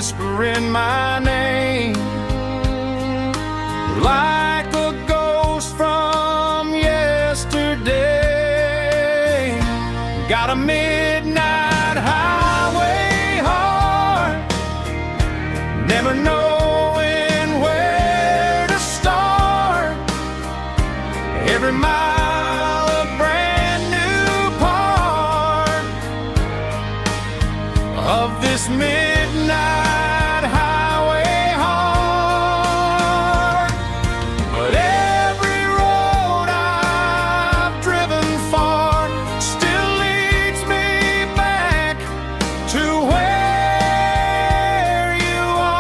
whispering my name like a ghost from yesterday. Got a midnight highway heart, never knowing where to start. Every mile a brand new part of this midnight highway heart. But every road I've driven far still leads me back to where you are.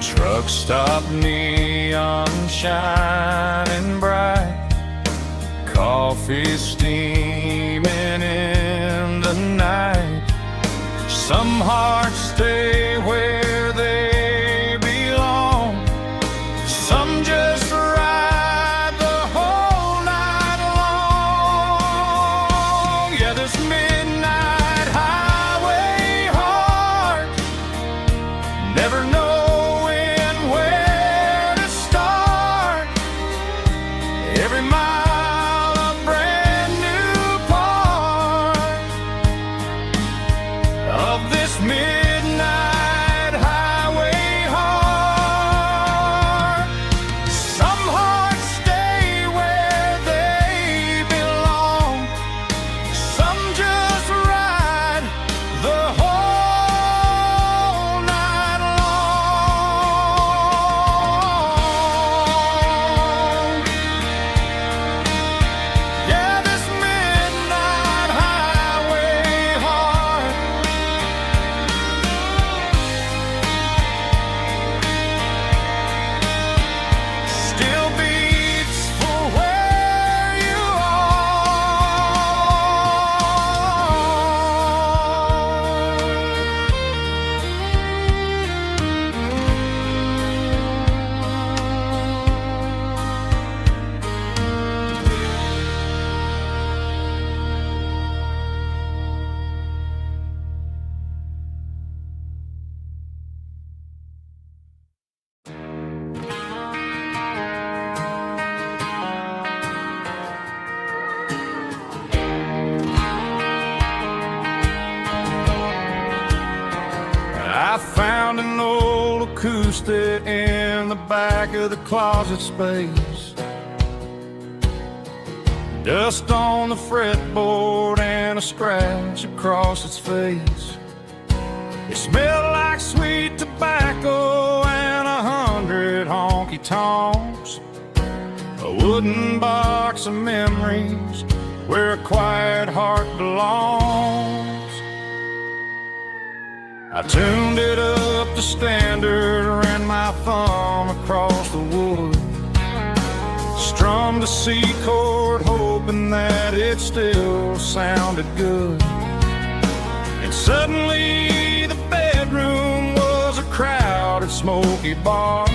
Truck stop, neon shining bright, coffee steaming in the night. Some hearts stay where they belong, some just ride the whole night long. Yeah, this midnight highway heart, never knowing where to start. Every mile a brand new part of this midnight highway heart. Some hearts stay where they belong, some just ride the whole night long. Yeah, this midnight highway heart still beats for where you I found an old acoustic in the back of the closet space. Dust on the fretboard and a scratch across its face. It smelled like sweet tobacco and 100 honky-tonks. A wooden box of memories where a quiet heart belongs. I tuned it up to standard, ran my thumb across the wood, strummed a C chord, hoping that it still sounded good. And suddenly the bedroom was a crowded, smoky bar,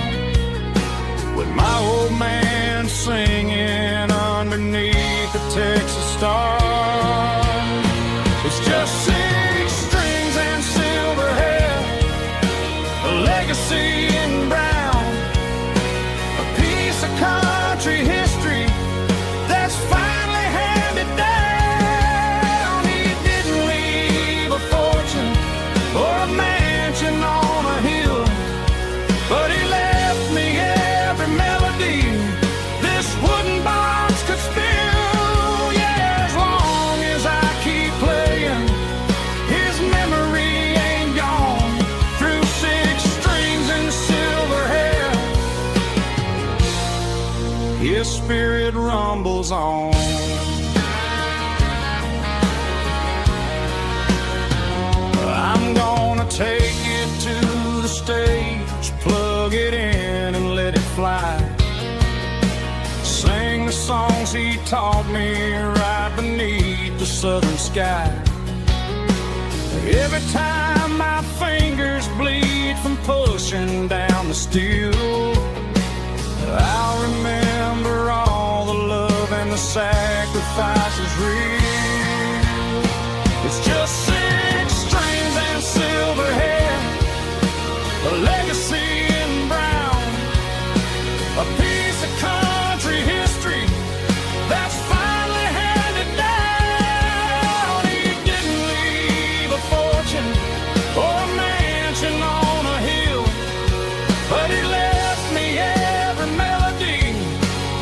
with my old man singing underneath the Texas star. It's just 6 strings and silver hair, a legacy in brown, a piece of country history that's finally handed down. He didn't leave a fortune or a mansion on a hill, but he left me every melody this wooden box could spill. Yeah, as long as I keep playing, his memory ain't gone. Through 6 strings and silver hair, his spirit rumbles on. I'm gonna take it to the stage, plug it in and let it fly. Sing the songs he taught me right beneath the southern sky. Every time my fingers bleed from pushing down the steel. I'll remember all the love and the sacrifices real. It's just 6 strings and silver hair, a legacy in brown, a piece of country history that's finally handed down. He didn't leave a fortune or a mansion on a hill, but he left me every melody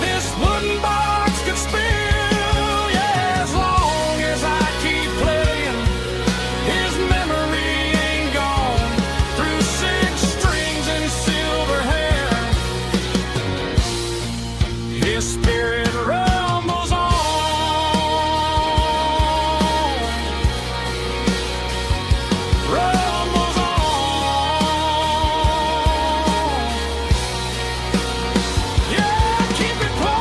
this wooden box could spill. Yeah, as long as I keep playing, his memory ain't gone. Through 6 strings and silver hair, his spirit rumbles on, rumbles on. Yeah, keep it playing.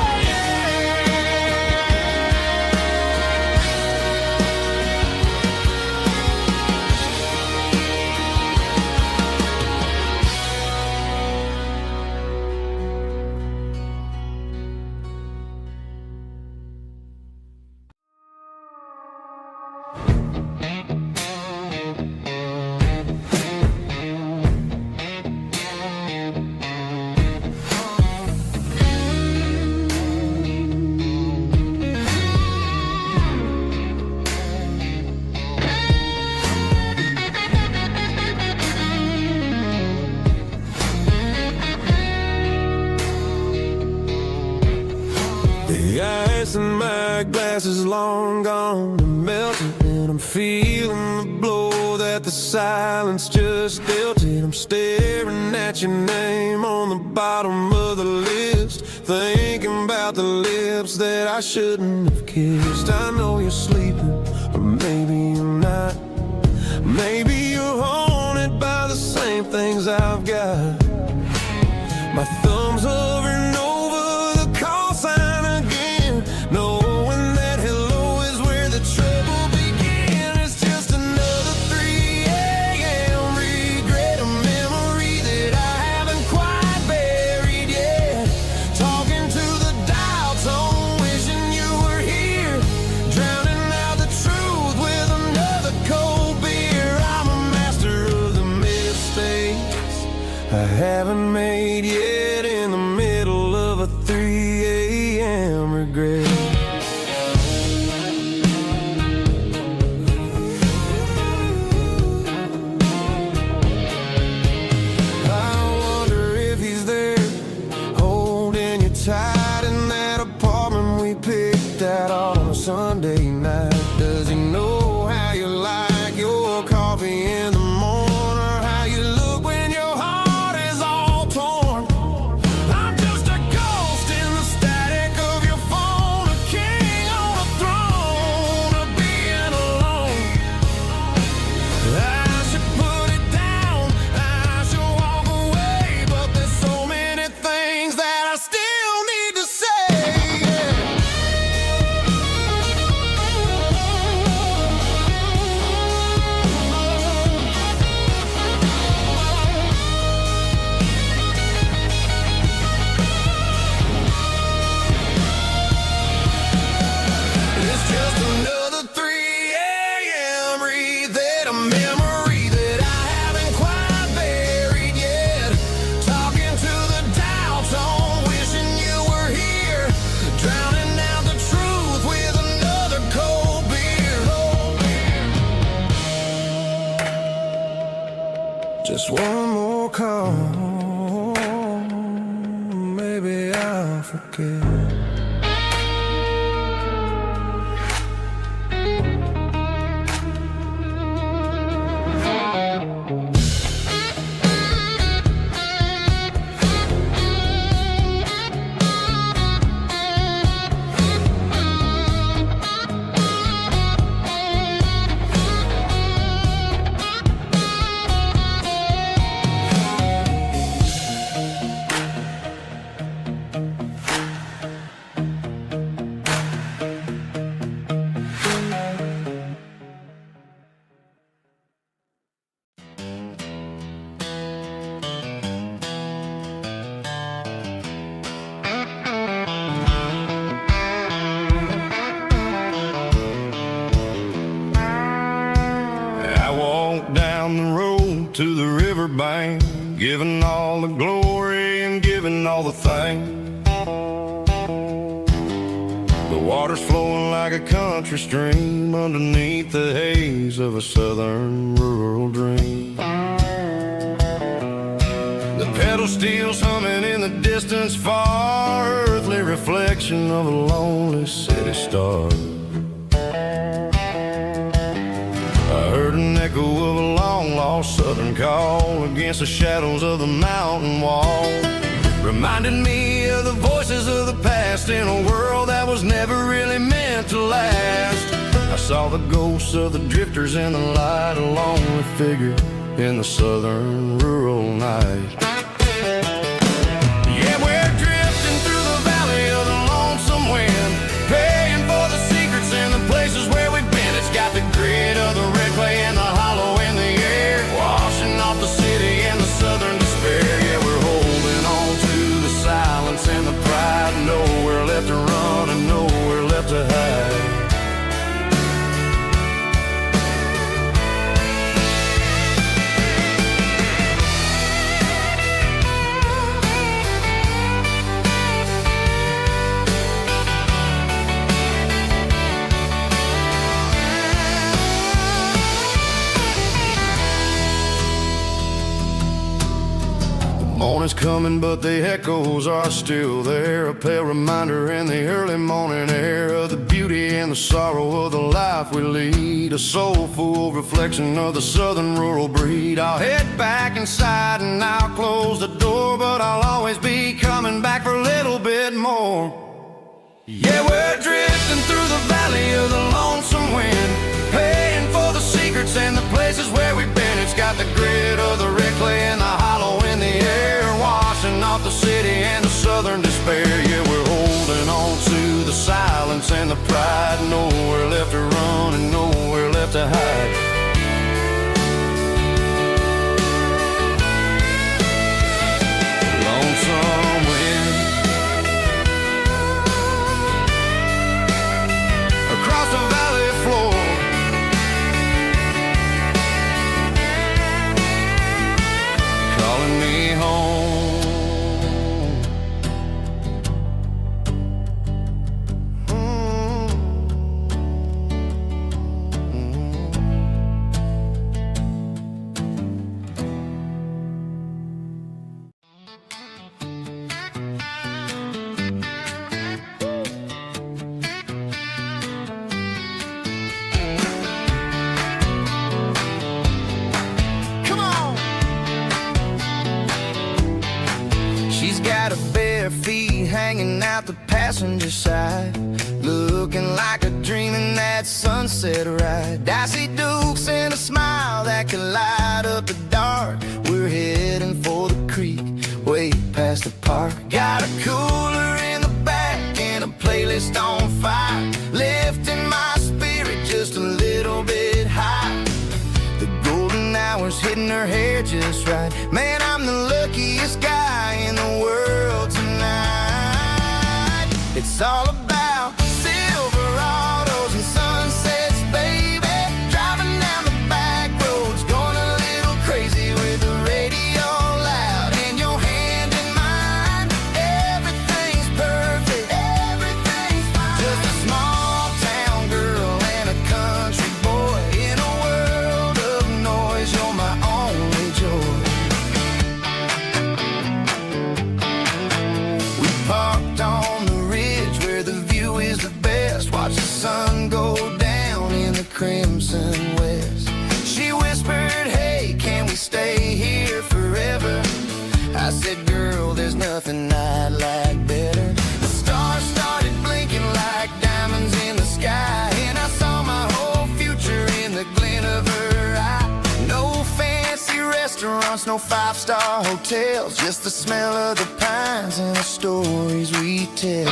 The ice in my glass is long gone and melted, and I'm feeling the blow that the silence just dealt it. I'm staring at your name on the bottom of the list, thinking about the lips that I shouldn't have kissed. I know you're sleeping, or maybe you're not. Maybe you're haunted by the same things I've got. My thumb's hovering over the call sign again, knowing that hello is where the trouble began. It's just another 3 a.m. regret, a memory that I haven't quite buried yet. Talking to the dial tone, wishing you were here, drowning out the truth with another cold beer. I'm a master of the mistakes I haven't made yet, in the middle of a 3 a.m. regret. I wonder if he's there, holding you tight in that apartment we picked out on a Sunday night. Does he know how you like your coffee in the morning, or how you look when your heart is all torn? I'm just a ghost in the static of your phone, a king on a throne of being alone. I should put it down, I should walk away, but there's so many things that I still need to say. It's just another 3 a.m. read, a memory that I haven't quite buried yet. Talking to the dial tone, wishing you were here, drowning out the truth with another cold beer. Just one more call, maybe I'll forget. walked down the road to the riverbank, giving all the glory and giving all the thanks. The water's flowing like a country stream underneath the haze of a southern rural dream. The pedal steel's humming in the distance far, earthly reflection of a lonely city star. I heard an echo of a long-lost southern call against the shadows of the mountain wall. Reminded me of the voices of the past in a world that was never really meant to last. I saw the ghosts of the drifters in the light, a lonely figure in the southern rural night. Yeah, we're drifting through the valley of the lonesome wind, paying for the secrets and the places where we've been. It's got the grit of the red clay and the hollow in the air, washing off the city and the southern despair. Yeah, we're holding on to the silence and the pride, nowhere left to run and nowhere left to hide. Morning's coming, but the echoes are still there, a pale reminder in the early morning air of the beauty and the sorrow of the life we lead, a soulful reflection of the southern rural breed. I'll head back inside and I'll close the door, but I'll always be coming back for a little bit more. Yeah, we're drifting through the valley of the lonesome wind, paying for the secrets and the places where we've been. It's got the grit of the red clay and the hollow in the air, washing off the city and the southern despair. Yeah, we're holding on to the silence and the pride, nowhere left to run and nowhere left to hide. Lonesome wind across the valley floor, calling me home. Got her bare feet hanging out the passenger side, looking like a dream in that sunset ride. Dicey dukes and a smile that could light up the dark. We're heading for the creek, way past the park. Got a cooler in the back and a playlist on fire, lifting my spirit just a little bit high. The golden hours hitting her hair just right. Man, I'm the luckiest guy in the world tonight. It's all about Silverados and sunsets, baby. Driving down the back roads, going a little crazy with the radio loud and your hand in mine. Everything's perfect, everything's fine. Just a small town girl and a country boy in a world of noise. You're my only joy. We parked on the ridge where the view is the best. Watch the sun go down in the crimson west. She whispered, hey, can we stay here forever? I said, girl, there's nothing I'd like better. The stars started blinking like diamonds in the sky, and I saw my whole future in the glint of her eye. No fancy restaurants, no five-star hotels, just the smell of the pines and the stories we tell.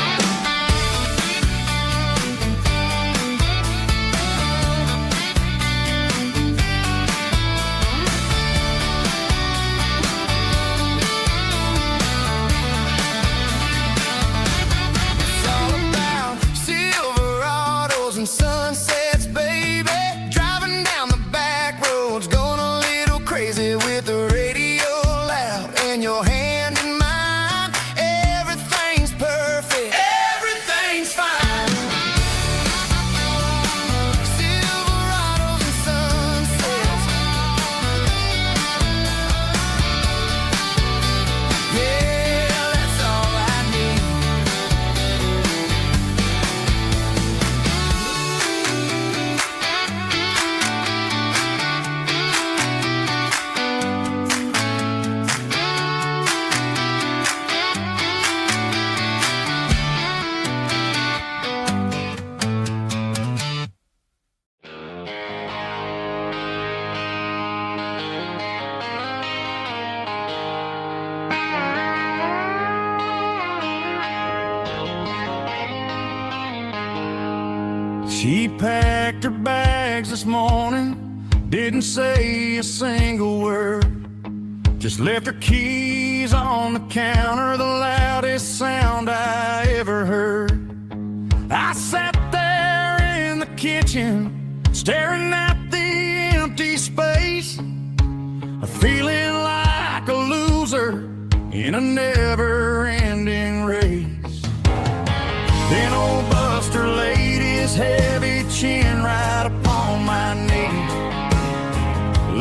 It's all about Silverados and sunsets, baby. Driving down the back roads, going She packed her bags this morning, didn't say a single word, just left her keys on the counter, the loudest sound I ever heard. I sat there in the kitchen, staring at the empty space, feeling like a loser in a never-ending race. Then old Buster laid his heavy chin right upon my knee,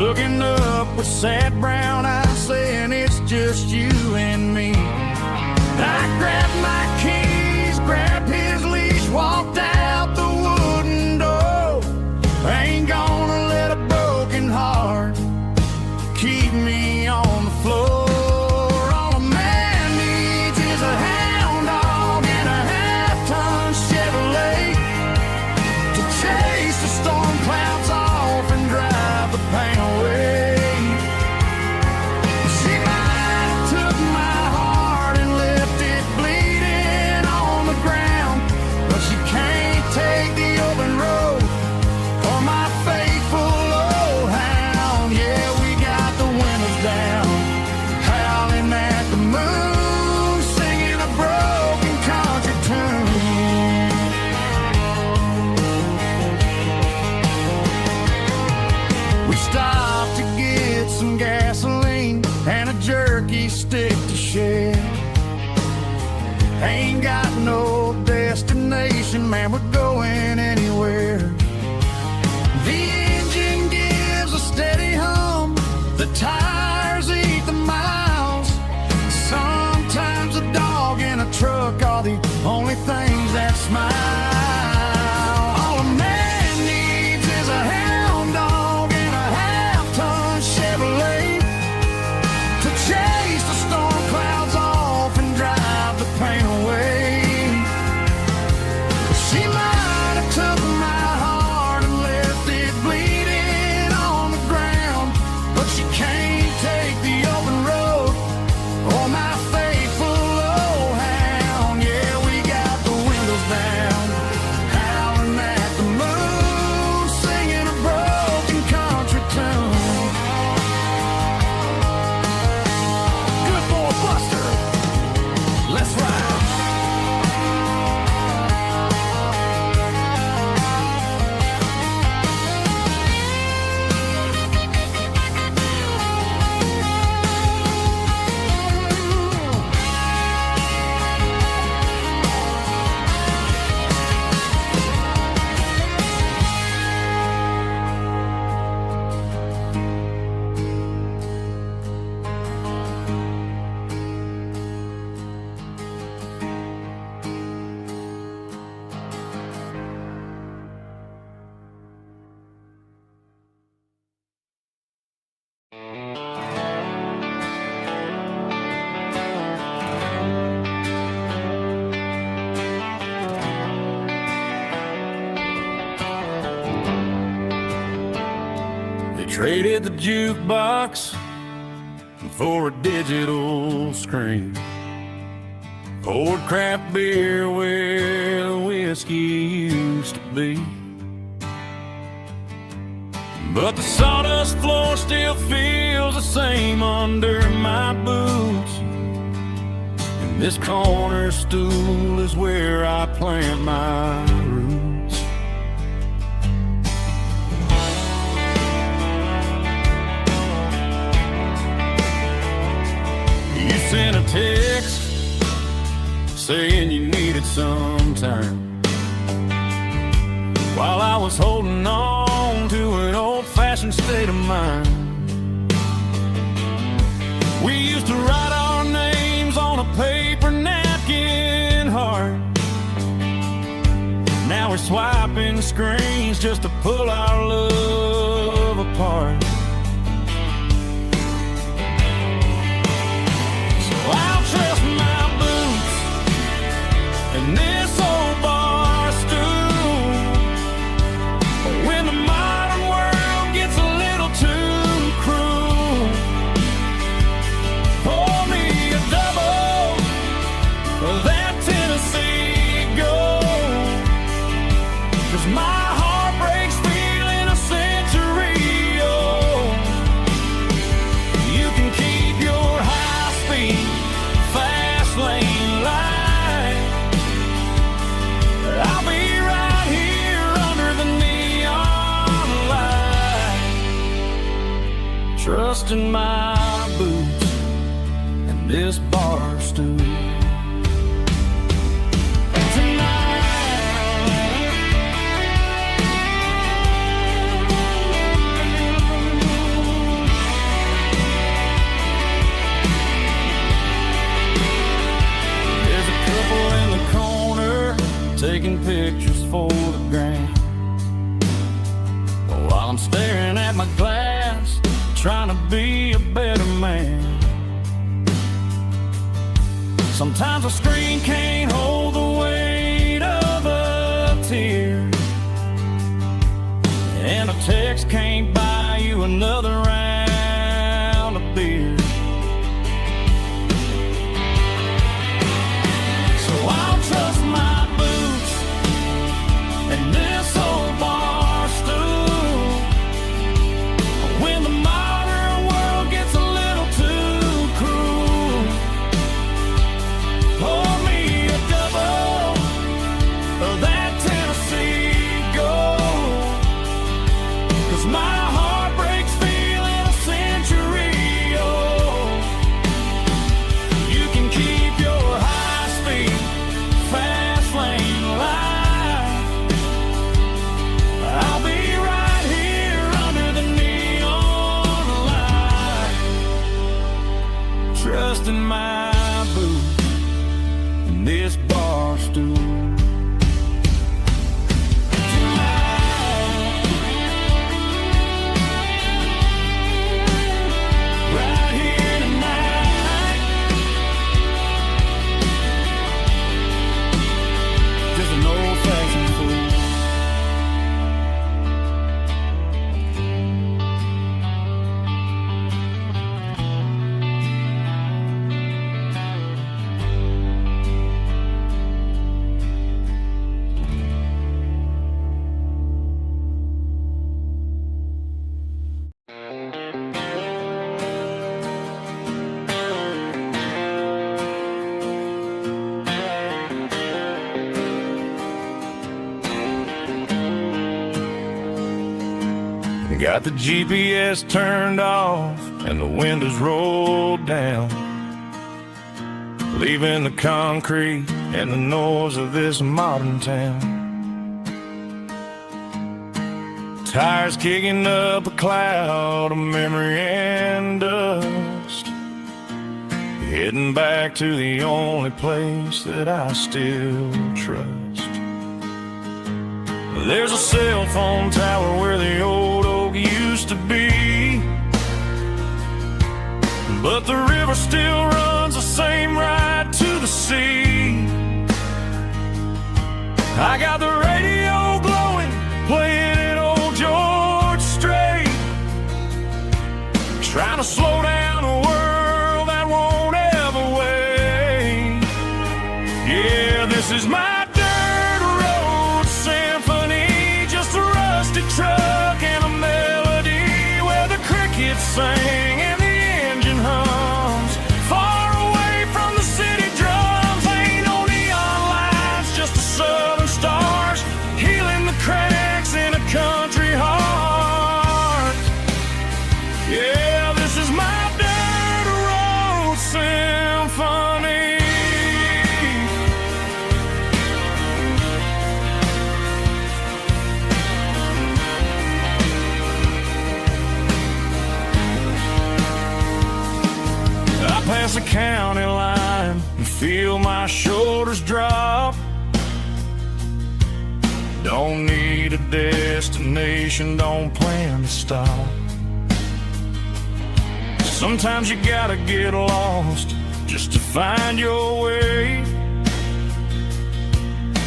looking up with sad brown eyes, saying it's just you and me. I grabbed my keys, grabbed his leash, walked out the wooden door. I ain't gonna let a broken heart keep me on the floor. All a man needs is a hound dog and a half-ton Chevrolet to chase the storm clouds off and drive the pain away. She might have took my heart and left it bleeding on the ground, but she can't take the open road or my faithful old hound. Yeah, we got the windows down, howling at the moon, singing a broken country tune. We stopped to get some gasoline and a jerky stick to share. Ain't got no destination, man, we're going anywhere. The engine gives a steady hum, the tires eat the miles. Sometimes a dog and a truck are the only things that smile. All a man needs is a hound dog and a half-ton Chevrolet to chase the storm clouds off and drive the pain away. She might have took my heart and left it bleeding on the ground, but she can't take the open road or my faithful old hound. Yeah, we got the windows down, howling at the moon, singing a broken country tune. Good boy Buster, let's ride. Traded the jukebox for a digital screen, poured craft beer where the whiskey used to be. But the sawdust floor still feels the same under my boots, and this corner stool is where I plant my roots. You sent a text saying you needed some time, while I was holding on to an old-fashioned state of mind. We used to write our names on a paper napkin heart. Now we're swiping screens just to pull our love apart. I'll trust my boots and this old bar stool when the modern world gets a little too cruel. Pour me a double of that Tennessee Gold, 'cause my trusting my boots and this bar stool. Taking pictures for the gram, while I'm staring at my glass, trying to be a better man. Sometimes a screen can't hold the weight of a tear, and a text can't buy you another round of beer. So I'll trust my and this old bar stool when the modern world gets a little too cruel. Pour me a double of that Tennessee Gold, 'cause my heart breaks feeling a century old. You can keep your high-speed fast lane life. I'll be right here under the neon light, trusting my boots and this bar stool. Right here tonight, just an old-fashioned fool. Got the GPS turned off and the windows rolled down, leaving the concrete and the noise of this modern town. Tires kicking up a cloud of memory and dust, heading back to the only place that I still trust. There's a cell phone tower where the old oak used to be, but the river still runs the same right to the sea. I got the radio glowing, playing it old George Strait, trying to slow down a world that won't ever wait. Yeah, this is my truck and a melody where the crickets sing and the engine hums, far away from the city drums. Ain't no neon lights, just the southern stars healing the cracks in a country heart. Yeah, this is my dirt road symphony. Past the county line and feel my shoulders drop. Don't need a destination, don't plan to stop. Sometimes you gotta get lost just to find your way,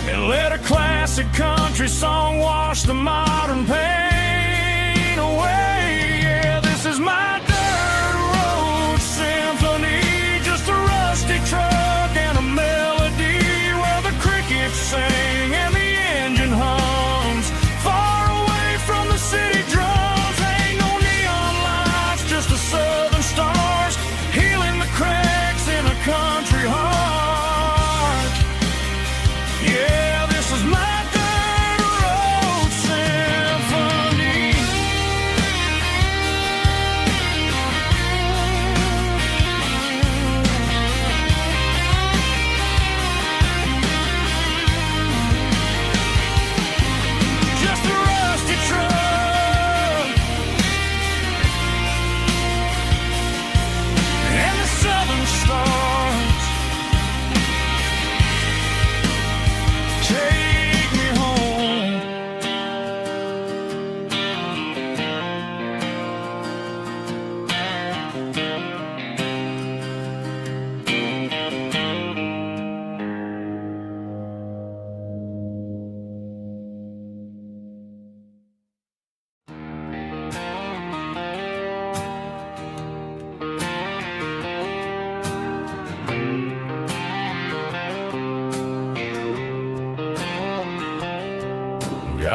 and let a classic country song wash the modern pain away. Yeah, this is my truck and a melody where the crickets sing and the engine hums, far away from the city drums. Ain't no neon lights, just the southern stars healing the cracks in a country heart. Yeah, this is my dirt road symphony.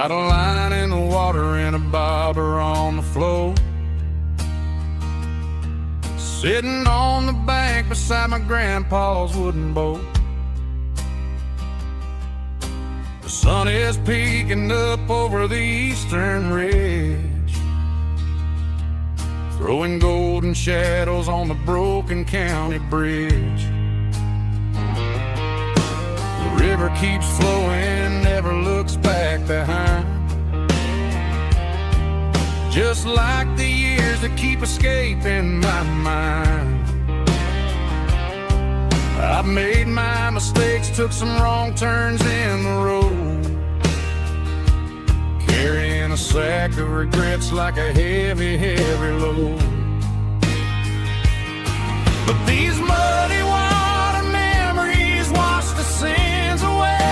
Got a line in the water and a bobber on the floor. Sitting on the bank beside my grandpa's wooden boat. The sun is peeking up over the eastern ridge, throwing golden shadows on the broken county bridge. The river keeps flowing, never looks back behind, just like the years that keep escaping my mind. I've made my mistakes, took some wrong turns in the road, carrying a sack of regrets like a heavy, heavy load. But these muddy water memories wash the sins away.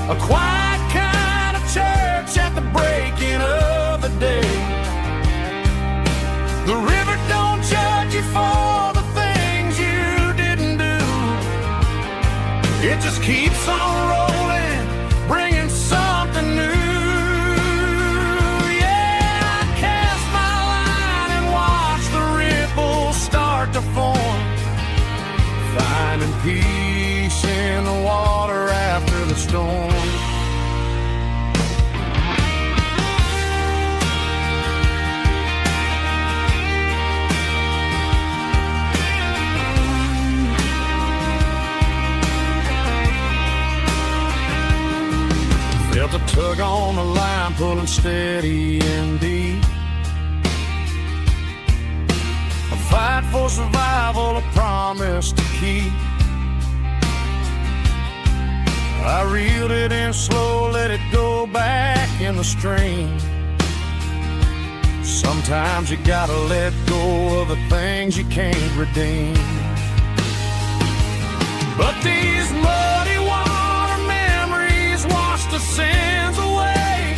A quiet kind of church at the breaking of the day. The river don't judge you for the things you didn't do. It just keeps on rolling, bringing something new. Yeah, I cast my line and watch the ripples start to form, finding peace in the water after the storm. Felt a tug on the line, pulling steady and deep. A fight for survival, a promise to keep. I reeled it in slow, let it go back in the stream. Sometimes you gotta let go of the things you can't redeem. But these muddy water memories wash the sins away.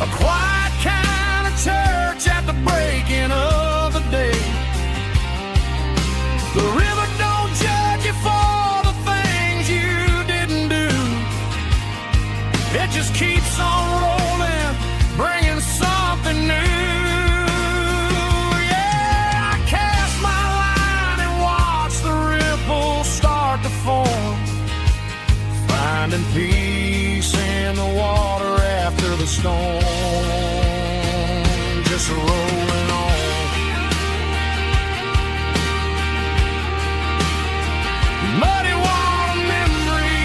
A quiet kind of church at the breaking of the day. The river don't judge you for the things you didn't do. It just keeps on rolling, bringing something new. Yeah, I cast my line and watch the ripples start to form, finding peace in the water after the storm. Just rolling on. Muddy water memory.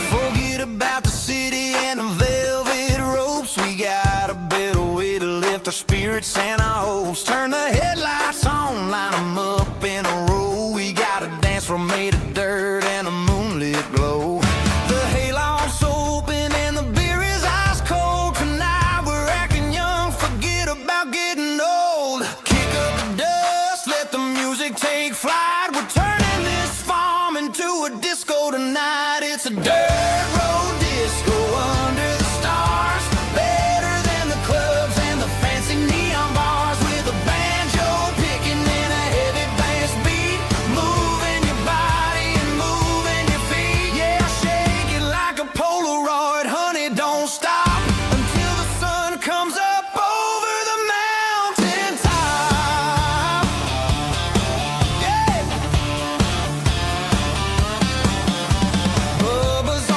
Forget about the city and the velvet ropes. We got a better way to lift our spirits and our hopes. Turn the headlights on, line them up in a row. We got a dance floor made of dirt and a moonlit glow. The hayloft's open and the beer is ice cold. Tonight we're acting young, forget about getting old. Kick up the dust, let the music take flight. We're turning this farm into a disco tonight. It's a dirt road disco under the stars. Better than the clubs and the fancy neon bars. With a banjo picking in a heavy bass beat. Moving your body and moving your feet. Yeah, shake it like a Polaroid, honey, don't stop until the sun comes up over the mountain top. Yeah. Bubba's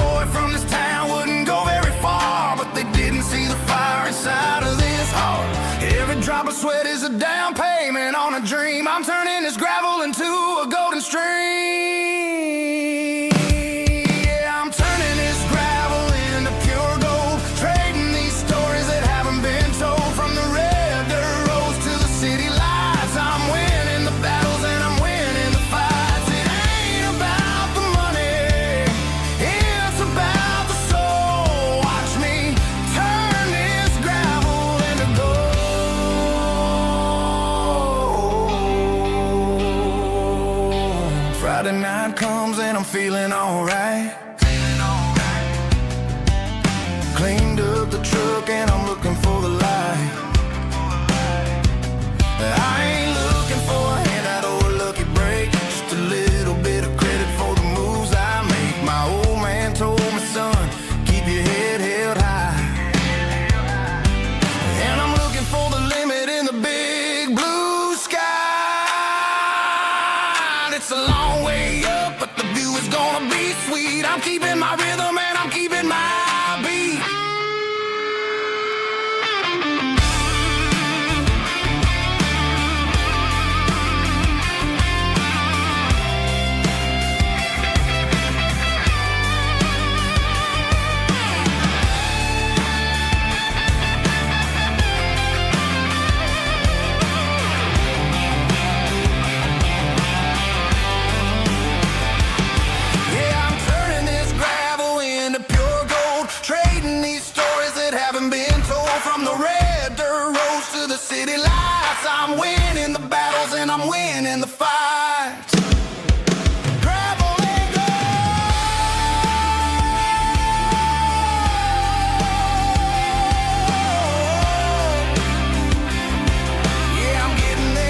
boy from this town wouldn't go very far, but they didn't see the fire inside of this heart. Every drop of sweat is a down payment on a dream. I'm turning this gravel into a golden stream. Yeah, I'm turning this gravel into pure gold, trading these stories that haven't been told. From the red dirt roads to the city lights, I'm winning the battles and I'm winning the fights. It ain't about the money, it's about the soul. Watch me turn this gravel into gold. Friday night comes and I'm feeling alright. Cleaned up the truck and I'm looking for the light. I ain't looking for a handout or a lucky break, just a little bit of credit for the moves I make. My old man told me, son, keep your head held high. And I'm looking for the limit in the big blue sky. It's a long way up, but the view is gonna be sweet. I'm keeping my rhythm and I'm keeping my beat. Yeah, I'm turning this gravel into pure gold, trading these stories that haven't been told. From the red dirt roads to the city lights, I'm winning the battles and I'm winning the fights. Gravel and gold. Yeah, I'm getting there.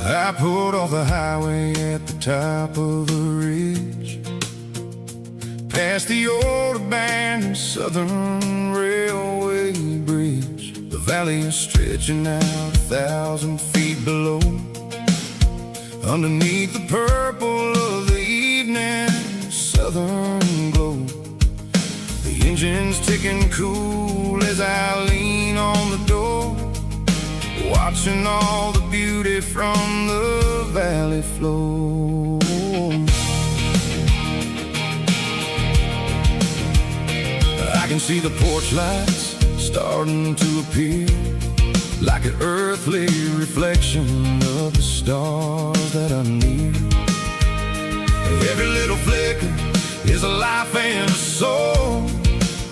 I pulled off the highway at the top of the ridge, past the old abandoned Southern Railway bridge. The valley is stretching out 1,000 feet below. Underneath the purple of the evening southern glow, the engine's ticking cool as I lean on the door, watching all the beauty from the valley flow. I can see the porch lights starting to appear, like an earthly reflection of the stars that are near. Every little flicker is a life and a soul,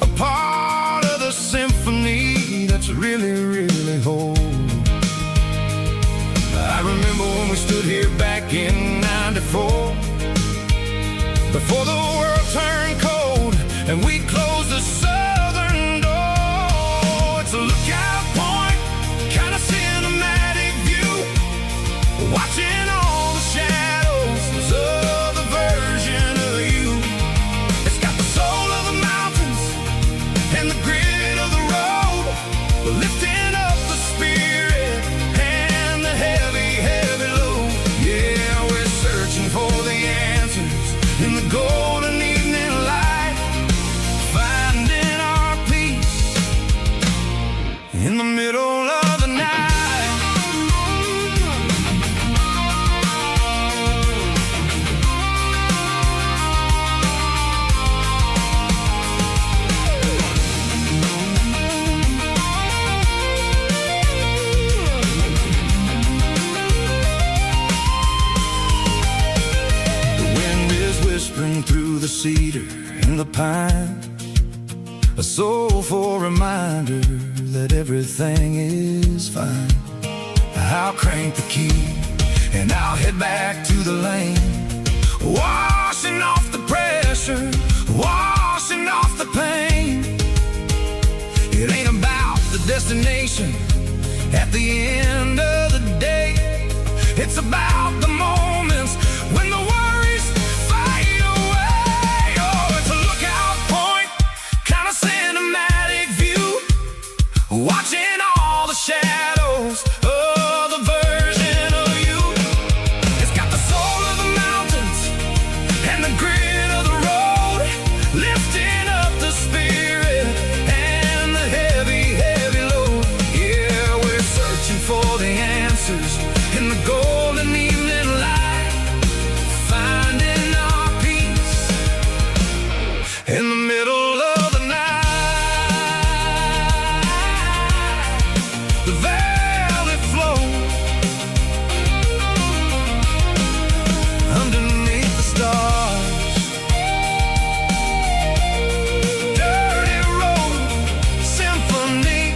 a part of the symphony that's really, really whole. I remember when we stood here back in '94, before the world turned cold and we closed the southern door. It's a lookout point, kind of cinematic view, watching all the shadows of the version of you. It's got the soul of the mountains and the grit of the road, lifting up the spirit and the heavy, heavy load. Yeah, we're searching for the answers in the golden evening light, finding our peace in the middle of the night. Whispering through the cedar and the pine, a soulful reminder that everything is fine. I'll crank the key and I'll head back to the lane, washing off the pressure, washing off the pain. It ain't about the destination at the end of the day. It's about the moments when the worries fade away. Oh, it's a lookout point, kind of cinematic view, watching all the shadows of the version of you. It's got the soul of the mountains and the grit of the road, lifting up the spirit and the heavy, heavy load. Yeah, we're searching for the answers in the golden evening light, finding our peace in the middle of the night. The velvet flow underneath the stars. Dirty road symphony.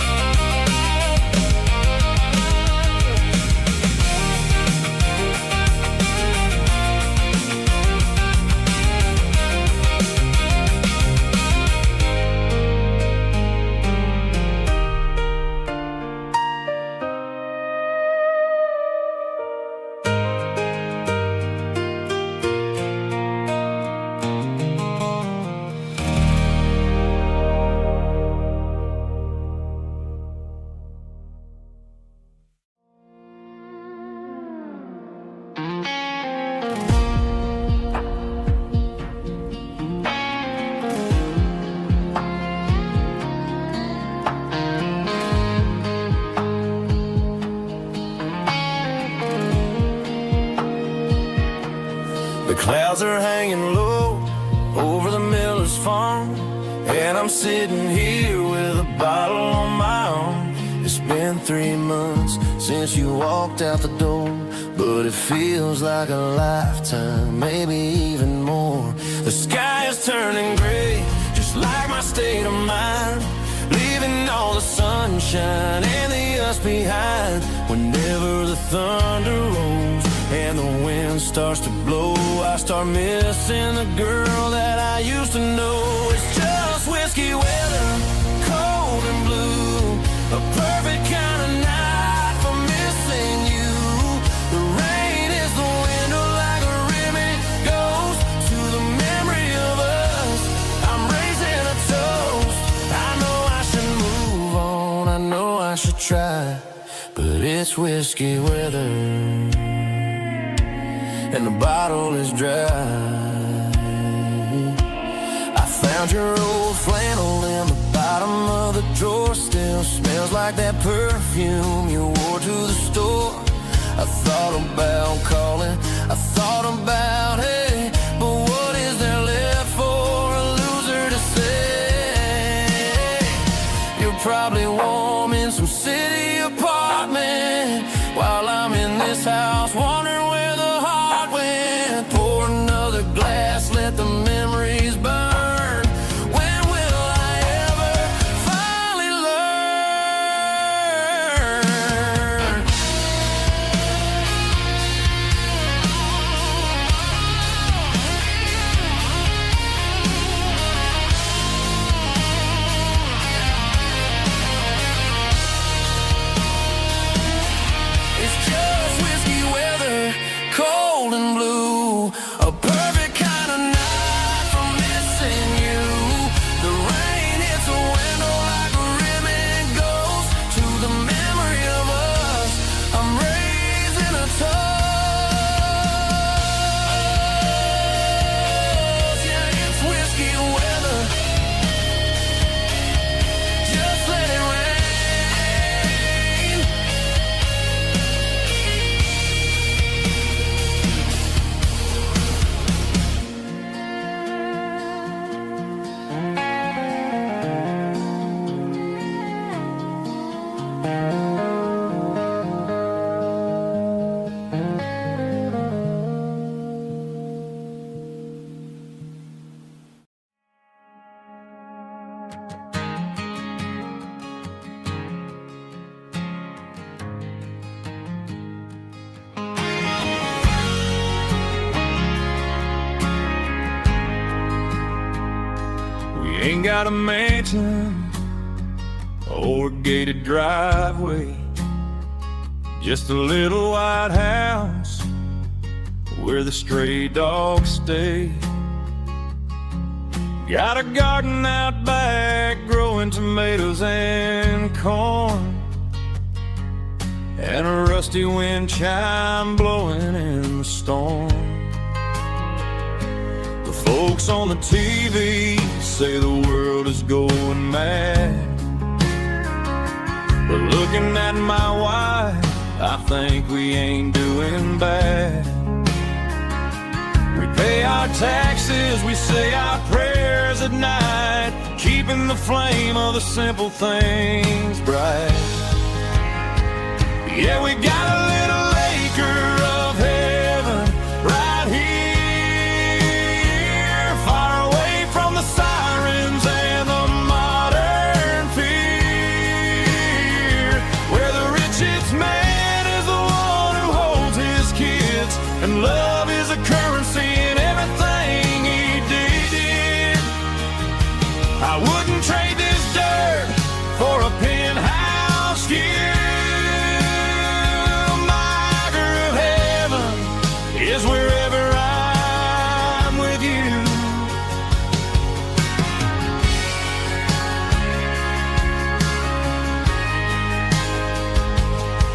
The clouds are hanging low over the miller's farm, and I'm sitting here with a bottle on my arm. It's been 3 months since you walked out the door, but it feels like a lifetime, maybe even more. The sky is turning gray, just like my state of mind, leaving all the sunshine and the us behind. Whenever the thunder rolls and the wind starts to blow, I start missing the girl that I used to know. It's just whiskey weather, cold and blue, a perfect kind of night for missing you. The rain is the window like a ribbon goes to the memory of us. I'm raising a toast. I know I should move on, I know I should try, but it's whiskey weather and the bottle is dry. I found your old flannel in the bottom of the drawer, still smells like that perfume you wore to the store. I thought about calling, I thought about, hey, but what is there left for a loser to say? You're probably warm in some city apartment, while I'm in this house wondering where the heart went. Pour another glass, let the memories burn. When will I ever finally learn? It's just whiskey weather, Ain't got a mansion or a gated driveway, just a little white house where the stray dogs stay. Got a garden out back growing tomatoes and corn, and a rusty wind chime blowing in the storm. The folks on the TV say the world is going mad, but looking at my wife, I think we ain't doing bad. We pay our taxes, we say our prayers at night, keeping the flame of the simple things bright. Yeah, we got a little acre of heaven right here, far away from the sirens and the modern fear, where the richest man is the one who holds his kids, and love is a currency in everything he did. I wouldn't trade this dirt for a penthouse view. Is wherever I'm with you.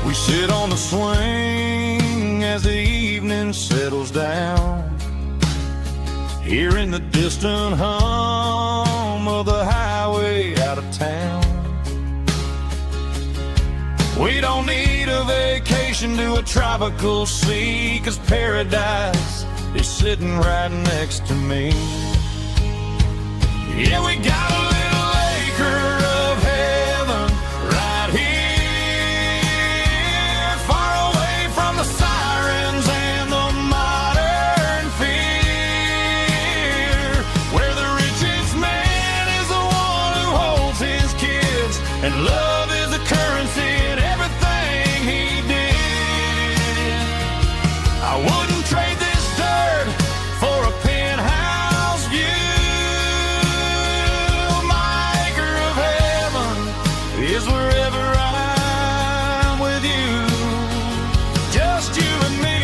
We sit on the swing as the evening settles down, hearing the distant hum of the highway out of town. We don't need a vacation to a tropical sea, 'cause paradise is sitting right next to me. Yeah, we got a little acre of heaven right here, far away from the sirens and the modern fear, where the richest man is the one who holds his kids, and love is the currency in everything he did. I wouldn't trade this dirt for a penthouse view. My acre of heaven is wherever I'm with you, just you and me.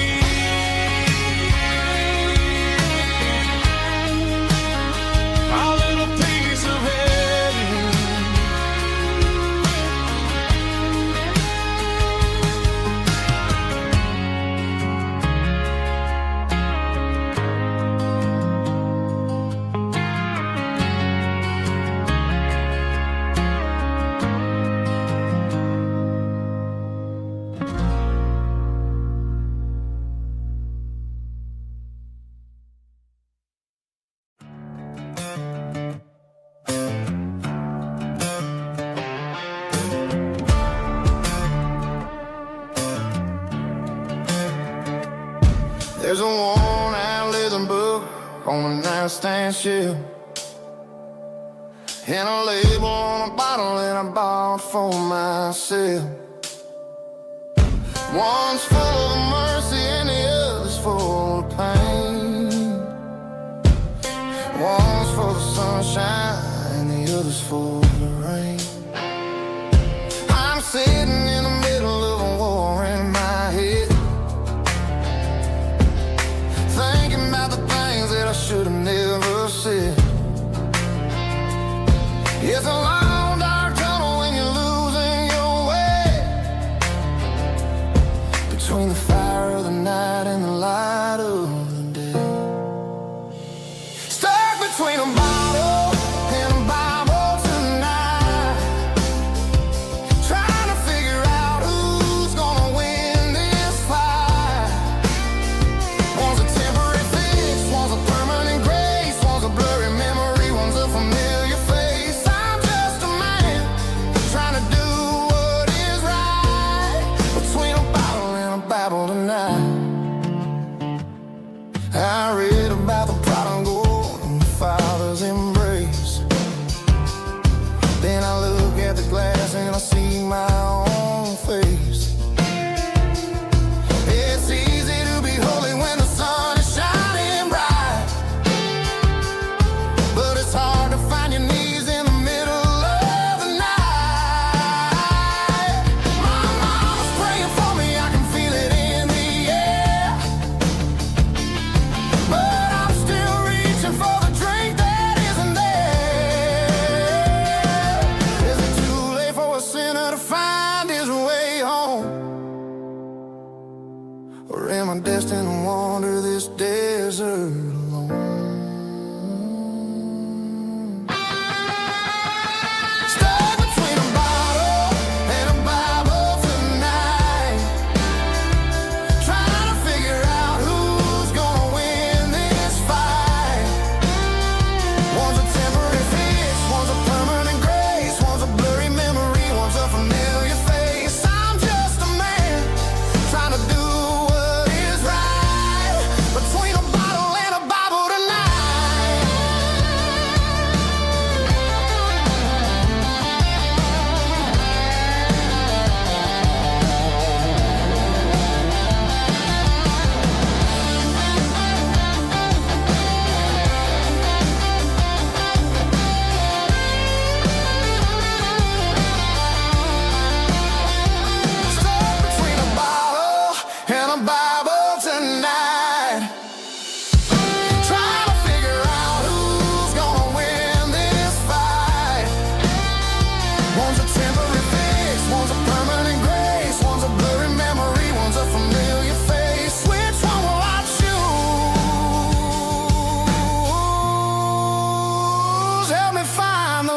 Our little piece of heaven. There's a worn-out living book on the nightstand shelf, and a label on a bottle that I bought for myself. One's full of mercy and the other's full of pain. One's full of sunshine and the other's full of rain. I'm sitting in the middle of a war in my head, thinking about the things that I should have never said. It's a long dark tunnel when you're losing your way, between the fire of the night and the light of the day. Stuck between a bottle and a Bible tonight, trying to figure out who's gonna win this fight. One's a temporary fix, one's a permanent grace, one's a blurry memory, one's a familiar face. I'm just a man trying to do what is right, between a bottle and a Bible tonight. Or am I destined to wander this desert alone? Stuck between a bottle and a Bible tonight, trying to figure out who's gonna win this fight. One's a temporary fix, one's a permanent grace, one's a blurry memory, one's a familiar face. I'm just a man trying to do what is right between a bottle and a Bible tonight. Stuck between a bottle and a Bible tonight, trying to figure out who's gonna win this fight. One's a temporary fix, one's a permanent grace, one's a blurry memory, one's a familiar face. Which one will I choose? Help me find the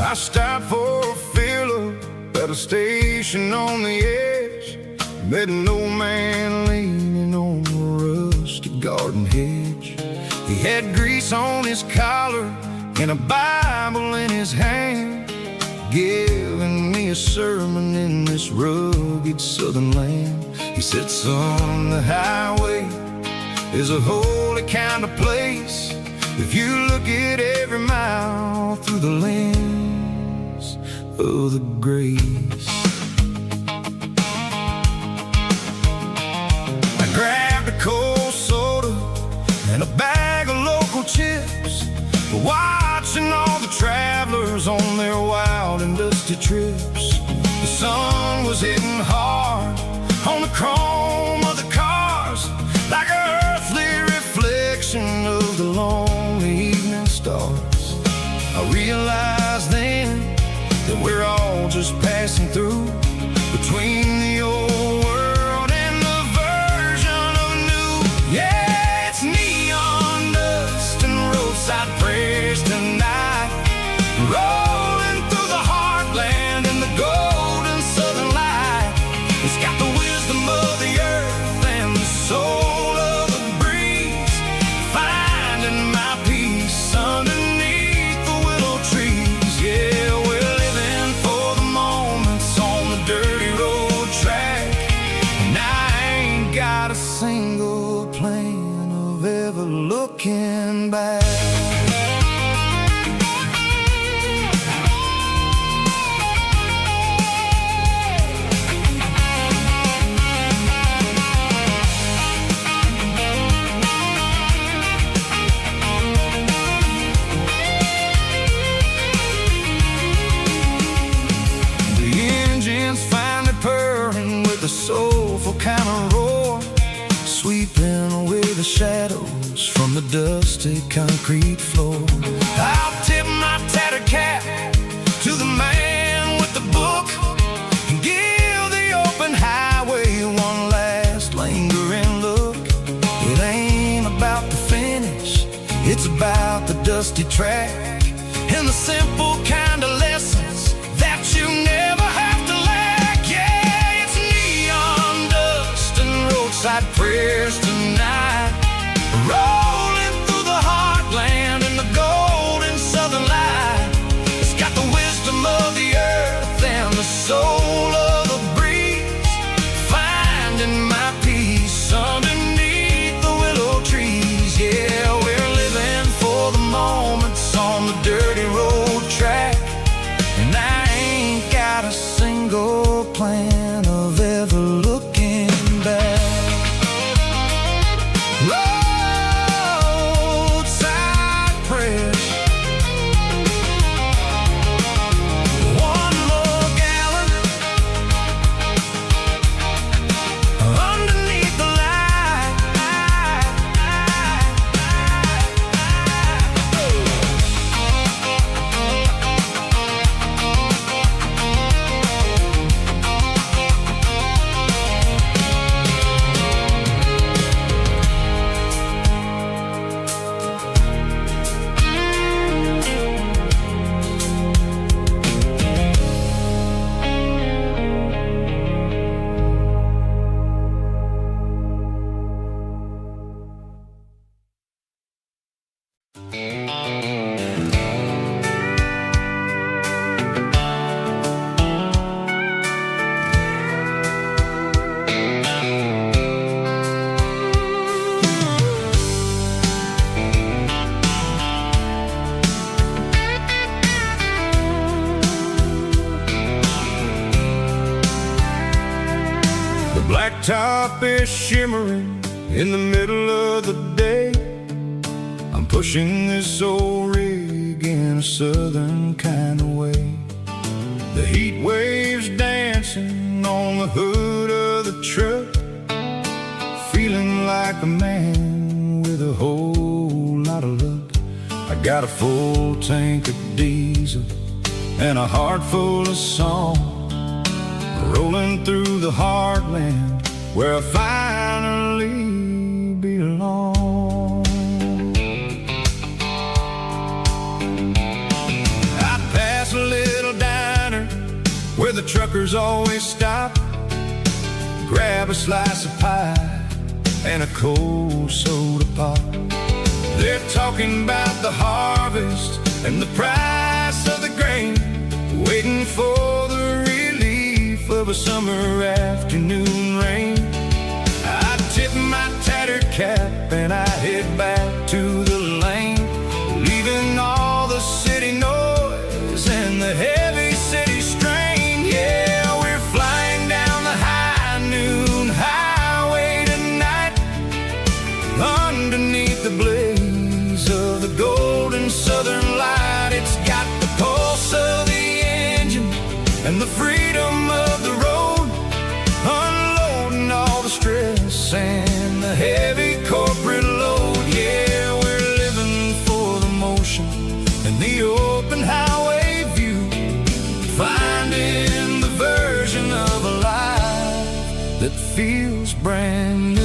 I stopped for a fill-up at a station on the edge. Met an old man leaning on a rusty garden hedge. He had grease on his collar and a Bible in his hand, giving me a sermon in this rugged southern land. He said, son, the highway is a holy kind of place if you look at every mile through the lens of the grace. I grabbed a cold soda and a bag of local chips, watching all the travelers on their wild and dusty trips. The sun was hitting hard on the chrome of the cars, like an earthly reflection of the lonely evening stars. I realized then that we're all just passing through between the old world and the version of new. Yeah, it's neon dust and roadside prayers tonight, rolling through the heartland in the golden southern light. It's got the wisdom of the earth and the soul of the breeze, finding my peace underneath the willow trees. Yeah, we're living for the moments on the dirty road track, and I ain't got a single plan of ever looking back. The engine's finally purring with a soulful kind of roar, sweeping away the shadows from the dusty concrete floor. I'll tip my tattered cap to the man with the book and give the open highway one last lingering look. It ain't about the finish, it's about the dusty track and the simple kind of lessons that you never have to lack. Yeah, it's neon dust and roadside prayers tonight, rolling through the heartland in the golden southern light. It's got the wisdom of the earth and the soul of the breeze, finding my peace underneath the willow trees. Yeah, we're living for the moments on the dirty road track, and I ain't got a single plan of ever looking back. Roadside prayers. One more gallon underneath the light. The blacktop is shimmering in the middle of the day. I'm pushing this old rig in a southern kind of way. The heat waves dancing on the hood of the truck, feeling like a man with a whole lot of luck. I got a full tank of diesel and a heart full of song, rolling through the heartland where I finally belong. I pass a little diner where the truckers always stop, grab a slice of pie and a cold soda pop. They're talking about the harvest and the price of the grain, waiting for the relief of a summer afternoon rain. I tip my tattered cap and I head back to the lane, leaving all the city noise and the heavy city strain. Yeah, we're flying down the high noon highway tonight, underneath the blaze of the golden southern light. It's got the pulse of the engine and the freedom of the road, unloading all the stress and the heavy corporate load. Yeah, we're living for the motion and the open highway view, finding the version of a life that feels brand new.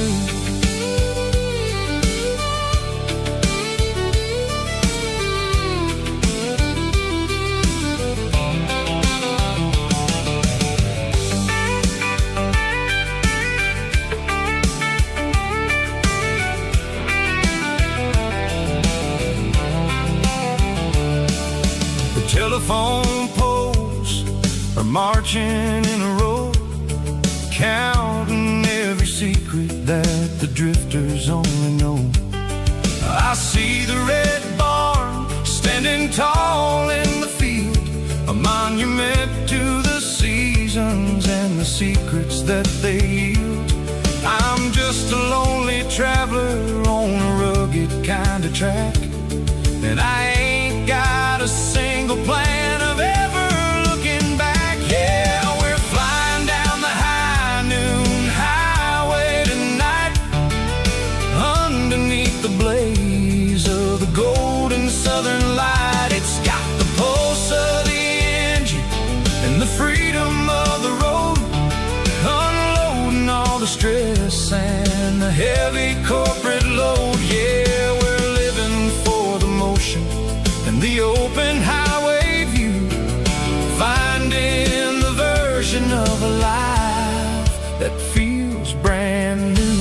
Telephone poles are marching in a row, counting every secret that the drifters only know. I see the red barn standing tall in the field, a monument to the seasons and the secrets that they yield. I'm just a lonely traveler on a rugged kind of track, and I ain't got a single plan of ever looking back. Yeah, we're flying down the high noon highway tonight, underneath the blaze of the golden southern light. It's got the pulse of the engine and the freedom of the road, unloading all the stress and the heavy corporate load. Yeah, we're living for the motion and the open highway view, finding the version of a life that feels brand new.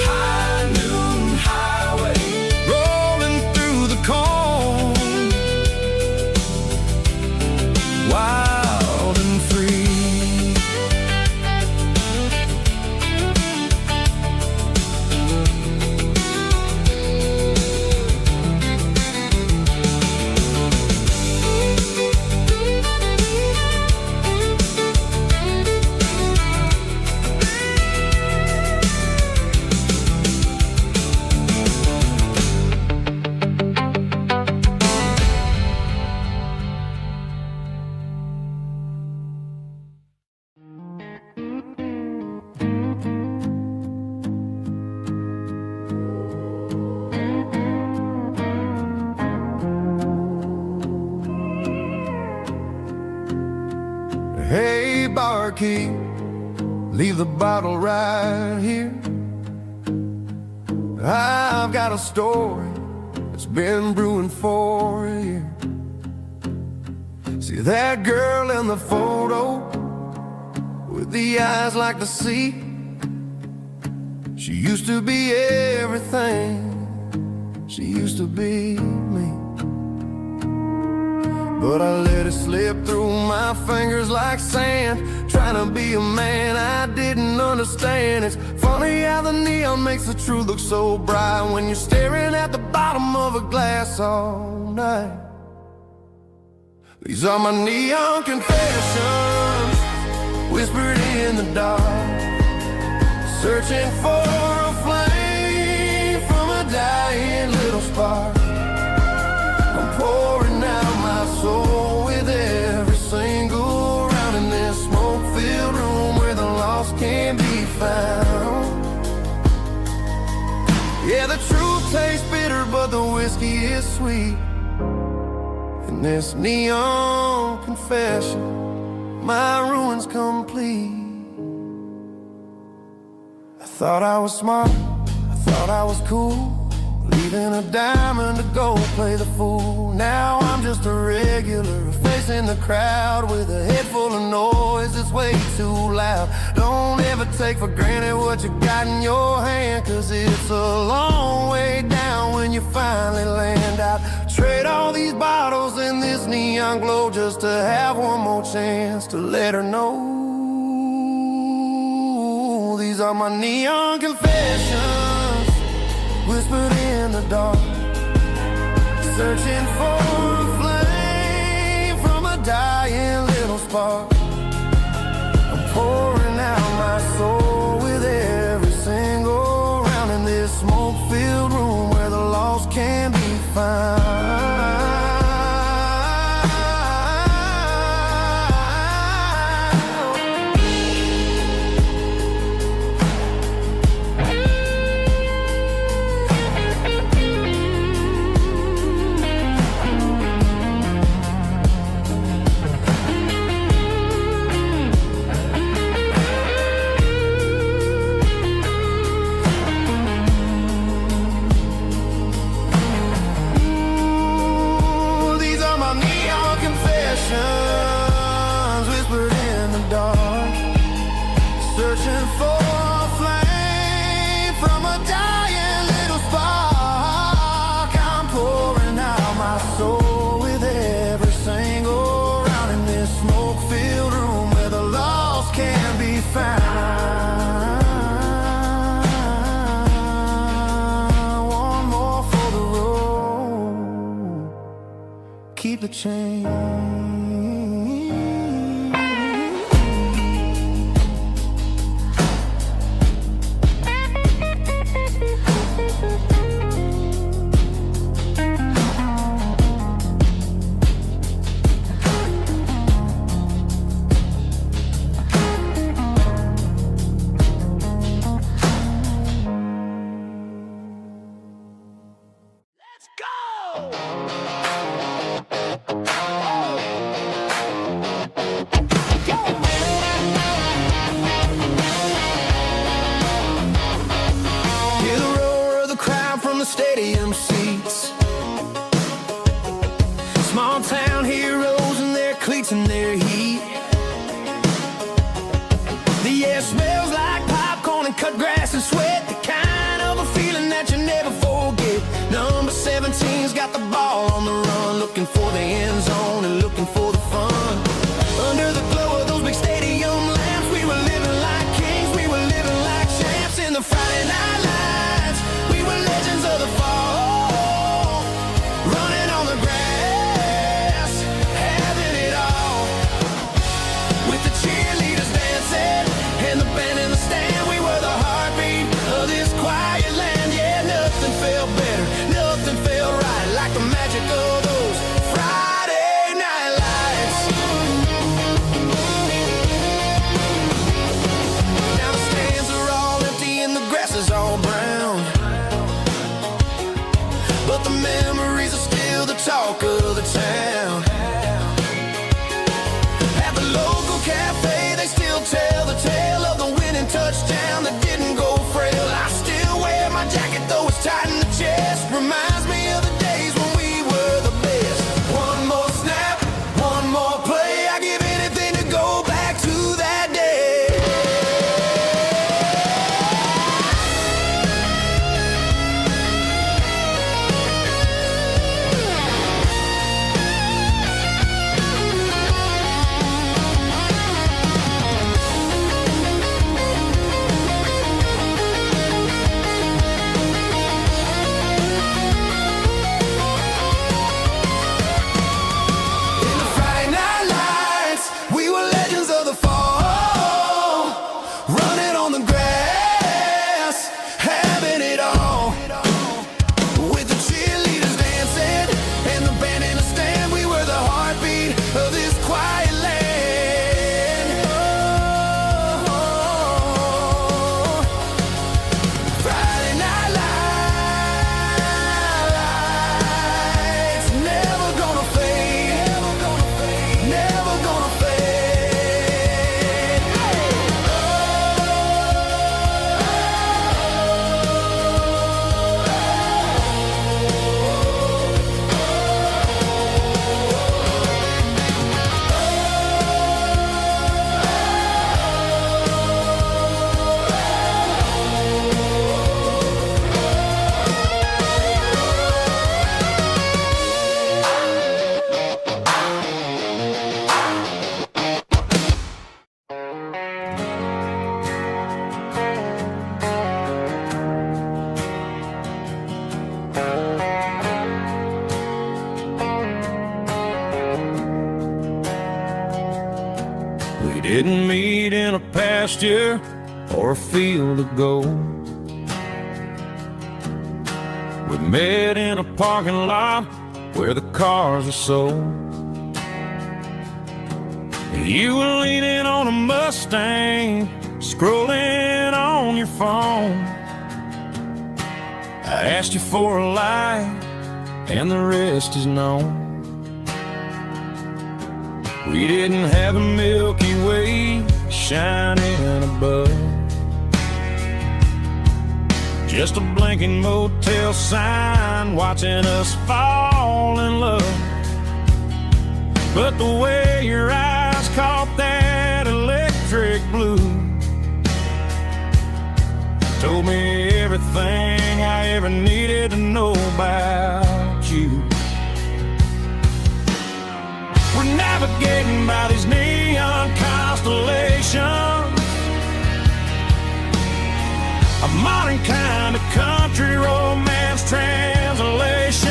High noon highway, rolling through the corn, wild and free. Hey, barkeep, leave the bottle right here. I've got a story that's been brewing for a year. See that girl in the photo with the eyes like the sea? She used to be everything. She used to be me. But I let it slip through my fingers like sand, trying to be a man I didn't understand. It's funny how the neon makes the truth look so bright when you're staring at the bottom of a glass all night. These are my neon confessions, whispered in the dark, searching for a flame from a dying little spark. I'm pouring out my soul with every single round in this smoke-filled room where the lost can be found. Yeah, the truth tastes bitter, but the whiskey is sweet. In this neon confession, my ruin's complete. I thought I was smart, I thought I was cool, leaving a diamond to go play the fool. Now I'm just a regular, facing the crowd with a head full of noise that's way too loud. Don't ever take for granted what you got in your hand, cause it's a long way down when you finally land out. Trade all these bottles and this neon glow just to have one more chance to let her know. These are my neon confessions, whispered in the dark, searching for a flame from a dying little spark. I'm pouring out my soul with every single round in this smoke-filled room where the lost can be found. Whispered in the dark, searching for a flame from a dying little spark. I'm pouring out my soul with every single round in this smoke-filled room where the lost can be found. One more for the road, keep the change. Stadium seats, small town heroes in their cleats and their heat. The air smells like popcorn and cut grass and sweat, the kind of a feeling that you never forget. Number 17's got the ball on the run, looking for the end zone and looking for the fun. Under the glow of those big stadium lamps, we were living like kings, we were living like champs in the Friday night lights. We were legends of the fall, running on the grass, having it all. With the cheerleaders dancing and the band in the stand, we were the heartbeat of this quiet land. Yeah, nothing felt better, nothing felt right like the magic of those Friday didn't meet in a pasture or a field of gold. We met in a parking lot where the cars are sold. You were leaning on a Mustang, scrolling on your phone. I asked you for a light, and the rest is known. We didn't have a Milky Way shining above, just a blinking motel sign watching us fall in love. But the way your eyes caught that electric blue told me everything I ever needed to know about you. We're navigating by these neon constellations, a modern kind of country romance translation.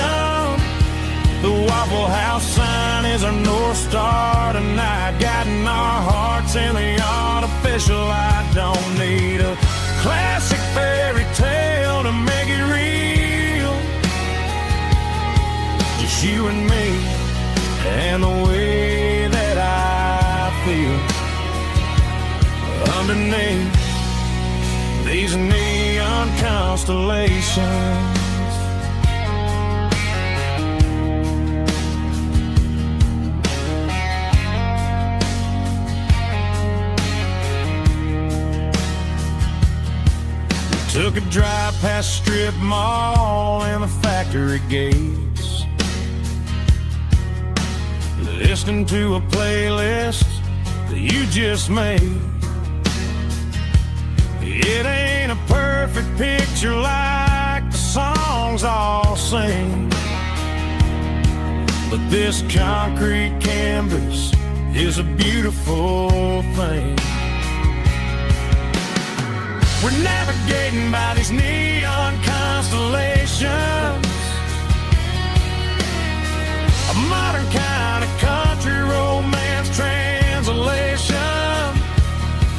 The Waffle House sign is our North Star tonight, guiding our hearts in the artificial. I don't need a classic fairy tale to make it real, just you and me and the way that I feel underneath these neon constellations. We took a drive past strip mall and the factory gates, listening to a playlist that you just made. It ain't a perfect picture like the songs all sing, but this concrete canvas is a beautiful thing. We're navigating by these neon constellations, a modern kind of country romance translation.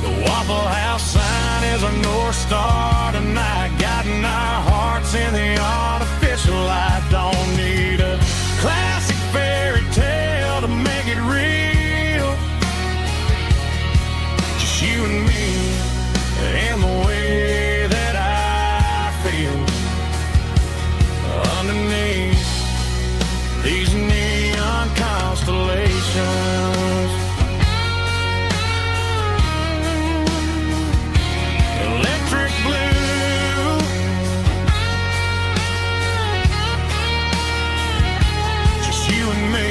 The Waffle House sign is our North Star tonight, guiding our hearts in the artificial. I don't need a classic fairy tale to make it real, just you and me and the way that I feel underneath these neon constellations. Electric blue, just you and me.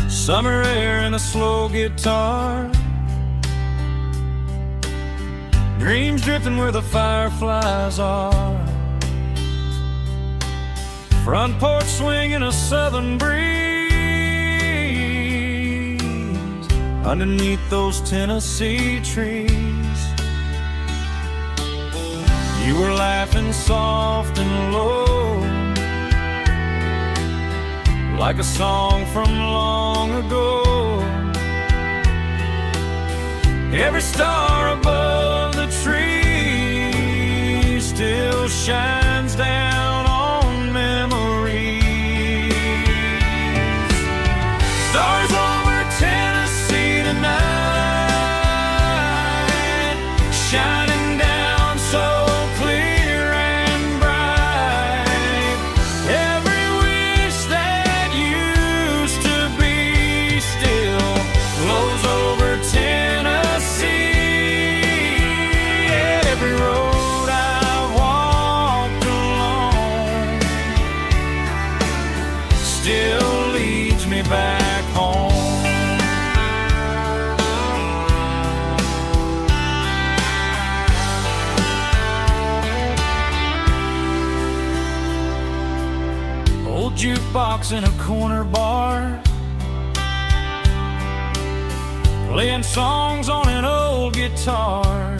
Summer air and a slow guitar, dreams drifting where the fireflies are, front porch swinging a southern breeze, underneath those Tennessee trees. You were laughing soft and low, like a song from long ago. Every star above the tree still shines down on memories. Stars over Tennessee tonight, shining down so clear and bright. Every wish that used to be still flows over Tennessee. Every road I've walked jukebox in a corner bar, playing songs on an old guitar.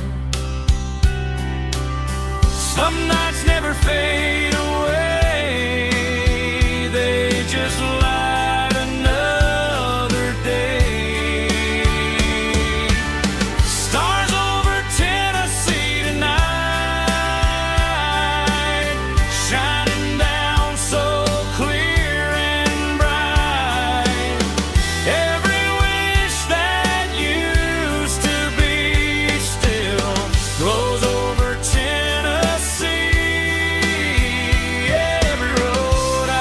Some nights never fade away, they just light another day. Stars over Tennessee tonight, shining down so clear and bright. Every wish that used to be still glows over Tennessee. Every road I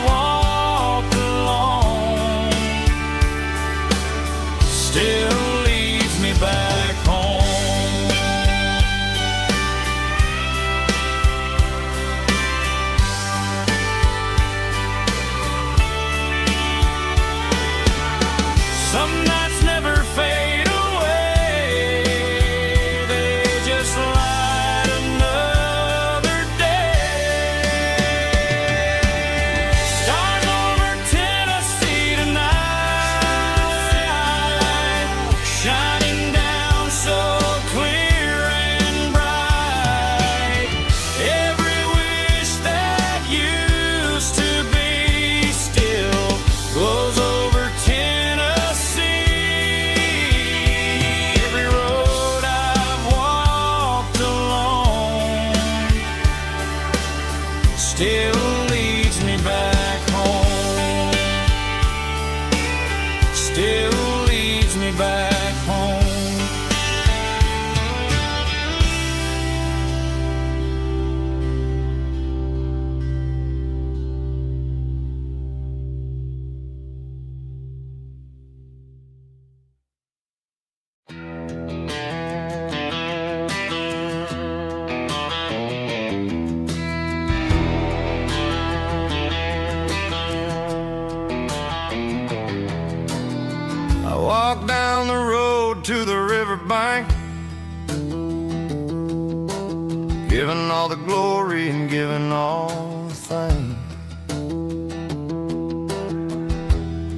walked along still leads me back home. Some nights never fade away, they just light another day. Stars over Tennessee tonight, shining down so clear and bright. Every wish that used to be still glows over Tennessee. Every road I've walked along still leads me back home. Still leads me back home. I walk down the road to the riverbank, giving all the glory and giving all the thanks.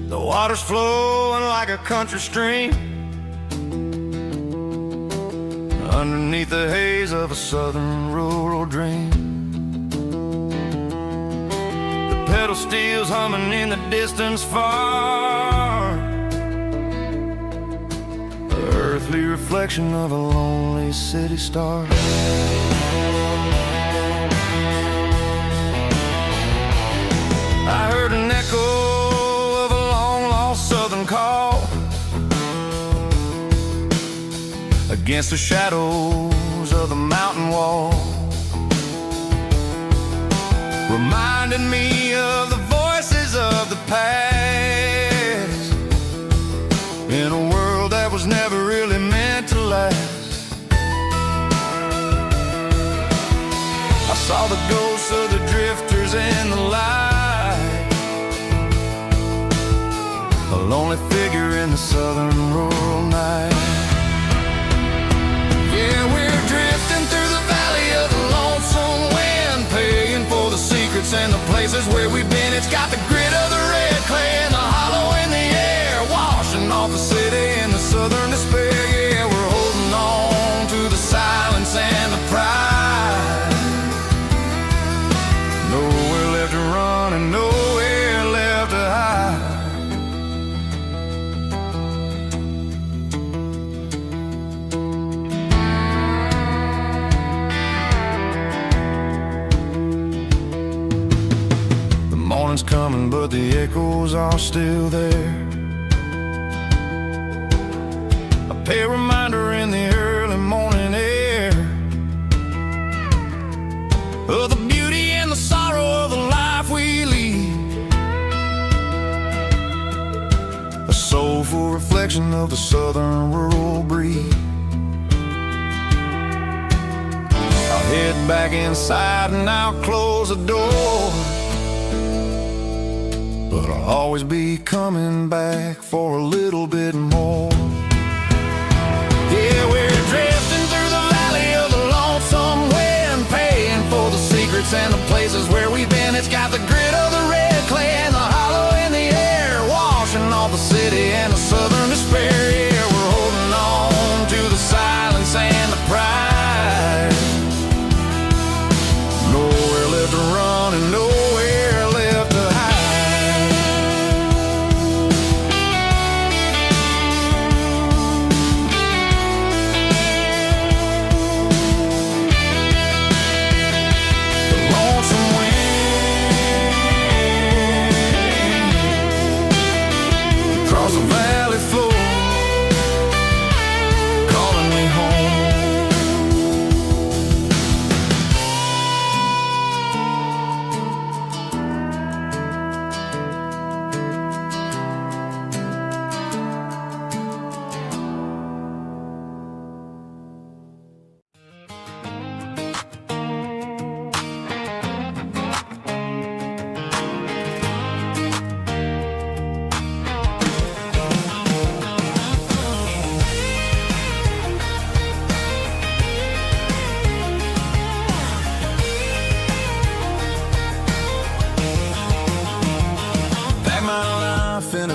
The water's flowing like a country stream underneath the haze of a southern rural dream. The pedal steel's humming in the distance far, the earthly reflection of a lonely city star. I heard an echo of a long-lost southern call against the shadows of the mountain wall, reminding me of the voices of the past in a world that was never really meant to last. I saw the ghosts of the drifters in the light, a lonely figure in the southern rural night. Yeah, we're drifting through the valley of the lonesome wind, paying for the secrets and the places where we've been. It's got the grit of the red clay and the hollow in the air, washing off the city and the southern despair. Yeah, we're holding on to the silence and the pride. Nowhere left to run and nowhere left to hide. The morning's coming, but the echoes are still there. A pale reminder in the early morning air of the beauty and the sorrow of the life we lead, a soulful reflection of the southern rural breed. I'll head back inside and I'll close the door, but I'll always be coming back for a little bit more. Yeah, we're drifting through the valley of the lonesome wind, paying for the secrets and the places where we've been. It's got the grit of the red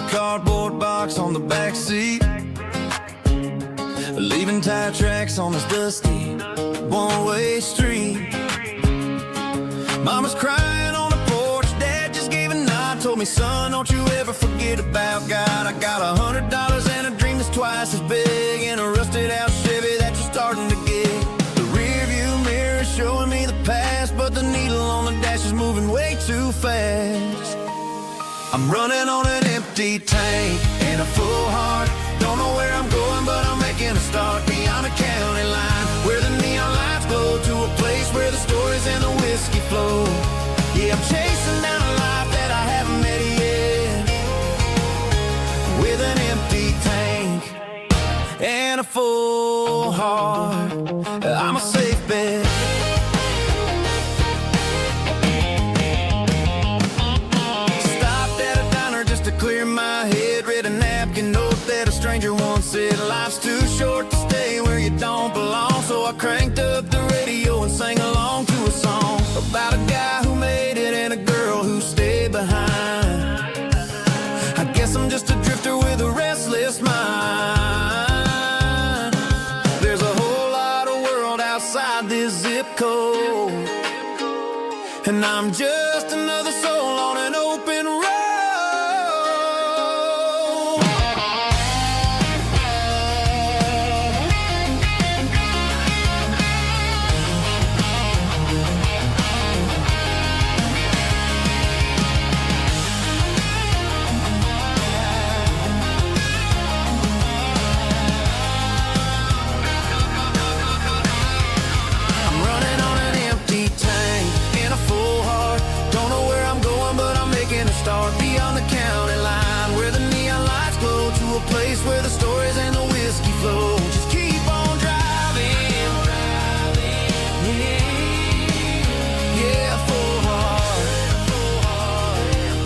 cardboard box on the back seat, leaving tire tracks on this dusty one-way street. Mama's crying on the porch, Dad just gave a nod, told me, son, don't you ever forget about God. I got $100 and a dream that's twice as big, and a rusted out Chevy that you're starting to get. The rear view mirror is showing me the past, but the needle on the dash is moving way too fast. I'm running on an empty tank and a full heart. Don't know where I'm going, but I'm making a start beyond the county line, where the neon lights glow, to a place where the stories and the whiskey flow. Yeah, I'm chasing down a life that I haven't met yet, with an empty tank and a full heart. I'm a safe bet. Clear my head, read a napkin note that a stranger once said, life's too short to stay where you don't belong. So I cranked up the radio and sang along to a song about a guy who made it and a girl who stayed behind. I guess I'm just a drifter with a restless mind. There's a whole lot of world outside this zip code, and I'm just another soul on an open road. Start beyond the county line, where the neon lights glow, to a place where the stories and the whiskey flow. Just keep on driving, yeah, full heart, full heart, full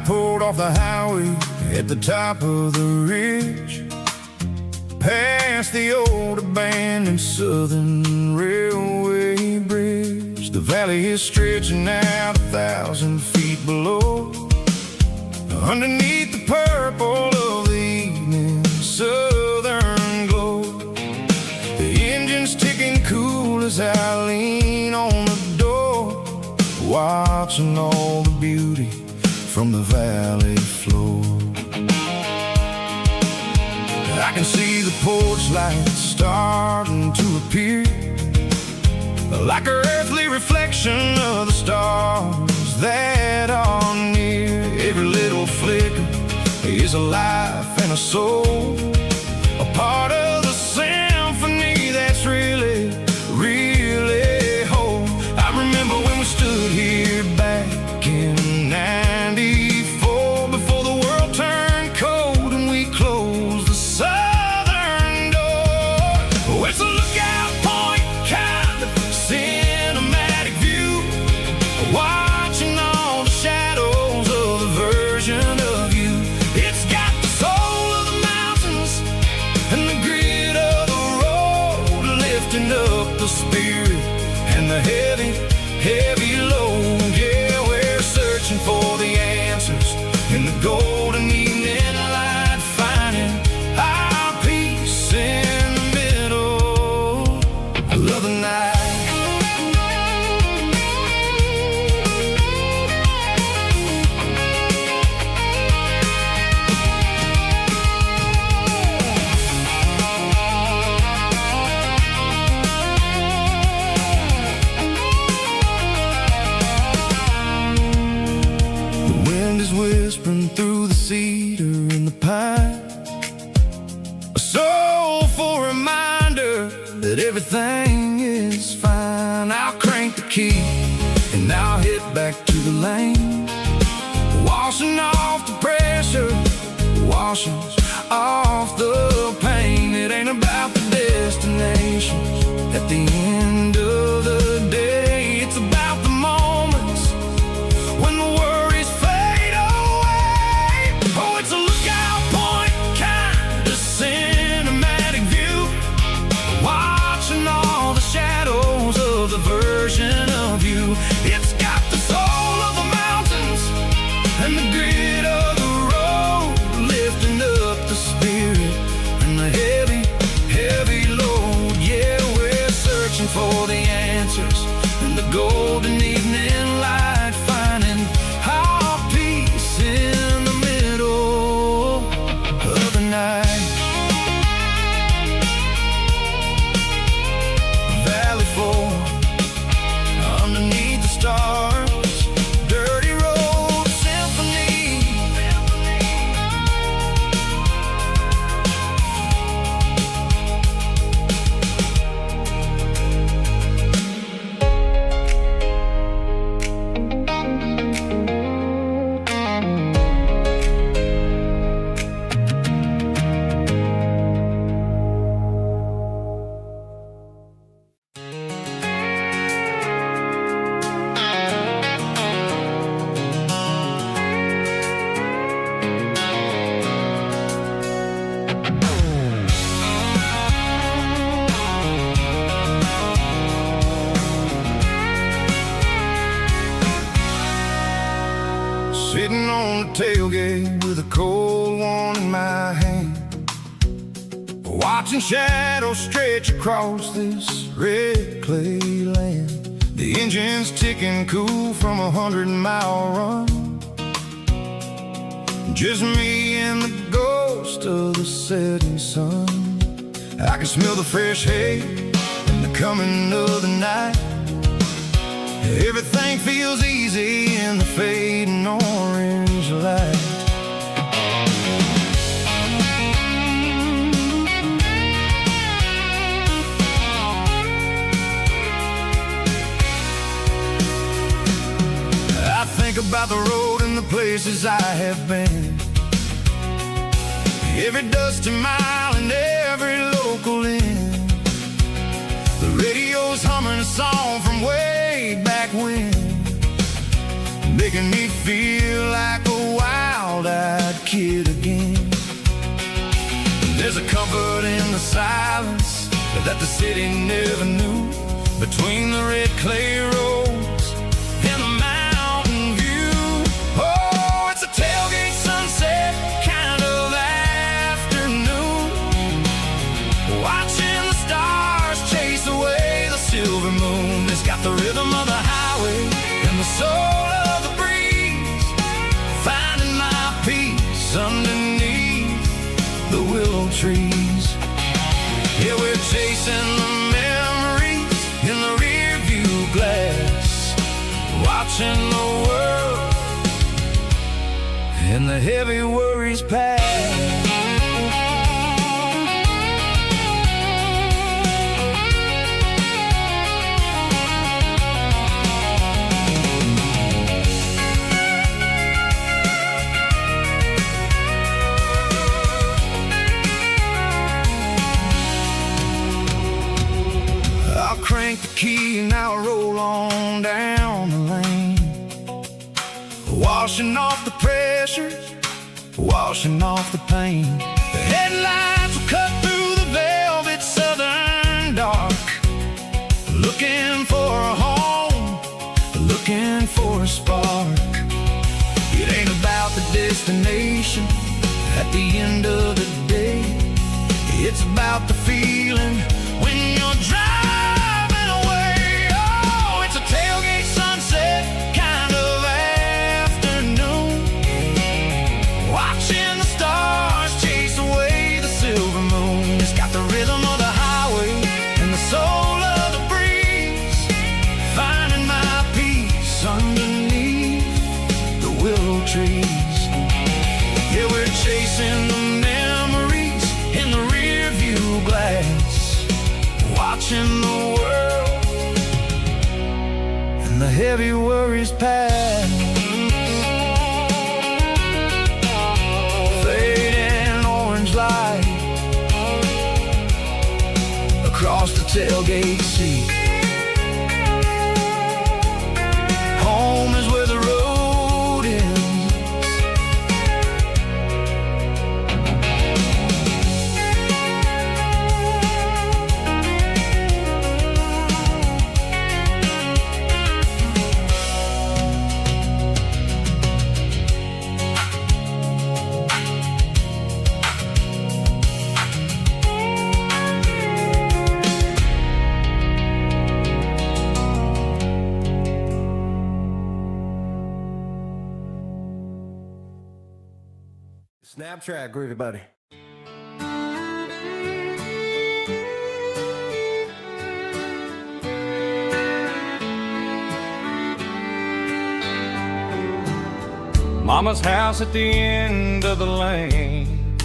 Pulled off the highway at the top of the ridge, past the old abandoned Southern Railway bridge. The valley is stretching out 1,000 feet below, underneath the purple of the evening southern glow. The engine's ticking cool as I lean on the door, watching all the beauty from the valley floor. I can see the porch lights starting to appear, like an earthly reflection of the stars that are near. Every little flicker is a life and a soul, a part of the symphony that's really, really whole. I remember when we stood here back in '94, before the world turned cold and we closed the southern door. Oh, it's a lookout point, kind of cinematic view, watching all the shadows of the version of you. It's got the soul of the mountains and the grit of the road, lifting up the spirit and the heavy, heavy load. Yeah, we're searching for the answers in the golden evening light, finding our peace in the middle of the night. Whispering through the cedar and the pine, a soulful reminder that everything is fine. I'll crank the key and I'll head back to the lane, washing off the pressure, washing off the pain. It ain't about the At the end of the day, it's about the moments when the worries fade away. Oh, it's a lookout point, kind of cinematic view, watching all the shadows of the version of you. It's got the soul of the mountains and the grit of the road, lifting up the spirit and the heavy, heavy load. Yeah, we're searching for the answers in the golden evening light, finding our peace in the middle of the night. Valley floor, underneath the stars, dirty road symphony. Sitting on the tailgate with a cold one in my hand, watching shadows stretch across this red clay land. The engine's ticking cool from a 100-mile run. Just me and the ghost of the setting sun. I can smell the fresh hay and the coming of the night. Everything feels easy in the fading orange light. I think about the road and the places I have been, every dusty mile and every local inn. The radio's humming a song from way back when, making me feel like a wild-eyed kid again. There's a comfort in the silence that the city never knew, between the red clay roads and the mountain view. Oh, it's a tailgate sunset kind of afternoon, watching the stars chase away the silver moon. It's got the rhythm of the highway and the soul of the breeze, finding my peace underneath the willow trees. Yeah, we're chasing the memories in the rear view glass, watching the world and the heavy worries pass. Crank the key and I'll roll on down the lane, washing off the pressure, washing off the pain. The headlights will cut through the velvet southern dark, looking for a home, looking for a spark. It ain't about the destination at the end of the day, it's about the feeling when you're driving. Tailgate sunset kind of afternoon, watching the stars chase away the silver moon. It's got the rhythm of the highway and the soul of the breeze, finding my peace underneath the willow trees. Yeah, we're chasing the memories in the rear view glass, watching the world and the heavy worries pass. Fading orange light across the tailgate back seat. Home is where the road ends. Snap track, groovy buddy. Mama's house at the end of the lane,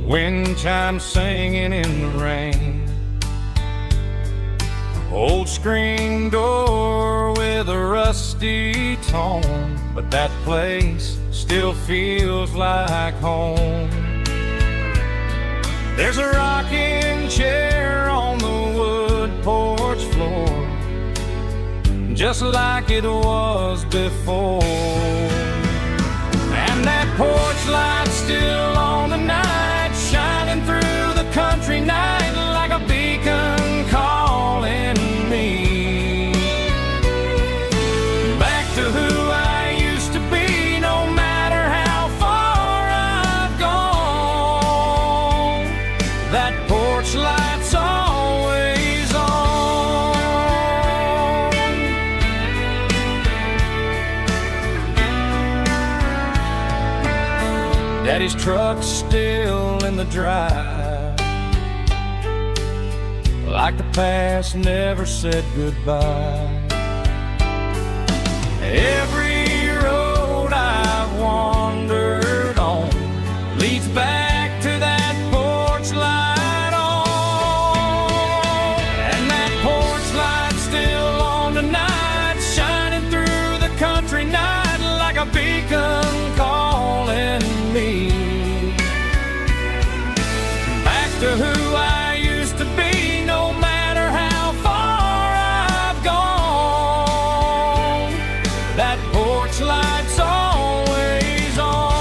wind chimes singing in the rain. Old screen door with a rusty tone, but that place still feels like home. There's a rocking chair on the wood porch floor, just like it was before. And that porch light's still on tonight, shining through the country night like a beacon calling me back to who I used to be. No matter how far I've gone, that porch light's always on. Daddy's truck's still in the drive, like the past never said goodbye. Every road I've wandered on leads back to that porch light on. And that porch light's still on tonight, shining through the country night like a beacon calling me back to who I used to be. No matter how far I've gone, that porch light's always on.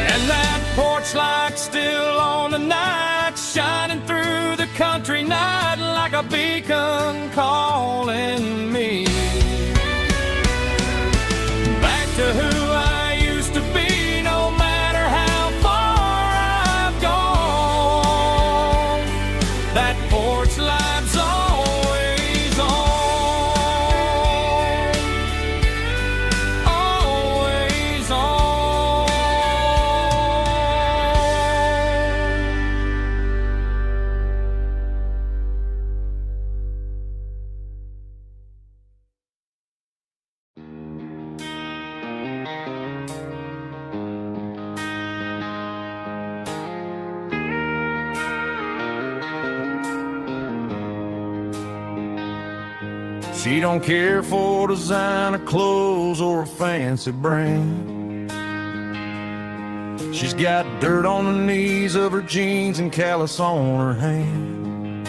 And that porch light's still on tonight, shining through the country night like a beacon calling me back to who I used to be. No matter how far I've gone, that porch light's always on, always on. She don't care for designer clothes or a fancy brand. She's got dirt on the knees of her jeans and callus on her hand.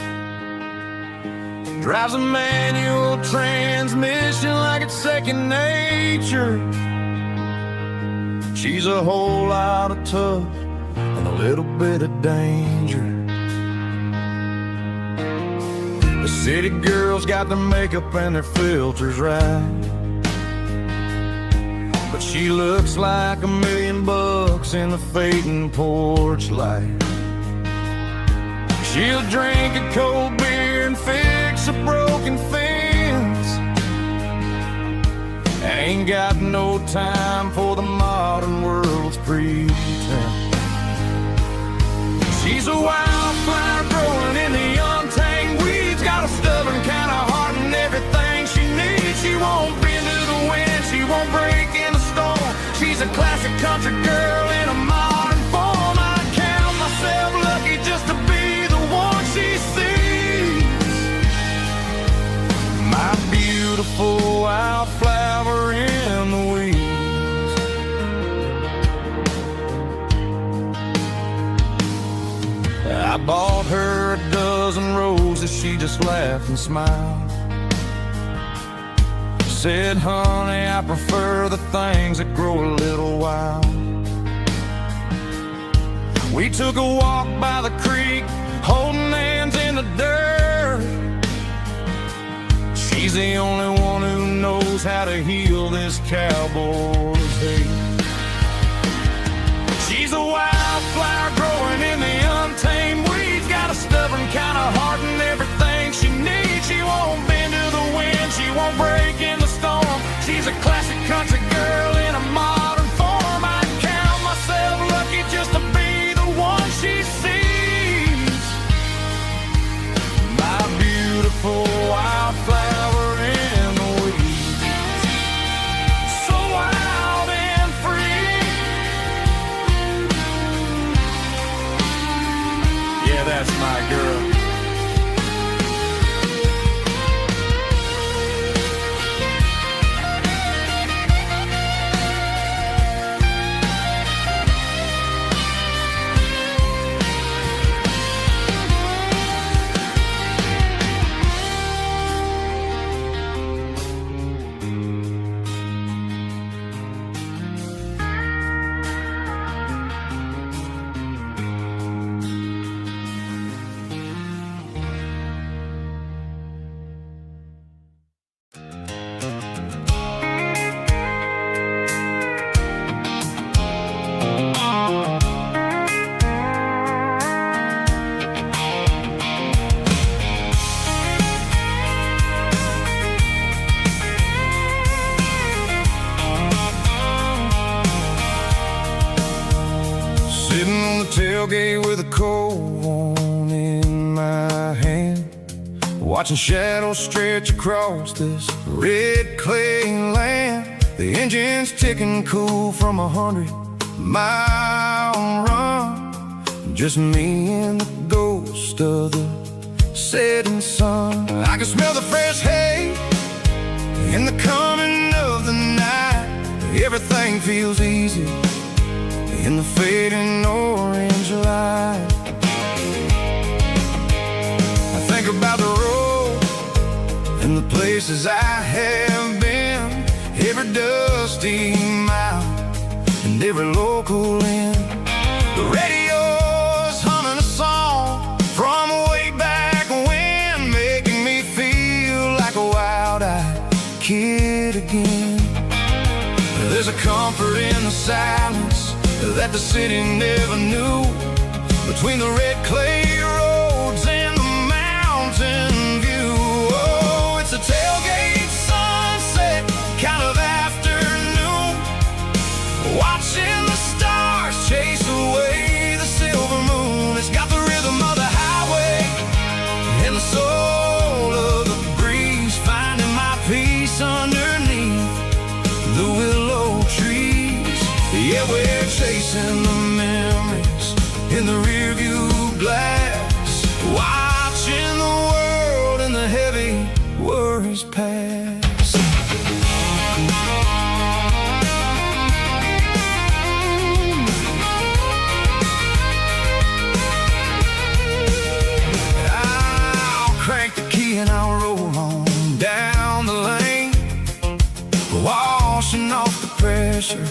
Drives a manual transmission like it's second nature. She's a whole lot of tough and a little bit of danger. The city girls got their makeup and their filters right, but she looks like $1,000,000 in the fading porch light. She'll drink a cold beer and fix a broken fence. Ain't got no time for the modern world's pretense. She's a wildflower growing in the untamed weeds, got a stubborn kind of heart and everything she needs. She won't bend to the wind, she won't break in the storm. She's a classic country girl in a modern form. I count myself lucky just to be the one she sees. My beautiful wildflower bought her a dozen roses, she just laughed and smiled. Said, honey, I prefer the things that grow a little wild. We took a walk by the creek, holding hands in the dirt. She's the only one who knows how to heal this cowboy's hate. She's a wildflower growing in the untamed weeds, got a stubborn kind of heart and everything she needs. She won't bend to the wind, she won't break in the storm. She's a classic country girl in a modern form. I count myself lucky just to be the one she sees. My beautiful wildflower in the weeds, so wild and free. Yeah, that's my girl. Sitting on the tailgate with a cold one in my hand, watching shadows stretch across this red clay land. The engine's ticking cool from 100-mile run. Just me and the ghost of the setting sun. I can smell the fresh hay in the coming of the night. Everything feels easy in the fading orange light. I think about the road and the places I have been, every dusty mile and every local inn. The radio's humming a song from way back when, making me feel like a wild-eyed kid again. There's a comfort in the silence that the city never knew, between the red clay roads and the mountain view. Oh, it's a tailgate sunset kind of afternoon, watching the stars chase away the silver moon. It's got the rhythm of the highway and the soul of the breeze, finding my peace underneath the willow trees. Yeah, we're chasing the memories in the rearview glass, watching the world and the heavy worries pass. I'll crank the key and I'll roll on down the lane, washing off the pressure,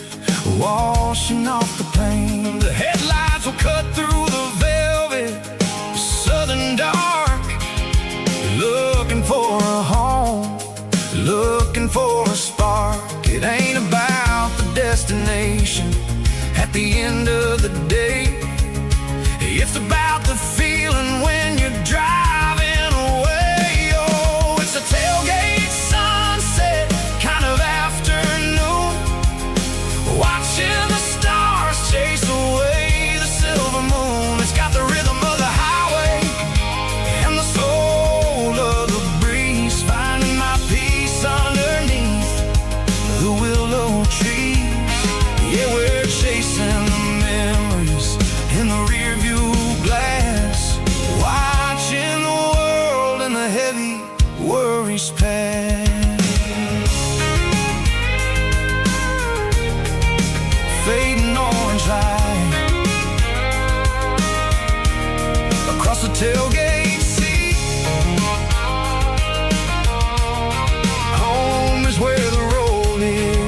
washing off the pain. The headlights will cut through the velvet southern dark, looking for a home, looking for a spark. It ain't about the destination at the end of the day, it's about the feeling when you're driving away. Oh, it's a tailgate sunset kind of afternoon, watching the stars chase away the silver moon. It's got the rhythm of the highway and the soul of the breeze, finding my peace underneath the willow trees. Yeah, we're chasing the across the tailgate seat. Home is where the road is.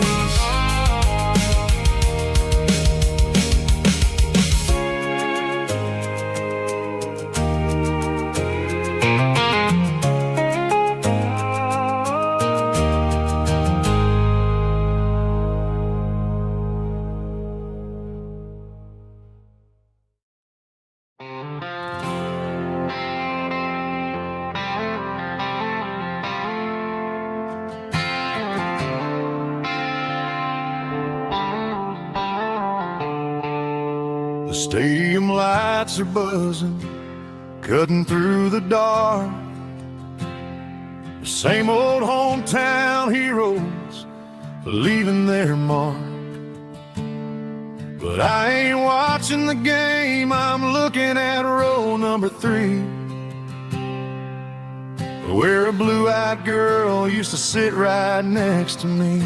The stadium lights are buzzing, cutting through the dark. The same old hometown heroes leaving their mark. But I ain't watching the game, I'm looking at row number 3, where a blue-eyed girl used to sit right next to me.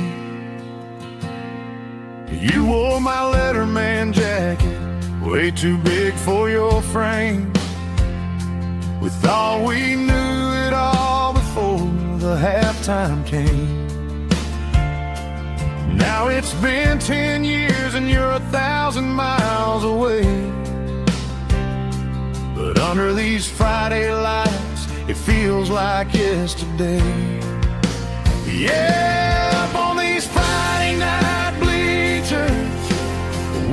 You wore my Letterman jacket, way too big for your frame. We thought we knew it all before the halftime came. Now it's been 10 years and you're 1,000 miles away. But under these Friday lights, it feels like yesterday. Yeah, up on these Friday night bleachers,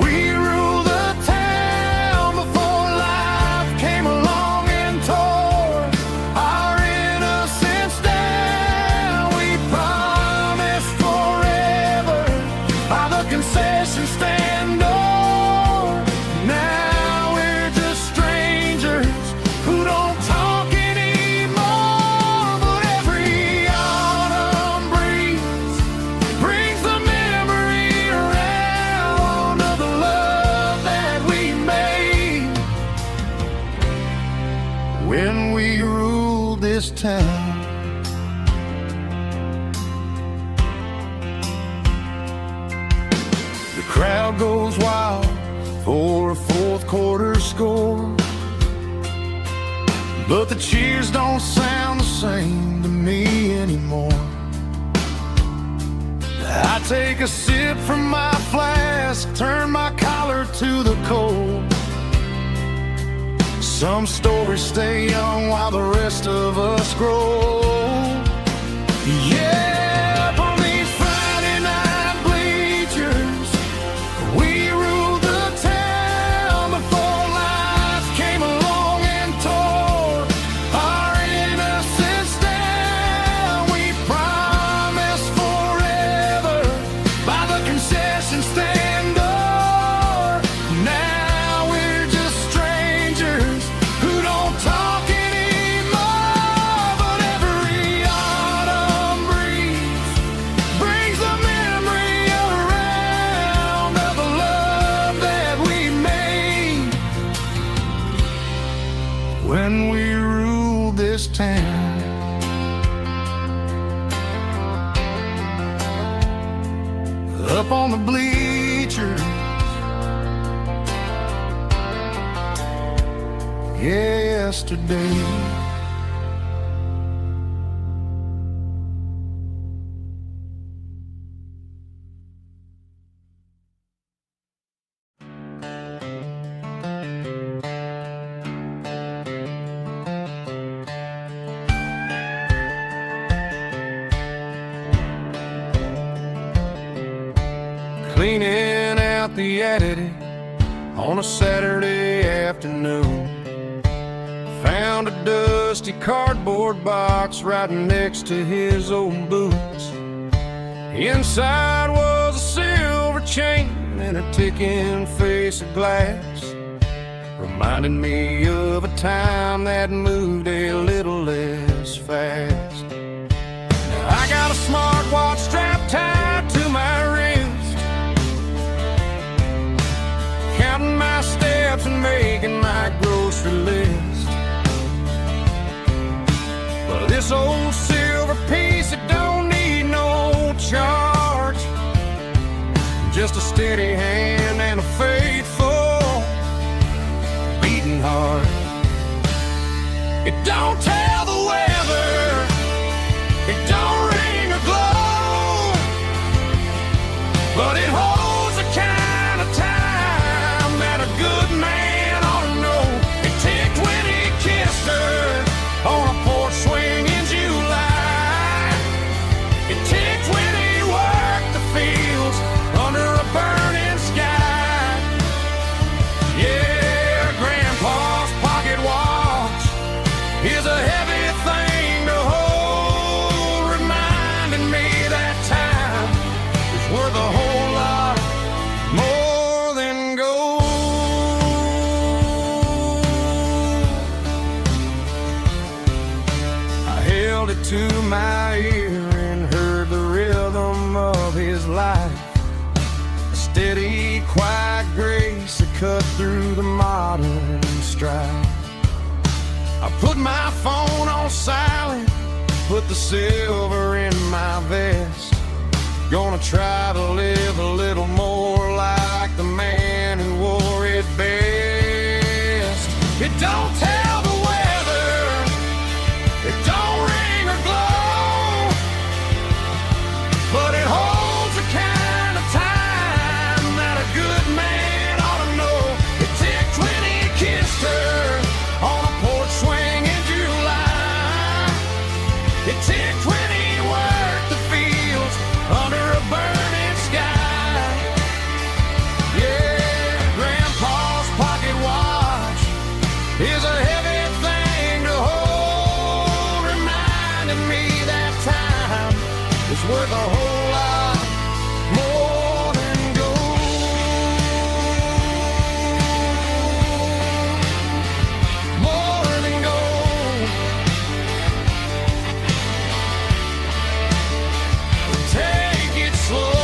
we rule the town before life came along and tore our innocence down. We promised forever by the concession stand door. Now we're just strangers who don't talk anymore. But every autumn breeze brings the memory around of the love that we made when we ruled this town. The crowd goes wild for a fourth quarter score, but the cheers don't sound the same to me anymore. I take a sip from my flask, turn my collar to the cold. Some stories stay young while the rest of us grow. Yeah, up on these Friday night bleachers, we ruled the town before life came along and tore our innocence down. We promised forever by the concession stand door. Now we're just strangers who don't talk anymore. But every autumn breeze brings the memory around of the love that we made when we ruled this town. Up on the bleachers, yesterday. Cleaning out the attic on a Saturday afternoon, found a dusty cardboard box right next to his old boots. Inside was a silver chain and a ticking face of glass, reminding me of a time that moved a little less fast. Now I got a smartwatch strapped tied to my wrist, counting my steps and making my grocery list. But this old silver piece, it don't need no charge, just a steady hand and a faithful beating heart. It don't tell the weather, it don't ring or glow, but it holds the kind of time that a good man ought to know. It ticked when he kissed her on a porch swing in July. It ticked when he worked the fields under a burning sky. Yeah, Grandpa's pocket watch is a heavy thing to hold, reminding me that time is worth a whole lot more than gold. I held it to my ear and heard the rhythm of his life, a steady, quiet grace that cut through the modern strife. I put my phone on silent, put the silver in my vest. Gonna try to live a little more like the man who wore it best. It don't tell the weather, it don't ring or glow, but it holds the kind of time that a good man ought to know. It ticked when he kissed her on a porch swing in July. It ticked when he worked the fields under a burning sky. Yeah, Grandpa's pocket watch is a heavy thing to hold, reminding me that time is worth a whole lot more than gold. More than gold. Take it slow.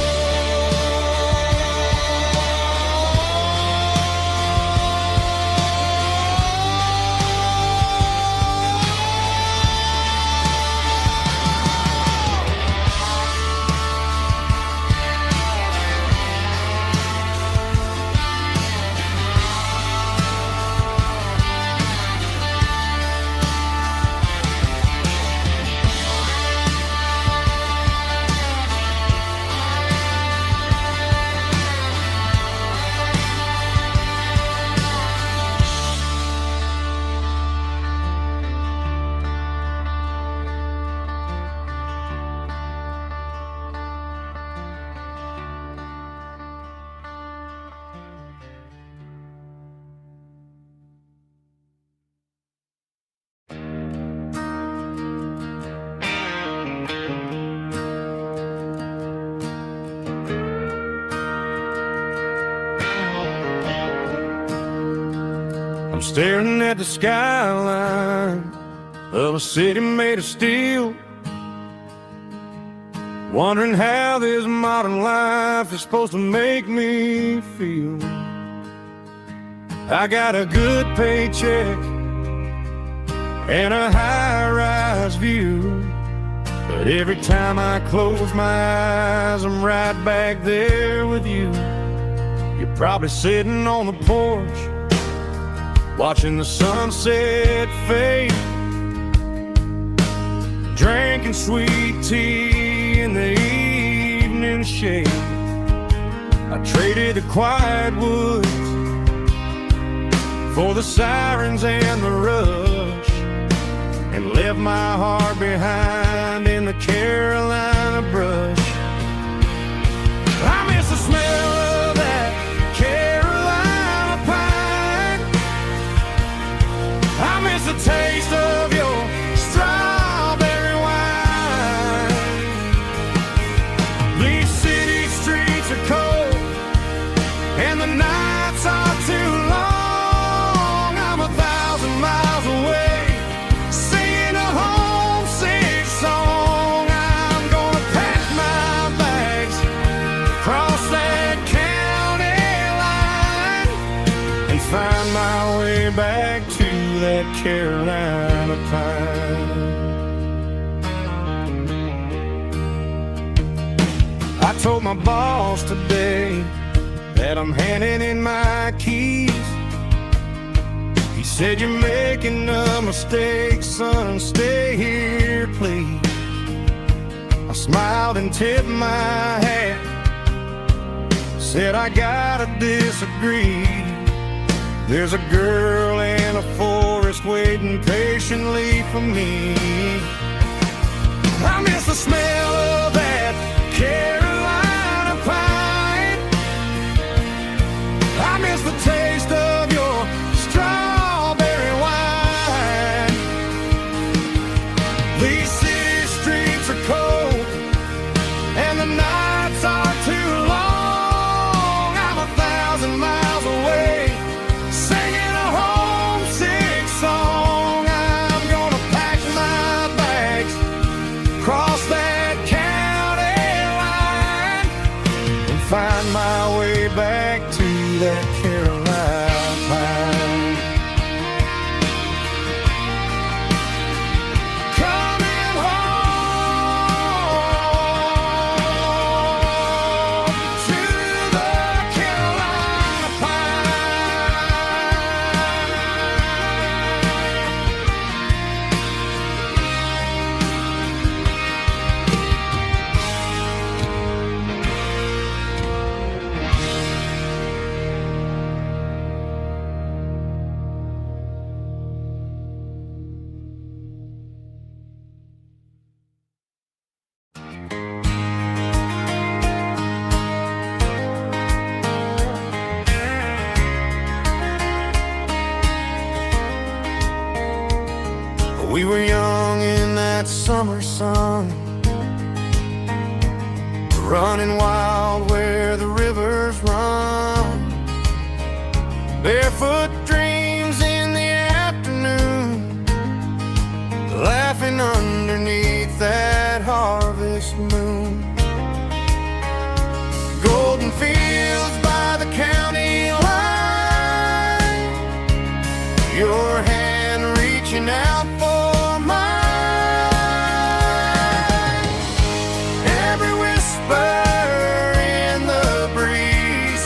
I'm staring at the skyline of a city made of steel, wondering how this modern life is supposed to make me feel. I got a good paycheck and a high-rise view, but every time I close my eyes, I'm right back there with you. You're probably sitting on the porch, watching the sunset fade, drinking sweet tea in the evening shade. I traded the quiet woods for the sirens and the rush, and left my heart behind in the Carolina brush. I miss the smell of that Carolina pine. I miss the taste of your strawberry wine. These city streets are cold and the nights are too long. I'm 1,000 miles away, singing a homesick song. I'm gonna pack my bags, cross that county line, and find my way back to that Carolina pine. I told my boss today that I'm handing in my keys. He Said you're making a mistake, son, stay here, please. I smiled and tipped my hat. Said I gotta disagree. There's a girl in a forest waiting patiently for me. I miss the smell of that Carolina pine. I miss the taste of your strawberry wine. These city streets are cold and the nights are too long. I'm 1,000 miles away, singing a homesick song. I'm gonna pack my bags, cross that county line, and find my way back to that Carolina pine. Coming home to the Carolina We were young in that summer sun, running wild where the rivers run. Barefoot dreams in the afternoon, laughing underneath that harvest moon. Golden fields by the county line, your hand reaching out for mine. Every whisper in the breeze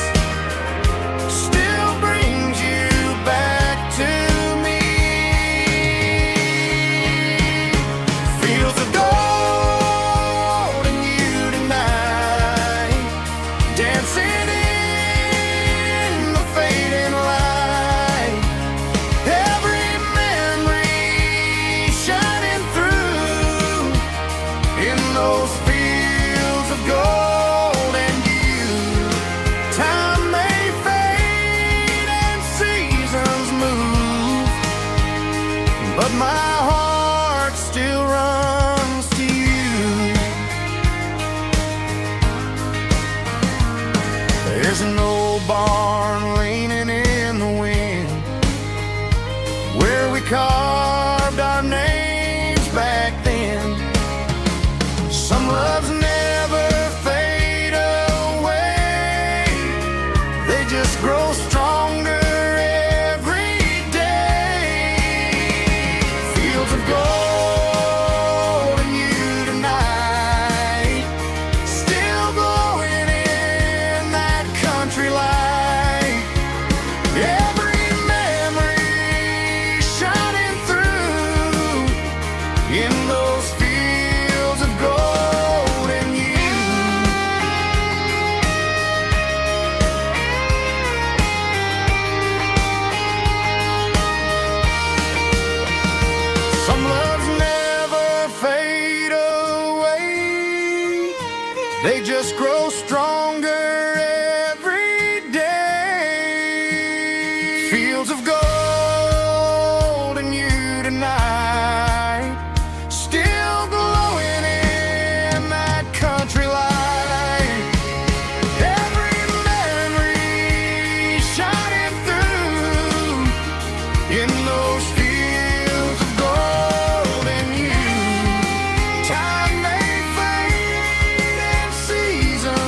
still brings you back to me. Fields of gold and you tonight, dancing in the fading light. Every memory shining through in those fields of gold and you. Time may fade and seasons move, but my heart still runs to you. There's an old barn leaning in the wind where we carved our names back then. Some loves never fade away, they just grow stronger every day. Fields of gold and you tonight, still glowing in that country light. Every memory shining through in those fields of gold and you. Some loves never fade away, they just grow stronger every day. Fields of gold and you tonight, still glowing in that country light. Every memory shining through in those fields of gold and you. Time may fade and seasons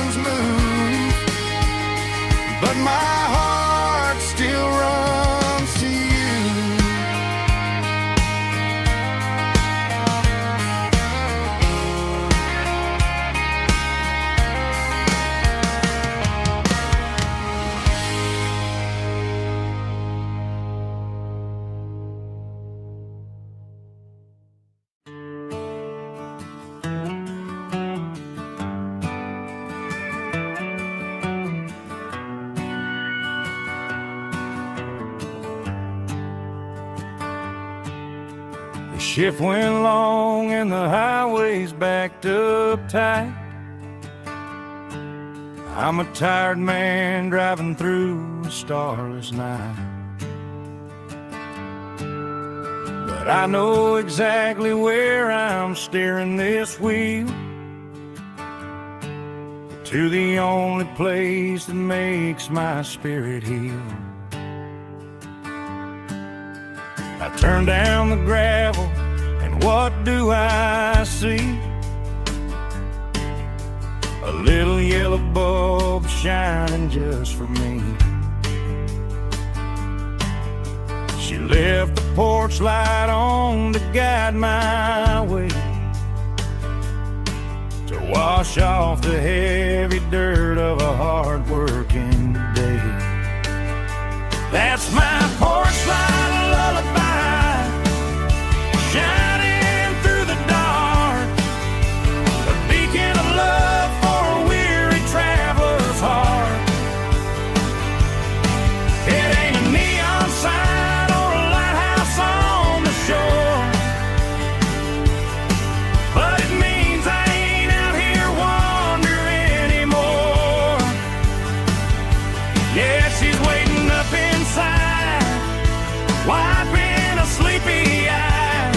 Shift went long and the highway's backed up tight. I'm a tired man driving through a starless night. But I know exactly where I'm steering this wheel, to the only place that makes my spirit heal. I turn down the gravel, and what do I see? A little yellow bulb shining just for me. She left the porch light on to guide my way, to wash off the heavy dirt of a hard-working day. That's my porch light lullaby, shining through the dark, a beacon of love for a weary traveler's heart. It ain't a neon sign or a lighthouse on the shore, but it means I ain't out here wandering anymore. Yeah, she's waiting up inside, wiping a sleepy eye,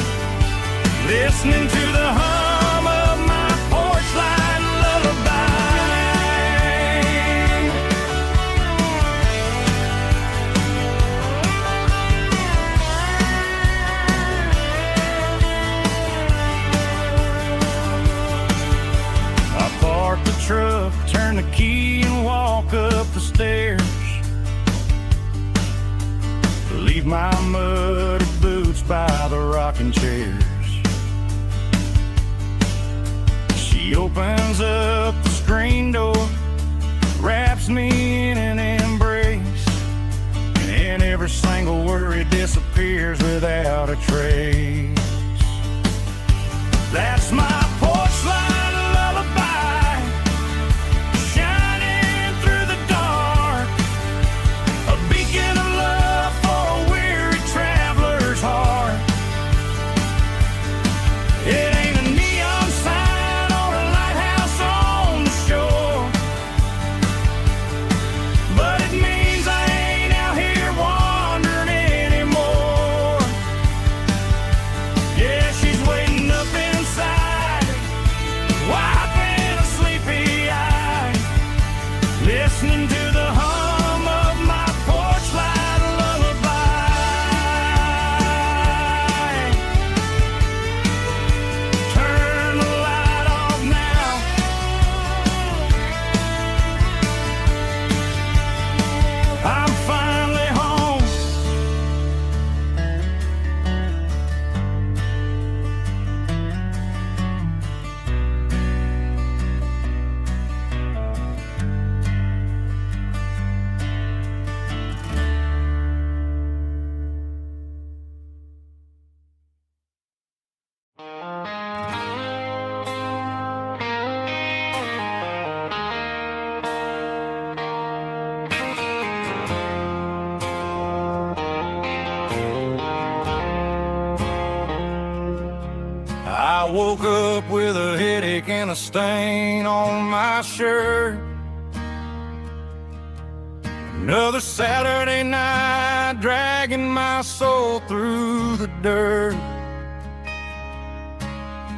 listening to the hum of my porch light lullaby. I park the truck, turn the key and walk up the stairs, leave my muddy boots by the rocking chairs. She opens up the screen door, wraps me in an embrace, and every single worry disappears without a trace. That's my porch light lullaby, shining through the dark, a beacon of love for a weary traveler's heart. It ain't a neon sign or a lighthouse on the shore, but it means I ain't out here wandering anymore. Yeah, she's waiting up inside, wiping a sleepy eye, listening to the hum of my porch light lullaby. Turn the light off now, I'm finally home. I woke up with a headache and a stain on my shirt. Another Saturday night, dragging my soul through the dirt.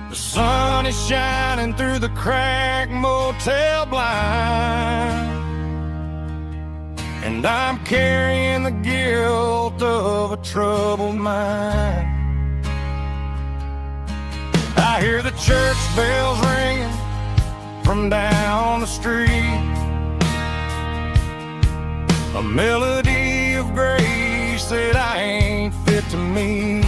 The sun is shining through the cracked motel blind, and I'm carrying the guilt of a troubled mind. I hear the church bells ringing from down the street, a melody of grace that I ain't fit to meet.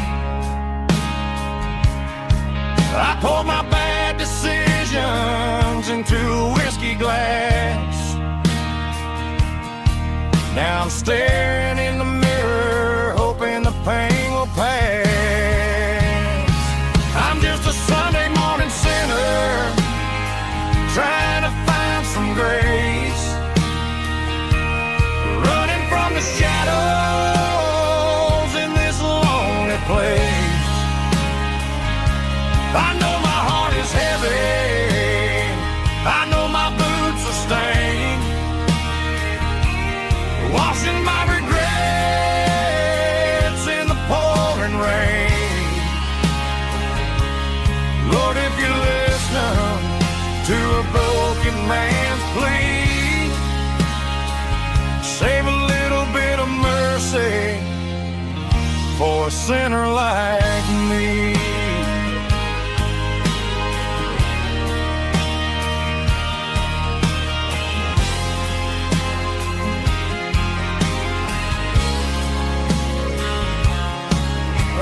I poured my bad decisions into a whiskey glass. Now I'm staring in the mirror, hoping the pain will pass. I'm just a Sunday morning sinner, trying to find some grace, running from the shadows in this lonely place. for a sinner like me.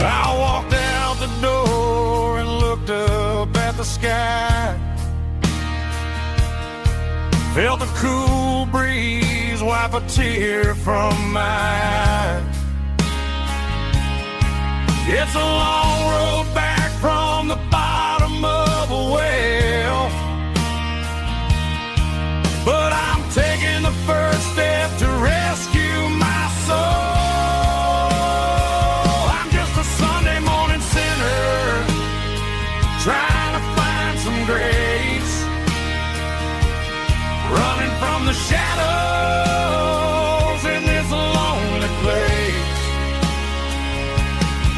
I walked out the door and looked up at the sky. Felt a cool breeze wipe a tear from my eye. It's a long road back from the bottom of a well, but I'm taking the first step to rescue my soul. Trying to find some grace, running from the shadows in this lonely place.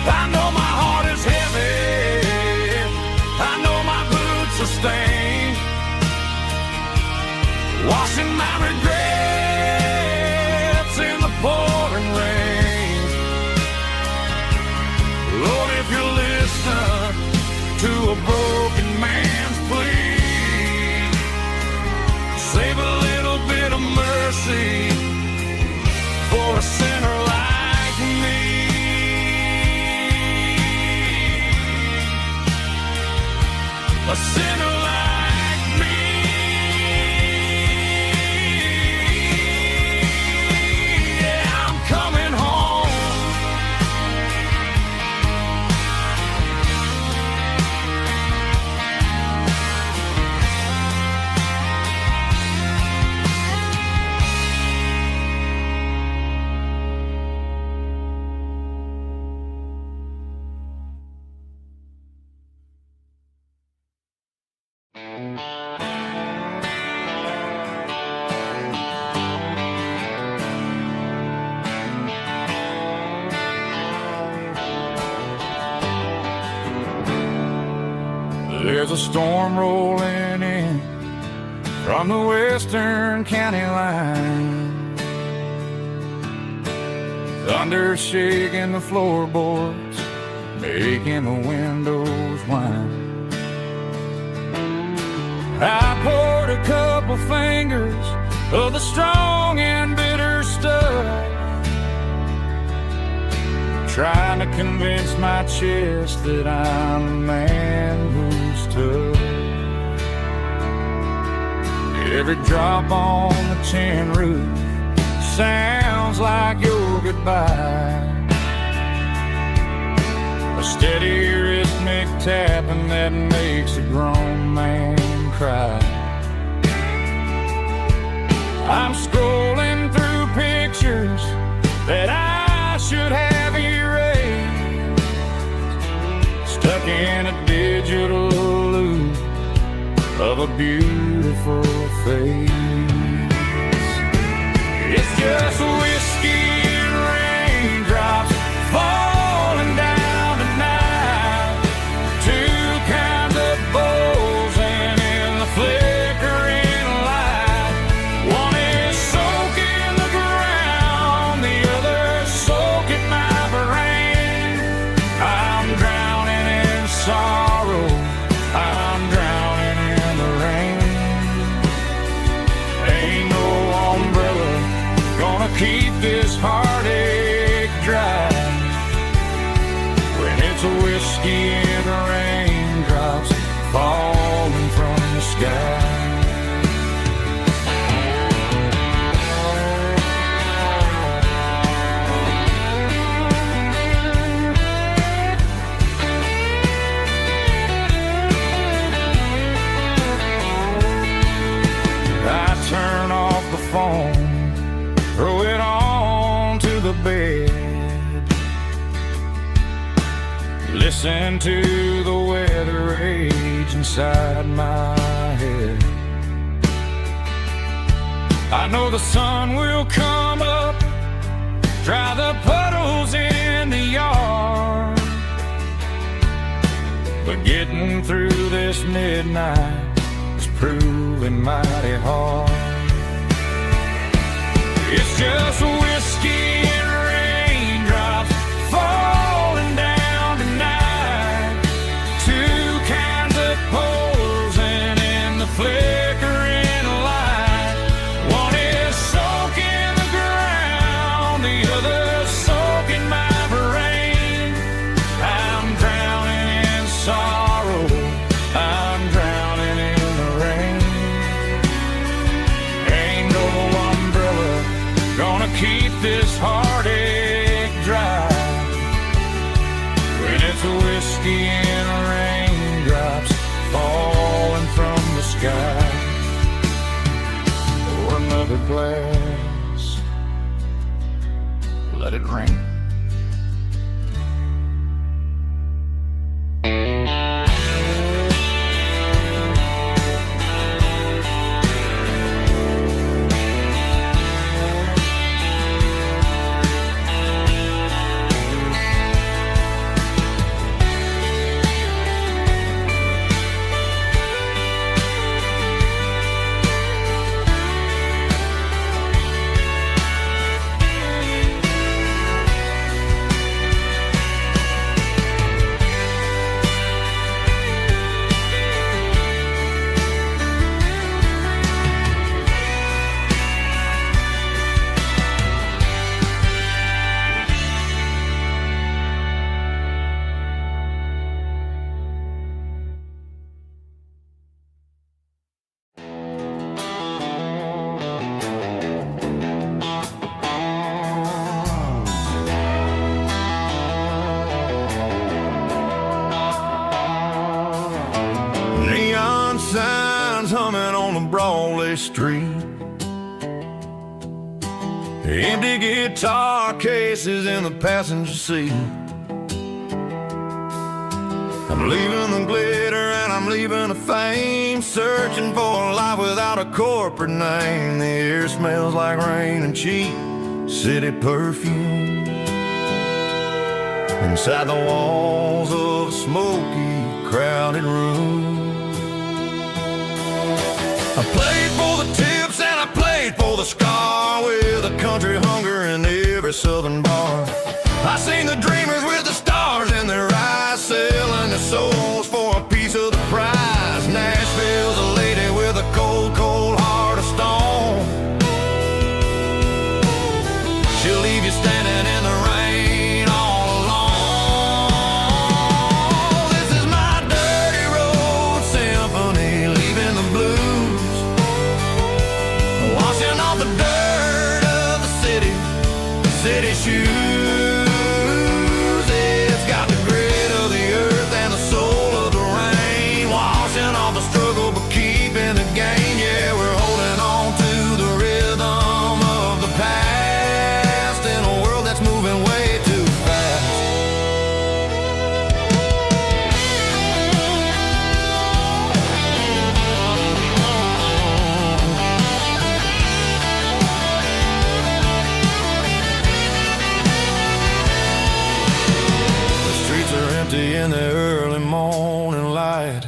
I know my heart is heavy, I know my boots are stained, washing my regrets in the pouring rain. Lord, if you listen to a broken man's plea, save a little bit of mercy for a sinner like me. A sinner like me. Yeah, I'm coming home. There's a storm rolling in from the western county line. Thunder shaking the floorboards, making the windows whine. I poured a couple fingers of the strong and bitter stuff, trying to convince my chest that I'm a man who's tough. Every drop on the tin roof sounds like your goodbye, a steady rhythmic tapping that makes a grown man cry. I'm scrolling through pictures that I should have erased, stuck in a digital loop of a beautiful face. It's just whiskey and raindrops falling down tonight, two kinds of bowls and in the flickering light. One is soaking the ground, the other soaking my brain. I'm drowning in sorrow, I'm drowning in the rain. Ain't no umbrella gonna keep this heartache dry when it's a whiskey and raindrops falling from the sky. I turn off the phone, throw it on to the bed, listen to the weather rage inside my head. I know the sun will come up, dry the puddles in the yard, but getting through this midnight is proving mighty hard. It's just whiskey and raindrops falling glass. Let it rain. Neon signs humming on the Broadway street. Empty guitar cases in the passenger seat. I'm leaving the glitter and I'm leaving the fame, searching for a life without a corporate name. The air smells like rain and cheap city perfume. Inside the walls of a smoky, crowded room. I played for the tips and I played for the scar, with a country hunger in every southern bar. I seen the dreamers with the stars in their eyes, selling their souls for a piece of the prize. Nashville's a lady with a cold, cold heart of stone. She'll leave you standing in the rain all alone. This is my dirty road symphony, leaving the blues, washing off the dirt of the city shoes. It's got the grit of the earth and the soul of the rain, washing off the struggle but keeping the gain. Yeah, we're holding on to the rhythm of the past in a world that's moving way too fast. The streets are empty in the early morning light,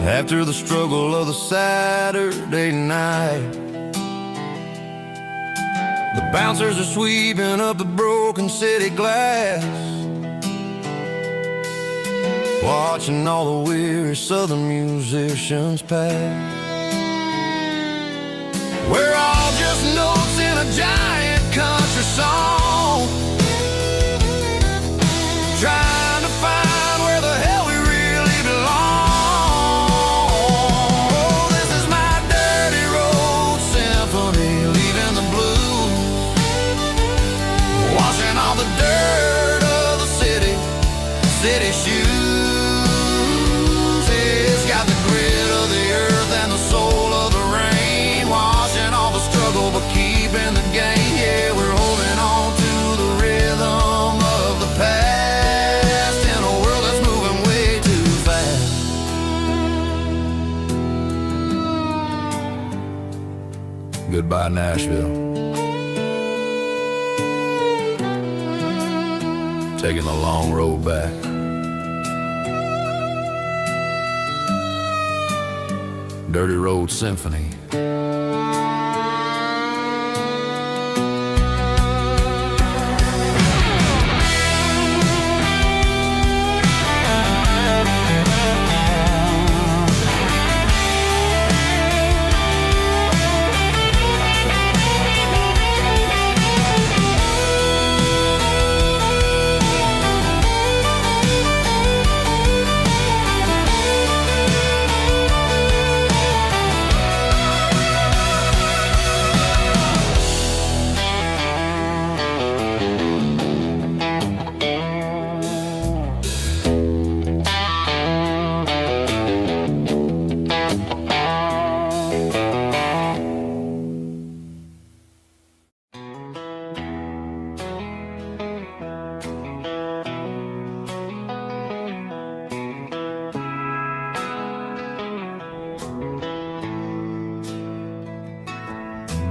after the struggle of the Saturday night. The bouncers are sweeping up the broken city glass, watching all the weary southern musicians pass. We're all just notes in a giant country song, trying to find where the hell we really belong. Oh, this is my dirty road symphony, leaving the blues, washing all the dirt of the city shoes. It's got the grit of the earth and the soul of the rain, washing all the struggle but keeping the gain. Yeah, we're holding on to the rhythm of the past in a world that's moving way too fast. Goodbye, Nashville. Taking the long road back. Dirty Road Symphony.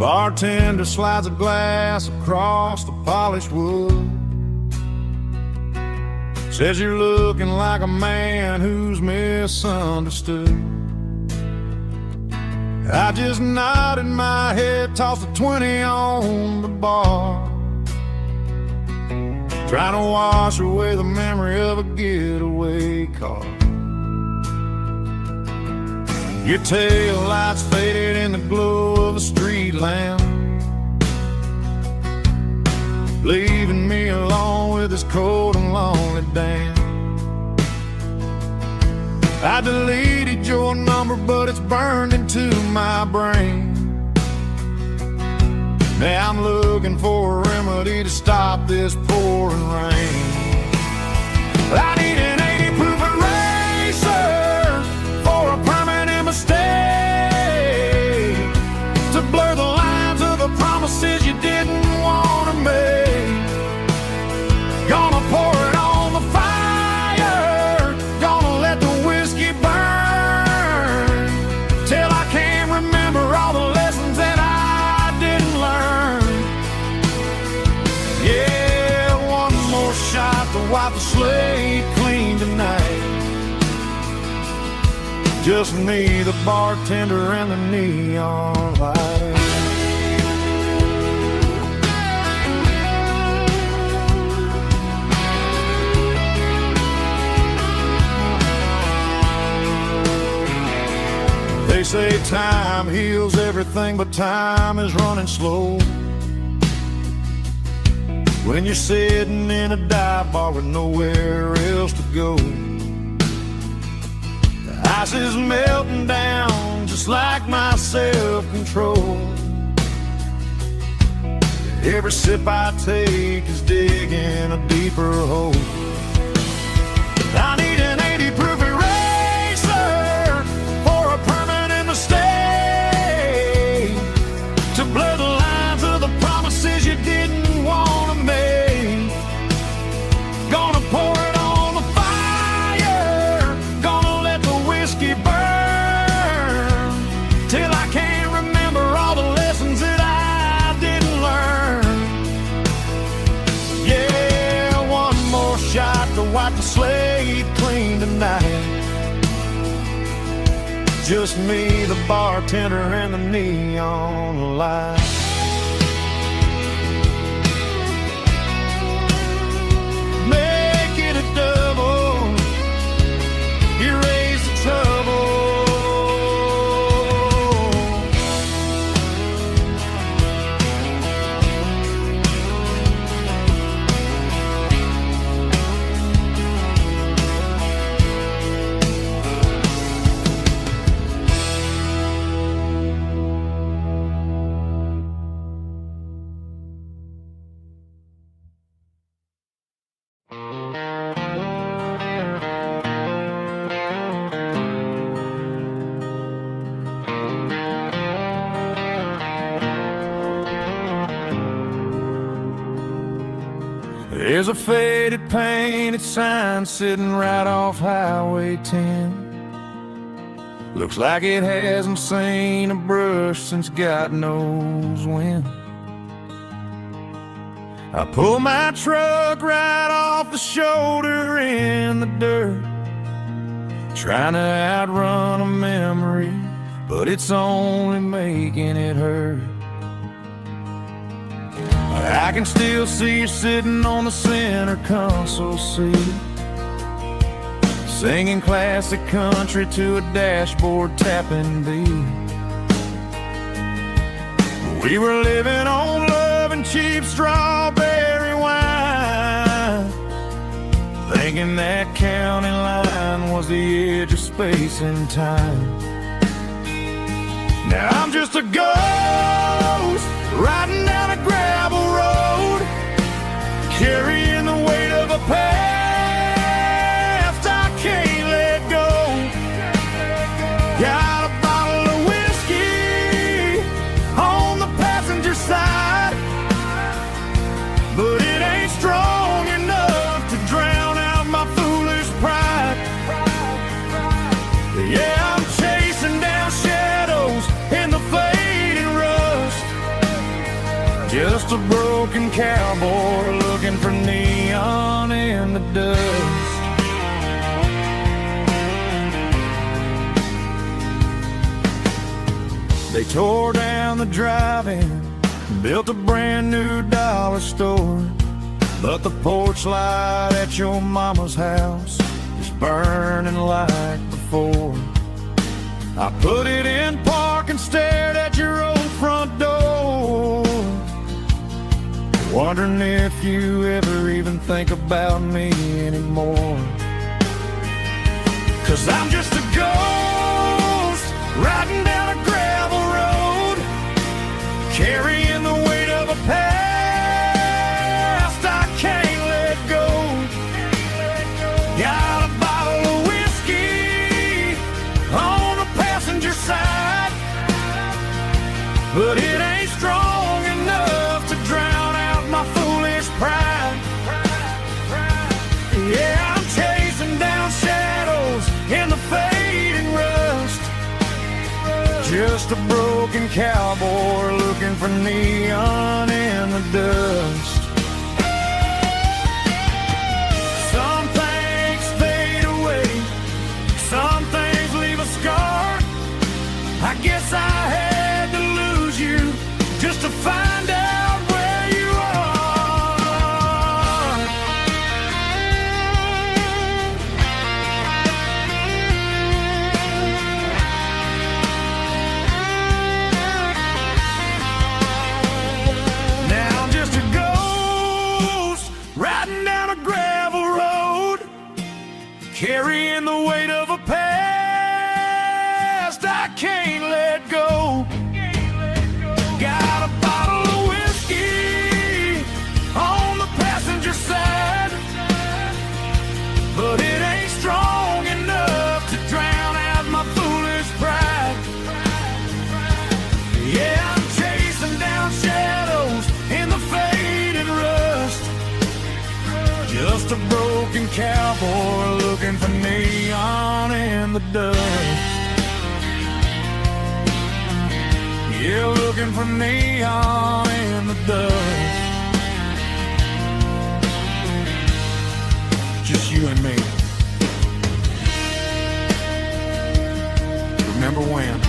Bartender slides a glass across the polished wood. Says you're looking like a man who's misunderstood. I just nodded my head, tossed a 20 on the bar, trying to wash away the memory of a getaway car. Your tail lights faded in the glow of a street lamp, leaving me alone with this cold and lonely damn. I deleted your number, but it's burned into my brain. Now I'm looking for a remedy to stop this pouring rain. I need an 80 proof eraser for a permanent mistake, to blur the lines of the promises you didn't want to make. Gonna pour it on the fire, gonna let the whiskey burn, till I can't remember all the lessons that I didn't learn. Yeah, one more shot to wipe the slate clean tonight. Just me, the bartender, and the neon light. They say time heals everything, but time is running slow when you're sitting in a dive bar with nowhere else to go. The ice is melting down just like my self-control. Every sip I take is digging a deeper hole. I need an 80 proof eraser for a permanent mistake, to blur the lines of the promises you didn't want to make. Gonna pour it on the fire, gonna let the whiskey burn, till I can't remember all the lessons that I didn't learn. Yeah, one more shot to wipe the slate clean tonight. Just me, the bartender, and the neon light. Make it a double, erase the trouble. There's a faded painted sign sitting right off Highway 10. Looks like it hasn't seen a brush since God knows when. I pull my truck right off the shoulder in the dirt, trying to outrun a memory, but it's only making it hurt. I can still see you sitting on the center console seat, singing classic country to a dashboard tapping beat. We were living on love and cheap strawberry wine, thinking that county line was the edge of space and time. Now I'm just a ghost riding down a gravel road, carrying the weight of a past I can't let go. Got a bottle of whiskey on the passenger side, but it ain't strong enough to drown out my foolish pride. Yeah, I'm chasing down shadows in the fading rust, Just a broken cowboy looking for neon in the dust. They tore down the drive-in, built a brand new dollar store, but the porch light at your mama's house is burning like before. I put it in park and stared at your old front door, wondering if you ever even think about me anymore. 'Cause I'm just a ghost riding down a gravel road, carrying the weight of a past I can't let go. Got a bottle of whiskey on the passenger side, but it ain't strong enough to drown out my foolish pride. Yeah, I'm chasing down shadows in the fading rust, just a broken cowboy looking for neon in the dust. Some things fade away, some things leave a scar. I guess I had to lose you just to find out where you are. Now I'm just a ghost riding down a gravel road, carrying the weight of a past I can't let go. Got a bottle of whiskey on the passenger side, but it ain't strong enough to drown out my foolish pride. Yeah, I'm chasing down shadows in the faded rust, just a broken cowboy looking for neon in the dust. Yeah, looking for neon in the dust. Just you and me. Remember when?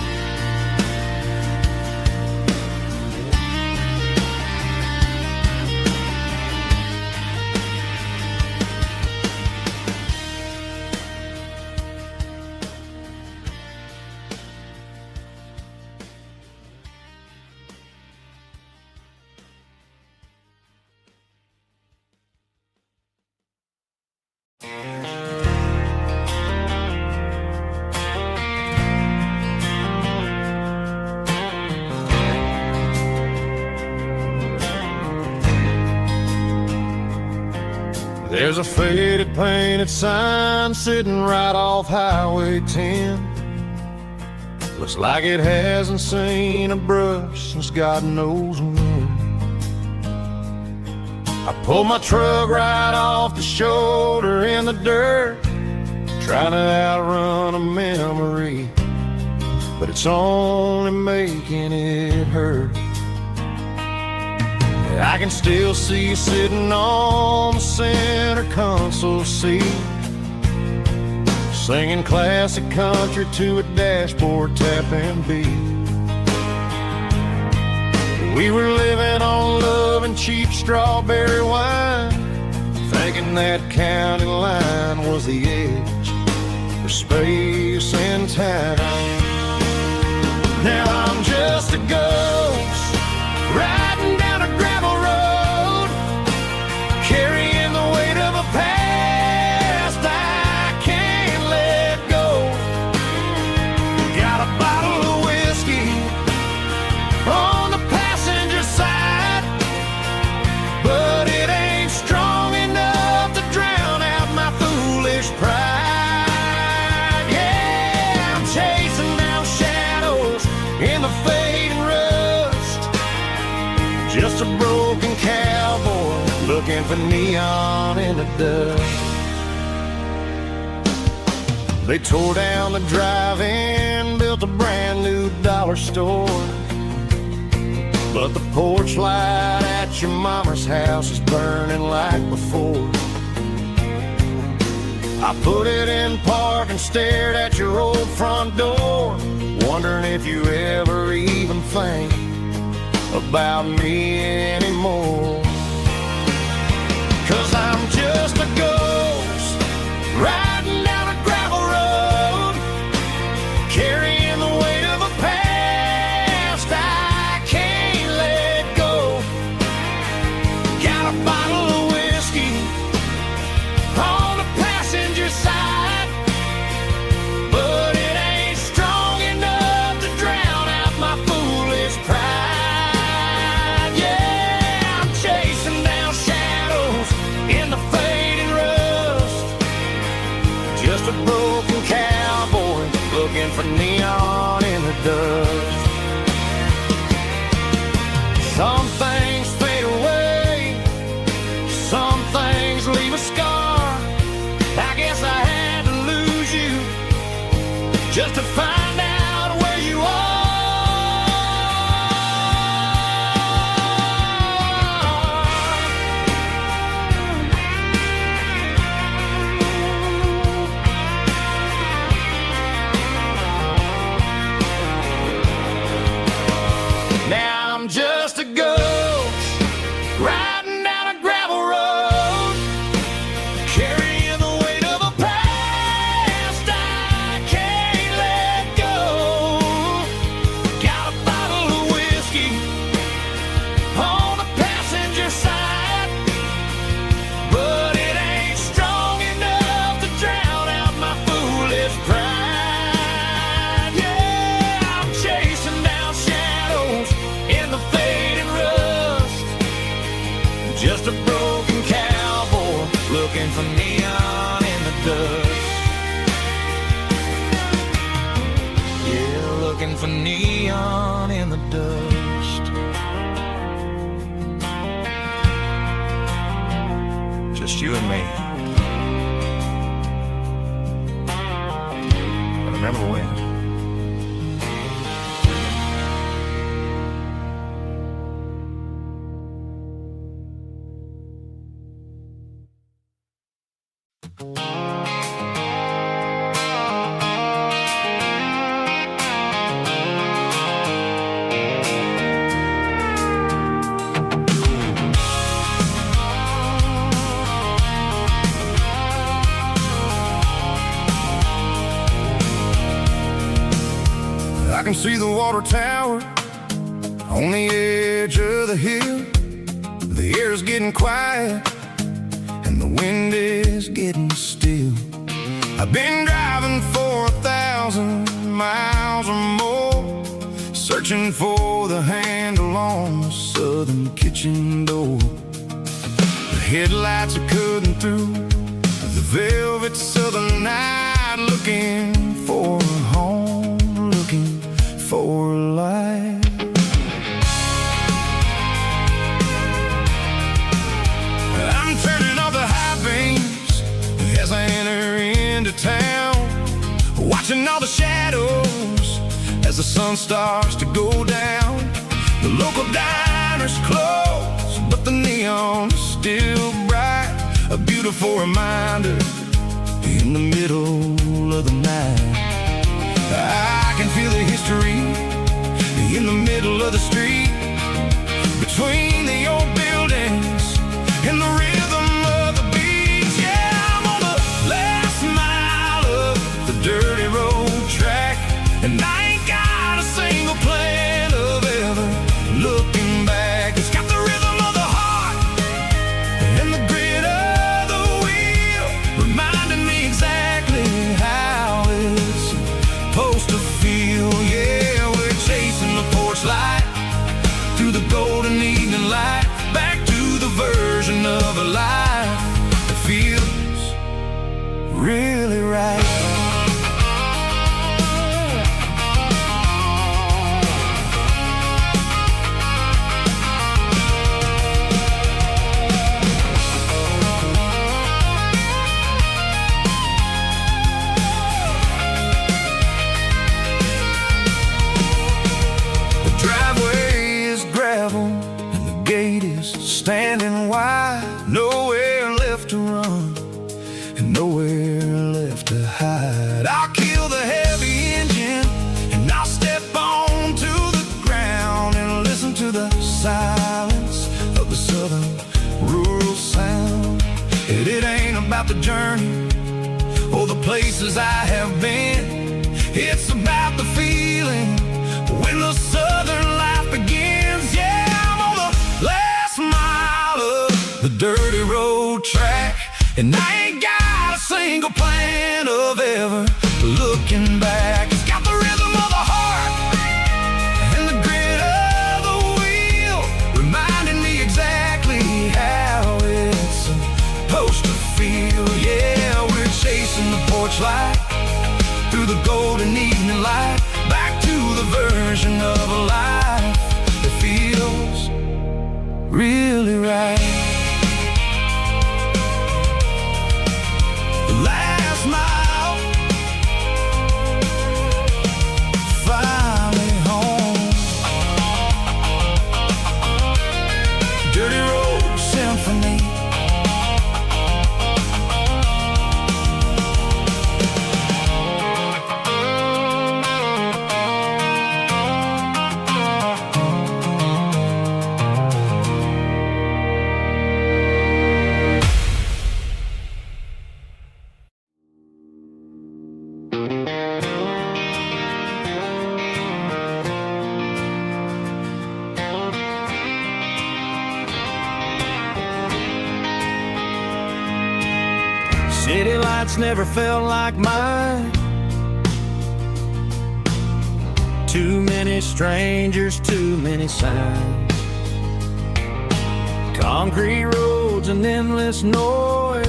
There's a faded painted sign sitting right off Highway 10. Looks like it hasn't seen a brush since God knows when. I pulled my truck right off the shoulder in the dirt, trying to outrun a memory, but it's only making it hurt. I can still see you sitting on the center console seat, singing classic country to a dashboard tapping beat. We were living on love and cheap strawberry wine, thinking that county line was the edge for space and time. Now I'm just a ghost riding down a gravel road, carrying the weight of a past I can't let go. Got a bottle of whiskey on the passenger side, but it ain't strong enough to drown out my foolish pride. Yeah, I'm chasing down shadows in the fading rust, just a broken cowboy looking for neon in the dust. They tore down the drive-in, built a brand new dollar store, but the porch light at your mama's house is burning like before. I put it in park and stared at your old front door, wondering if you ever even think about me anymore. 'Cause I'm just a ghost riding down a gravel road, carrying the weight of a past I can't let go. Got a bottle of whiskey on the passenger side, but it ain't strong enough to drown out my foolish pride. Yeah, I'm chasing down shadows in the fading rust, just a broken cowboy looking for neon in the dust. Some things fade away, some things leave a scar. I guess I had to lose you just to find out where you are. Now I'm just a ghost riding down a gravel road, carrying the weight of a past I can't let go. Got a bottle of whiskey on the passenger side, but it ain't strong enough to drown out my foolish pride. Yeah, I'm chasing down shadows in the fading rust, just a broken cowboy looking for neon in the dust. Yeah, looking for neon in the dust. Just you and me. But remember when? I can see the water tower on the edge of the hill. The air's getting quiet and the wind is getting still. I've been driving for 1,000 miles or more, searching for the handle on the southern kitchen door. The headlights are cutting through the velvet southern night, looking for a home, looking for life. I'm turning off the high beams as I enter into town, watching all the shadows as the sun starts to go down. The local diner's closed, but the neon's still bright, a beautiful reminder in the middle of the night. I can feel the history in the middle of the street, between the old buildings and the rhythm of the beat. Yeah, I'm on the last mile of the dirty road track, and I ain't got a single plan of ever looking back. It's got the rhythm of the heart and the grit of the wheel, reminding me exactly how it's supposed to feel. Yeah, we're chasing the porch light through the golden evening light, back to the version of a life that feels really right. The driveway is gravel standing wide, nowhere left to run and nowhere left to hide. I'll kill the heavy engine and I'll step onto the ground and listen to the silence of the southern rural sound. And it ain't about the journey or the places I have been, it's about the feeling when the southern life begins. Yeah, I'm on the last mile of the dirty road track, and I ain't got a single plan of ever looking back. It's got the rhythm of the heart and the grit of the wheel, reminding me exactly how it's supposed to feel. Yeah, we're chasing the porch light through the golden evening light, back to the version of a life that feels really right. The last mile, finally home. Dirty Road Symphony. City lights never felt like mine. Too many strangers, too many signs. Concrete roads and endless noise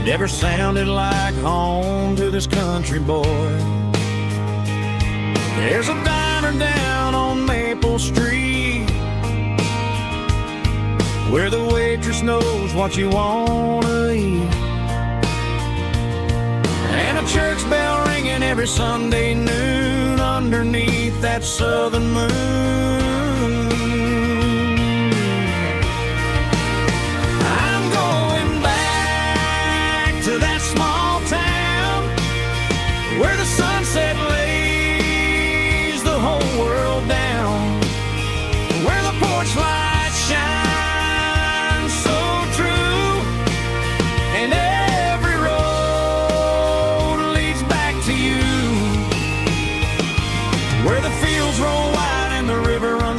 never sounded like home to this country boy. There's a diner down on Maple Street where the waitress knows what you wanna eat, and a church bell ringing every Sunday noon underneath that southern moon. I'm going back to that small town where the sunset lays the whole world down, where the porch lights shine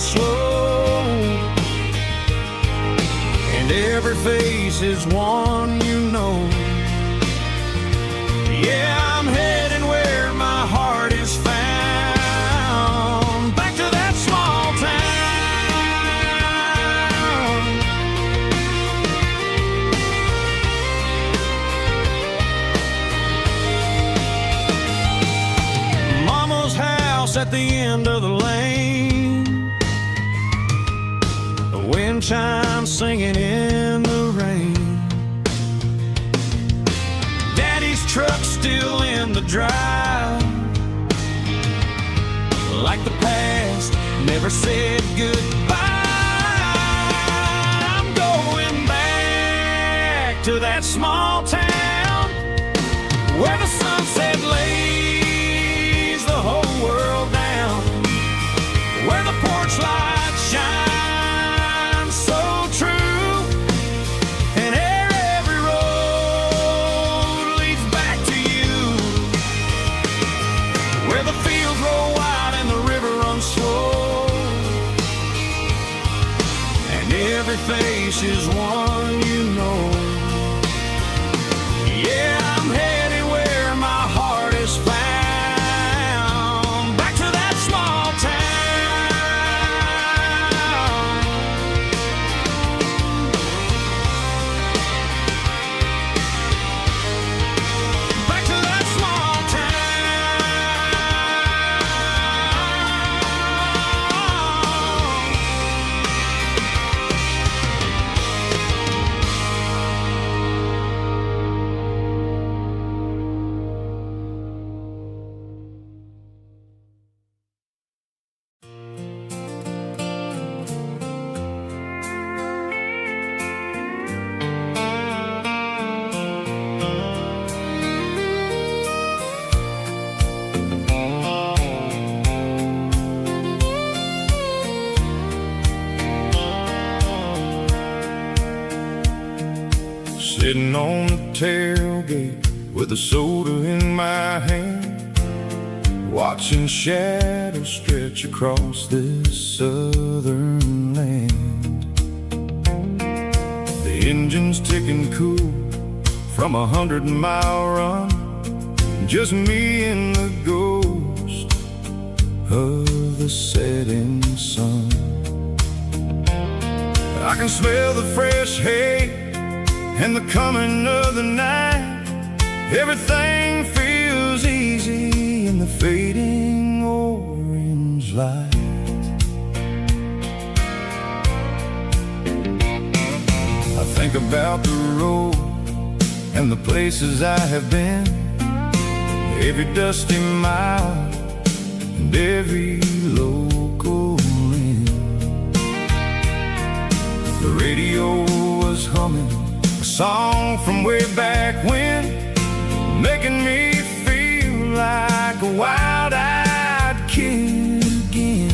slow, and every face is one you know. Yeah, I'm heading where my heart is found, back to that small town. Mama's house at the end of the lane, wind chimes singing in the rain. Daddy's truck still in the drive, like the past never said goodbye. I'm going back to that small town where the sunset lays the whole world down, where the porch lights shine face is one you know. Yeah, I'm headed where my heart is found, back to that small town. Back to that small town. sitting on the tailgate with a soda in my hand, watching shadows stretch across this southern land. The engine's ticking cool from 100-mile run, just me and the ghost of the setting sun. I can smell the fresh hay and the coming of the night. Everything feels easy in the fading orange light. I think about the road and the places I have been, every dusty mile and every local inn. The radio was humming a song from way back when, making me feel like a wild-eyed kid again.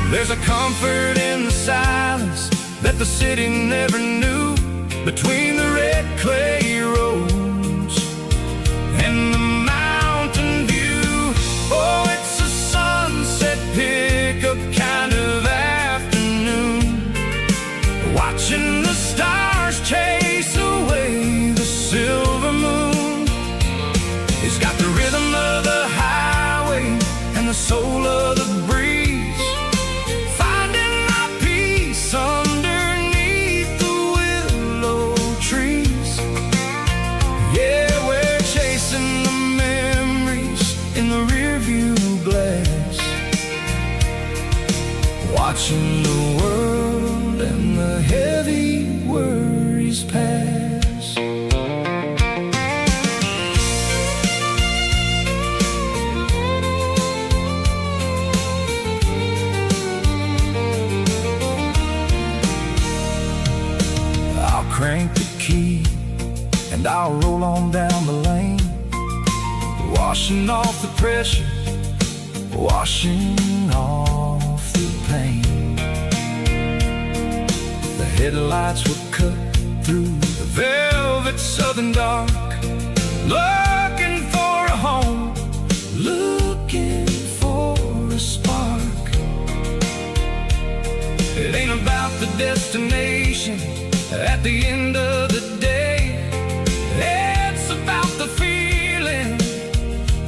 There's a comfort in the silence that the city never knew, between the red clay roads and the mountain view. Oh, it's a sunset pickup kind of afternoon, watching the stars chase away the silver moon. It's got the rhythm of the highway and the soul of the breeze, finding my peace underneath the willow trees. Yeah, we're chasing the memories in the rearview glass, watching the world and the heavy worries pass. I'll crank the key and I'll roll on down the lane, washing off the pressure, washing off the pain. The headlights will cut through the velvet southern dark, looking for a home, looking for a spark. It ain't about the destination at the end of the day, it's about the feeling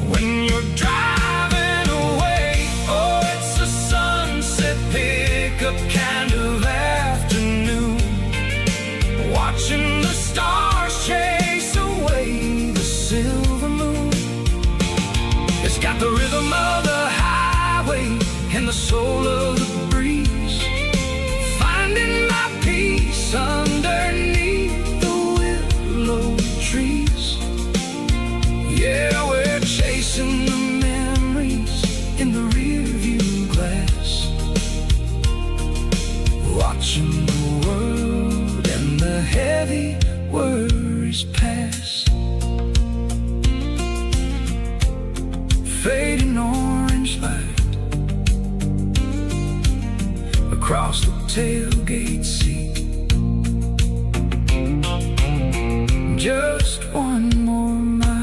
when you're driving away. Oh, it's a sunset pickup kind of afternoon, watching the stars chase away the silver moon. It's got the rhythm of the highway and the soul of the breeze, finding my peace underneath the willow trees. Yeah, we're chasing the memories in the rearview glass, watching the world and the heavy worries pass. Fading orange light across the tailgate seat. Just one more mile.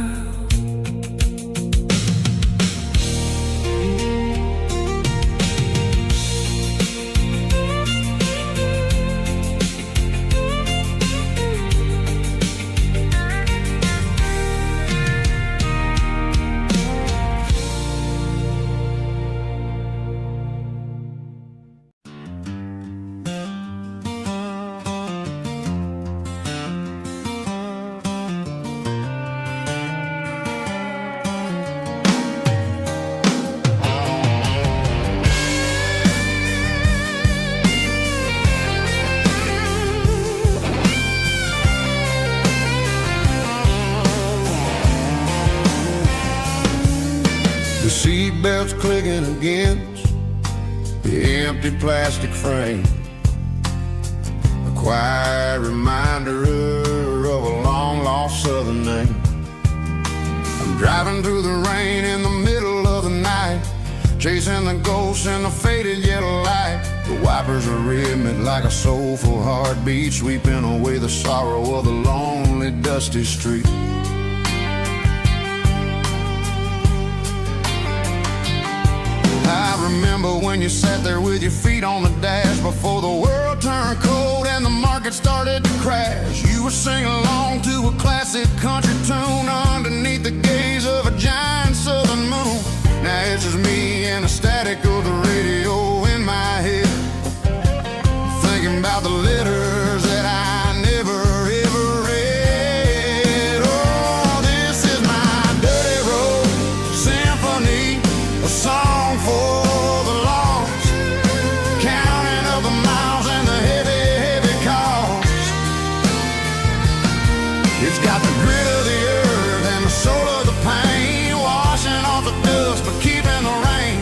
The seatbelt's clicking against the empty plastic frame, a quiet reminder of a long-lost southern name. I'm driving through the rain in the middle of the night, chasing the ghosts in the faded yellow light. The wipers are rhythmic like a soulful heartbeat, sweeping away the sorrow of the lonely, dusty street. I remember when you sat there with your feet on the dash before the world turned cold and the market started to crash. You were singing along to a classic country tune underneath the gaze of a giant southern moon. Now it's just me and the static of the radio in my head, thinking about the letters that I never ever read. Oh, this is my dirty road symphony, a song for the lost, counting up the miles and the heavy, heavy cost. It's got the grit of the earth and the soul of the pain, washing off the dust but keeping the rain.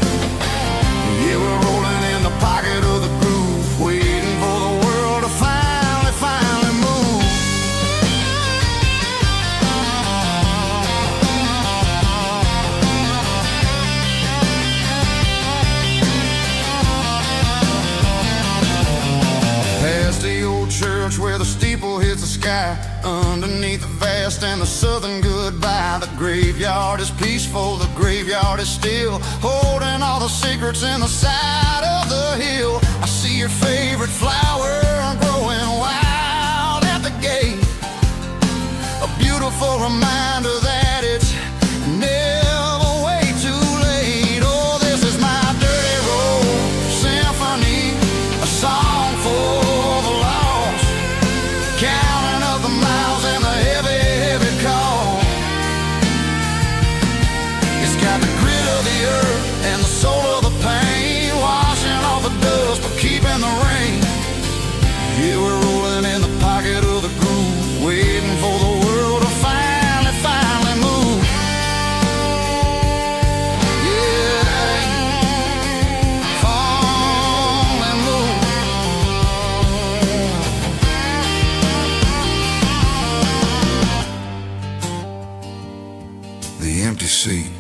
Yeah, we're rolling in the pocket of the groove, waiting for the world to finally move. Past the old church where the steeple hits the sky, underneath the vast and the southern goodbye. The graveyard is peaceful, the graveyard is still, holding all the secrets in the side of the hill. I see your favorite flower growing wild at the gate, a beautiful reminder that it's never way too late. Oh, this is my dirty road symphony, a song for the lost, counting up the miles and the heavy, heavy call. It's got the grit of the earth and the soul of the pain, washing off the dust but keeping the rain. Yeah, we're rolling in the pocket of the groove, waiting for the world to finally move. Yeah, finally move. The empty seat,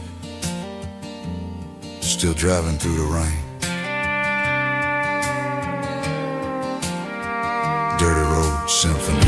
still driving through the rain. Dirty road symphony.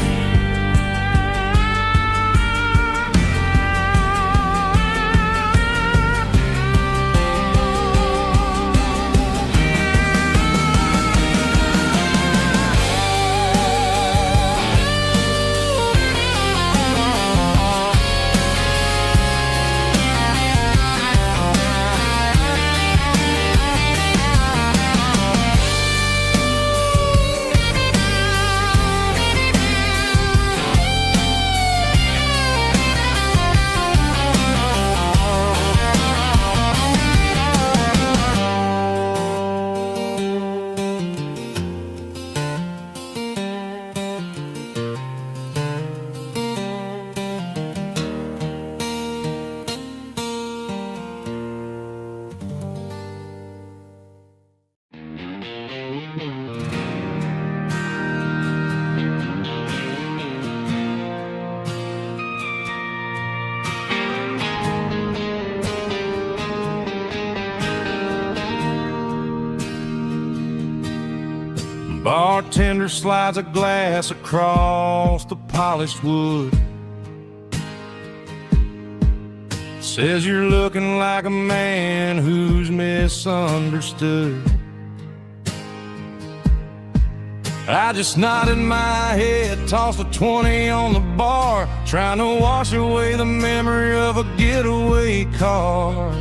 Bartender slides a glass across the polished wood, says you're looking like a man who's misunderstood. I just nodded my head, tossed a 20 on the bar, trying to wash away the memory of a getaway car.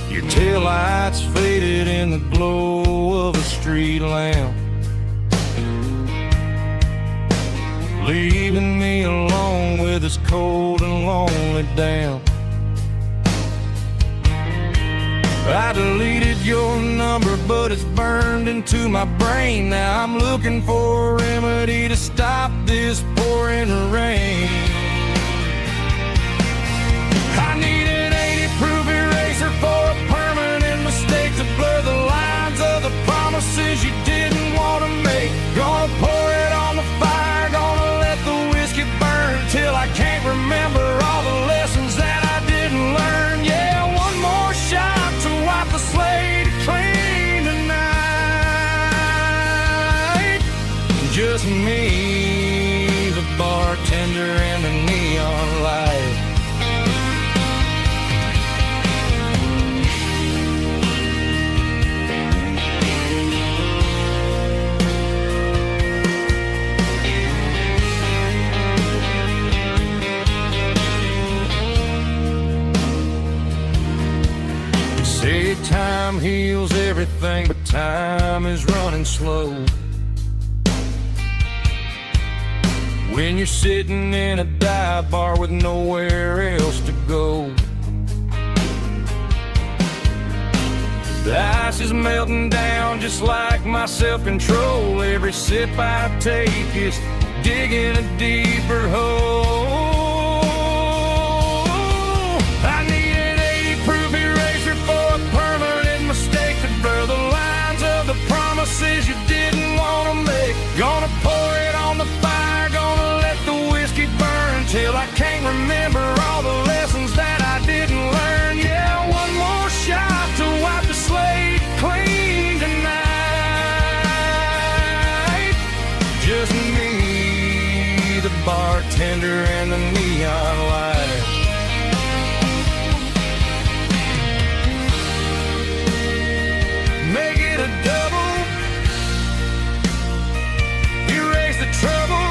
Your taillights faded in the glow of a street lamp, leaving me alone with this cold and lonely damp. I deleted your number, but it's burned into my brain. Now I'm looking for a remedy to stop this pouring rain. I need an 80-proof eraser for a permanent mistake to blur the lines of the promises you didn't want to make. Gonna pour it on the fire, gonna let the whiskey burn till I can't remember all the lessons that I didn't learn. Yeah, one more shot to wipe the slate clean tonight. time heals everything, but time is running slow. When you're sitting in a dive bar with nowhere else to go, the ice is melting down just like my self-control. Every sip I take is digging a deeper hole. I need an 80-proof eraser for a permanent mistake to blur the lines of the promises you didn't want to make. Gonna pour it on the fire, gonna let the whiskey burn till I can't remember all the lessons that I didn't learn. Yeah, one more shot to wipe the slate clean tonight. Just me, the bartender, and the neon light. Make it a double, erase the trouble.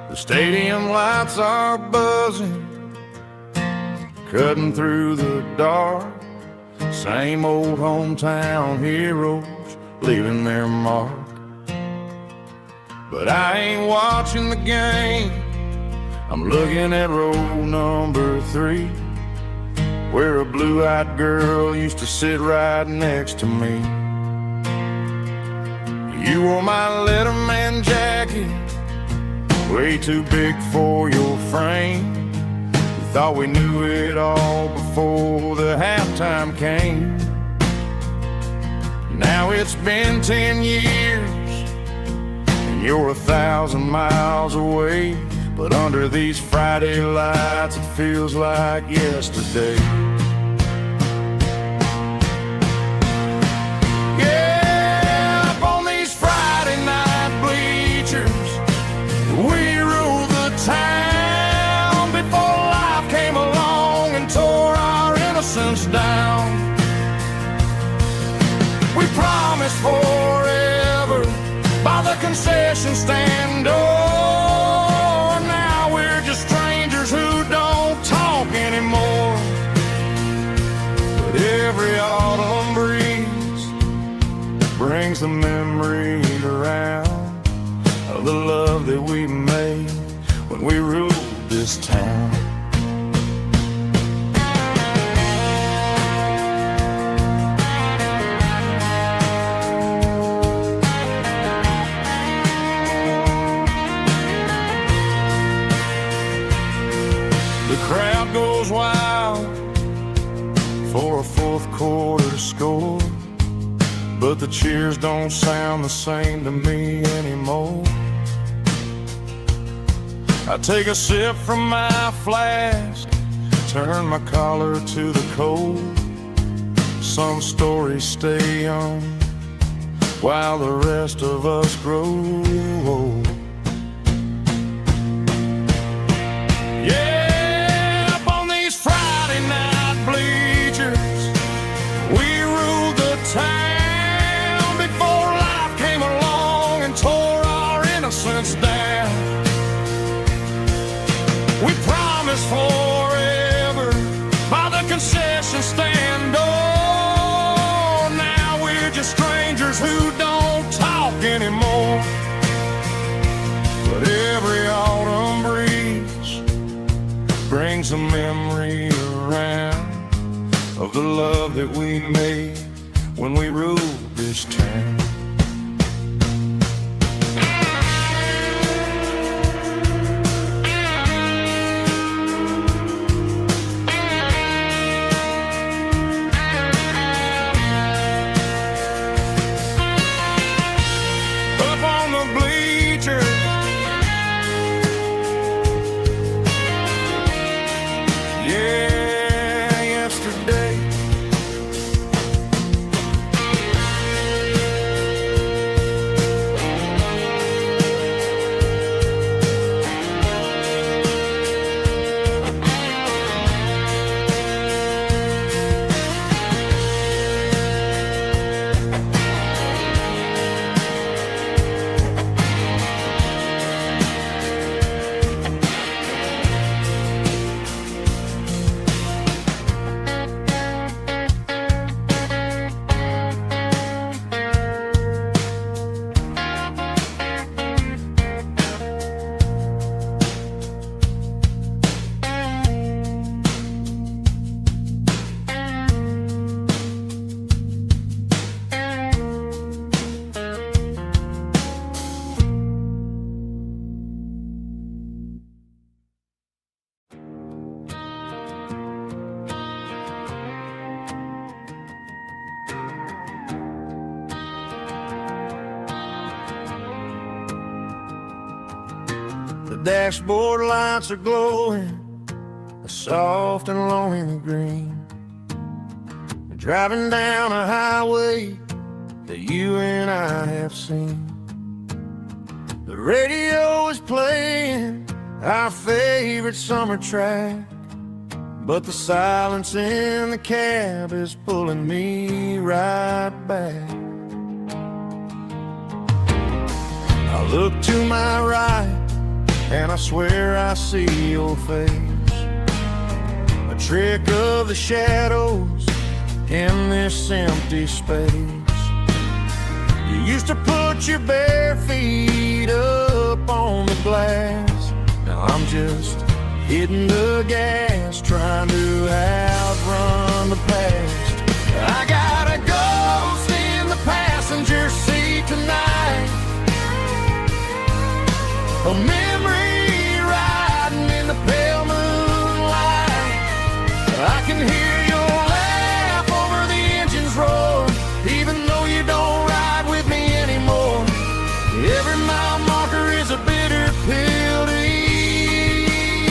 The stadium lights are buzzing, cutting through the dark. Same old hometown heroes leaving their mark. But I ain't watching the game, I'm looking at row number 3, where a blue-eyed girl used to sit right next to me. You wore my Letterman jacket, way too big for your frame. We thought we knew it all before the halftime came. Now it's been 10 years and you're 1,000 miles away, but under these Friday lights it feels like yesterday. Yeah, up on these Friday night bleachers, we ruled the town before life came along and tore our innocence down. We promised forever by the concession stand door. Now we're just strangers who don't talk anymore. But every autumn breeze brings the memory around of the love that we made when we ruled this town. The crowd goes wild for a fourth quarter score, but the cheers don't sound the same to me anymore. I take a sip from my flask, turn my collar to the cold. Some stories stay young while the rest of us grow old. Yeah, up on these Friday night bleachers, we ruled the town before life came along and tore our innocence down. We promised forever by the concession stand door. Now we're just strangers who don't talk anymore. But every autumn breeze brings a memory around of the love that we made when we ruled this town. dashboard lights are glowing a soft and lonely green. Driving down a highway that you and I have seen. The radio is playing our favorite summer track, but the silence in the cab is pulling me right back. I look to my right and I swear I see your face, a trick of the shadows in this empty space. You used to put your bare feet up on the glass. Now I'm just hitting the gas, trying to outrun the past. I got a ghost in the passenger seat tonight, a memory riding in the pale moonlight. I can hear your laugh over the engine's roar, even though you don't ride with me anymore. Every mile marker is a bitter pill to eat,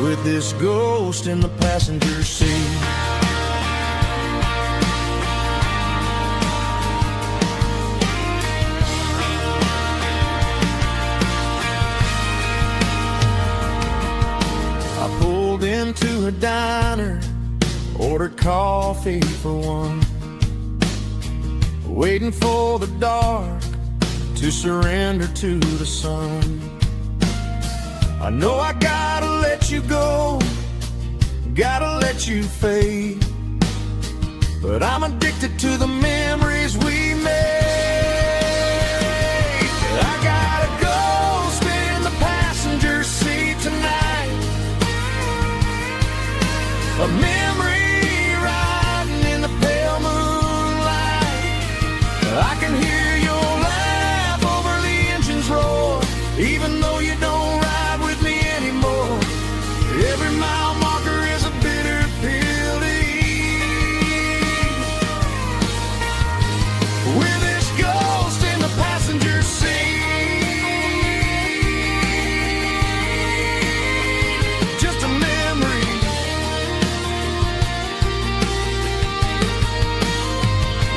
with this ghost in the passenger seat. I pulled into a diner, ordered coffee for one, waiting for the dark to surrender to the sun. I know I gotta let you go, gotta let you fade, but I'm addicted to the memories we made. I got a ghost in the passenger seat tonight, a memory riding in the pale moonlight. I can hear your laugh over the engine's roar, even though you don't ride with me anymore. Every mile marker is a bitter pill to eat, with this ghost in the passenger seat. Just a memory,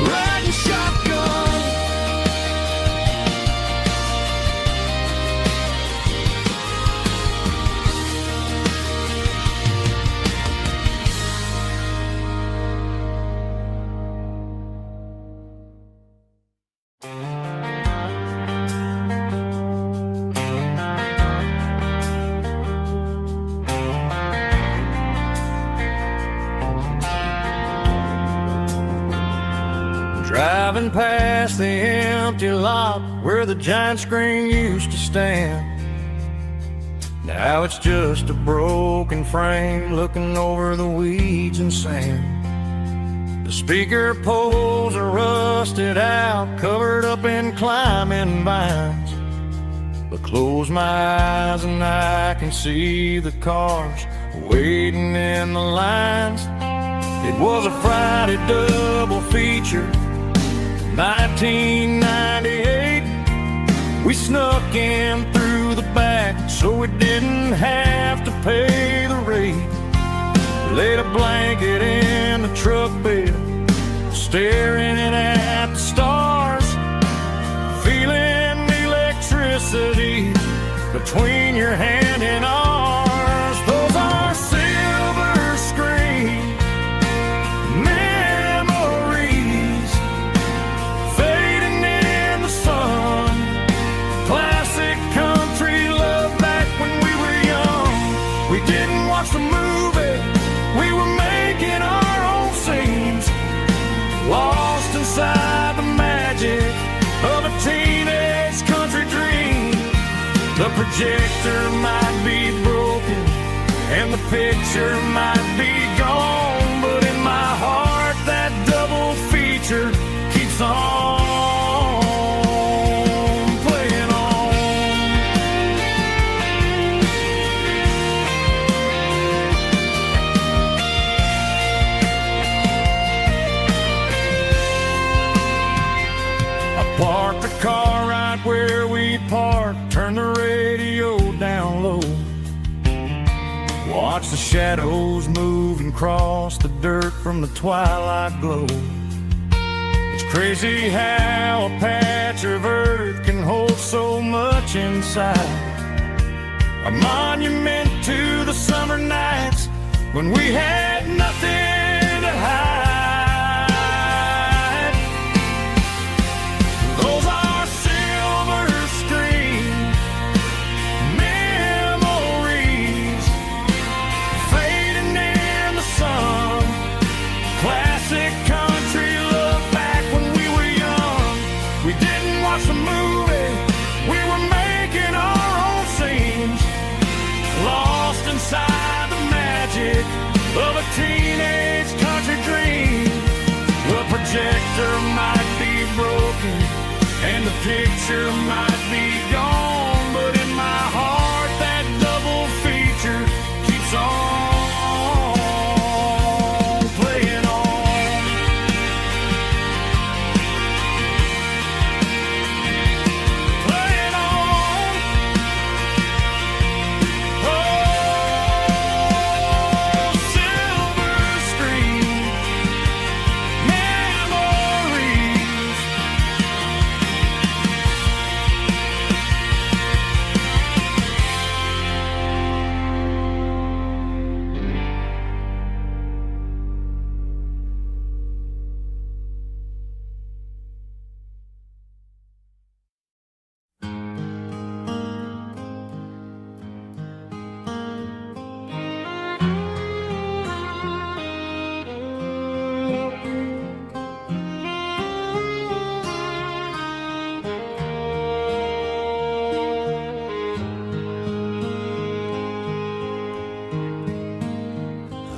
riding shotgun. Driving past the empty lot where the giant screen used to stand. Now it's just a broken frame looking over the weeds and sand. The speaker poles are rusted out, covered up in climbing vines. But close my eyes and I can see the cars waiting in the lines. It was a Friday double feature, 1998. We snuck in through the back so we didn't have to pay the rate. Laid a blanket in the truck bed, staring at the stars, feeling the electricity between your hand and ours. Those are silver screen memories fading in the sun. Classic country love back when we were young. We didn't watch the movie, we were making our own scenes, lost inside the magic of a teenage country dream. The projector might be broken and the picture might be gone, but in my heart that double feature keeps on playing on. I parked the car right where we parked watch the shadows move and cross the dirt from the twilight glow. It's crazy how a patch of earth can hold so much inside. A monument to the summer nights when we had nothing to hide. Those are silver screen memories fading in the sun. Classic country look back when we were young. We didn't watch the movie, we were making our own scenes, lost inside the magic of a teenage country dream. The projector might be broken and the picture might be gone, but in my heart that double feature keeps on playing on. Playing on. Oh, silver screen memories.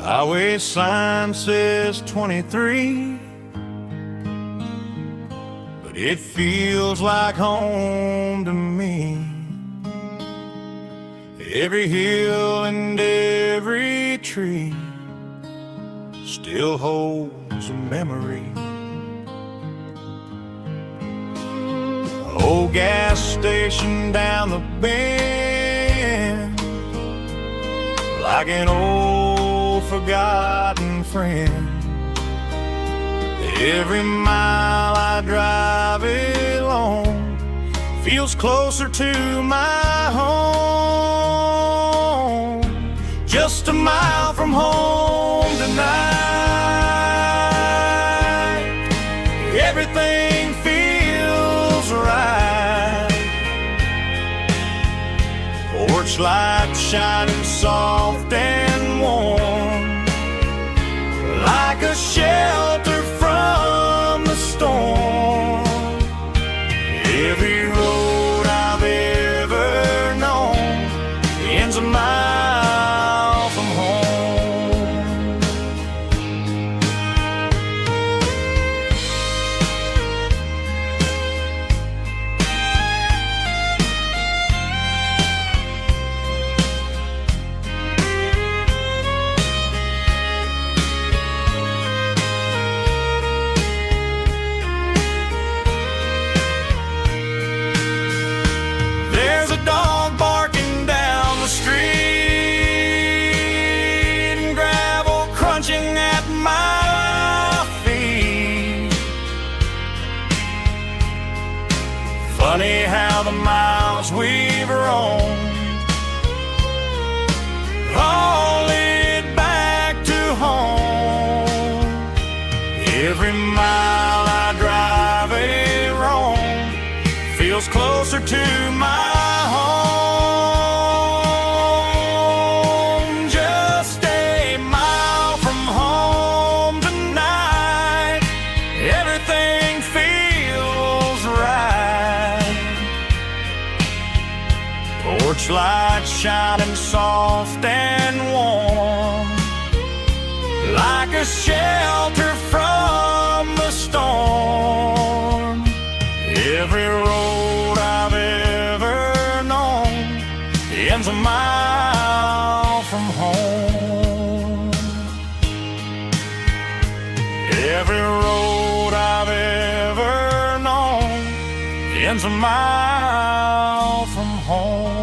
Highway sign says 23, but it feels like home to me. Every hill and every tree still holds a memory. Old gas station down the bend, like an old forgotten friend. Every mile I drive it along feels closer to my home. Just a mile from home tonight, everything feels right. Porch light shining soft and warm, like a shelter from the storm. Every road I've ever known ends a mile from home. There's a dog barking down the street and gravel crunching at my feet. Funny how the miles we've roamed all lead back to home. Every mile I drive a roam feels closer to my home. Just a mile from home tonight, everything feels right. Porch light shining soft and warm, like a shelter from the storm. Every road I've ever known ends a mile from home. Every road I've ever known ends a mile from home.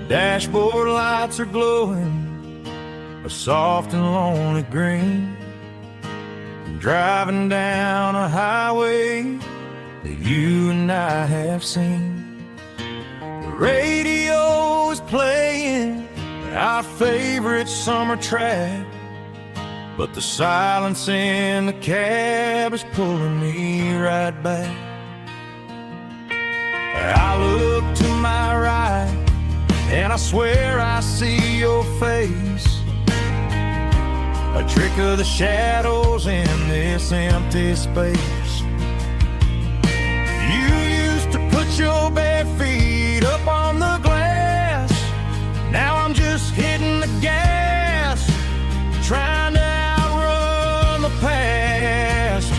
Dashboard lights are glowing a soft and lonely green. Driving down a highway that you and I have seen. The radio is playing our favorite summer track, but the silence in the cab is pulling me right back. I look to my right and I swear I see your face, a trick of the shadows in this empty space. You used to put your bare feet up on the glass. Now I'm just hitting the gas, trying to outrun the past.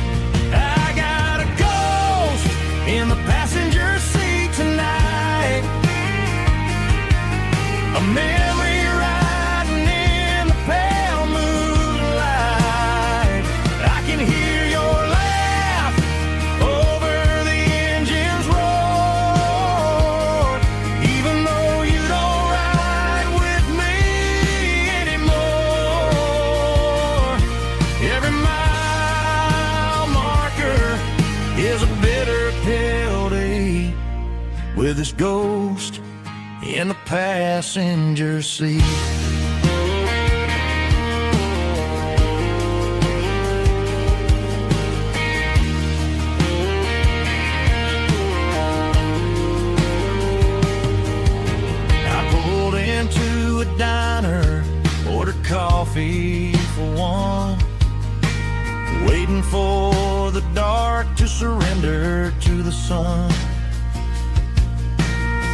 I got a ghost in the passenger seat tonight, a memory riding in the pale moonlight. I can hear your laugh over the engine's roar, even though you don't ride with me anymore. Every mile marker is a bitter pill to eat, with this ghost in the passenger seat. I pulled into a diner, ordered coffee for one, waiting for the dark to surrender to the sun.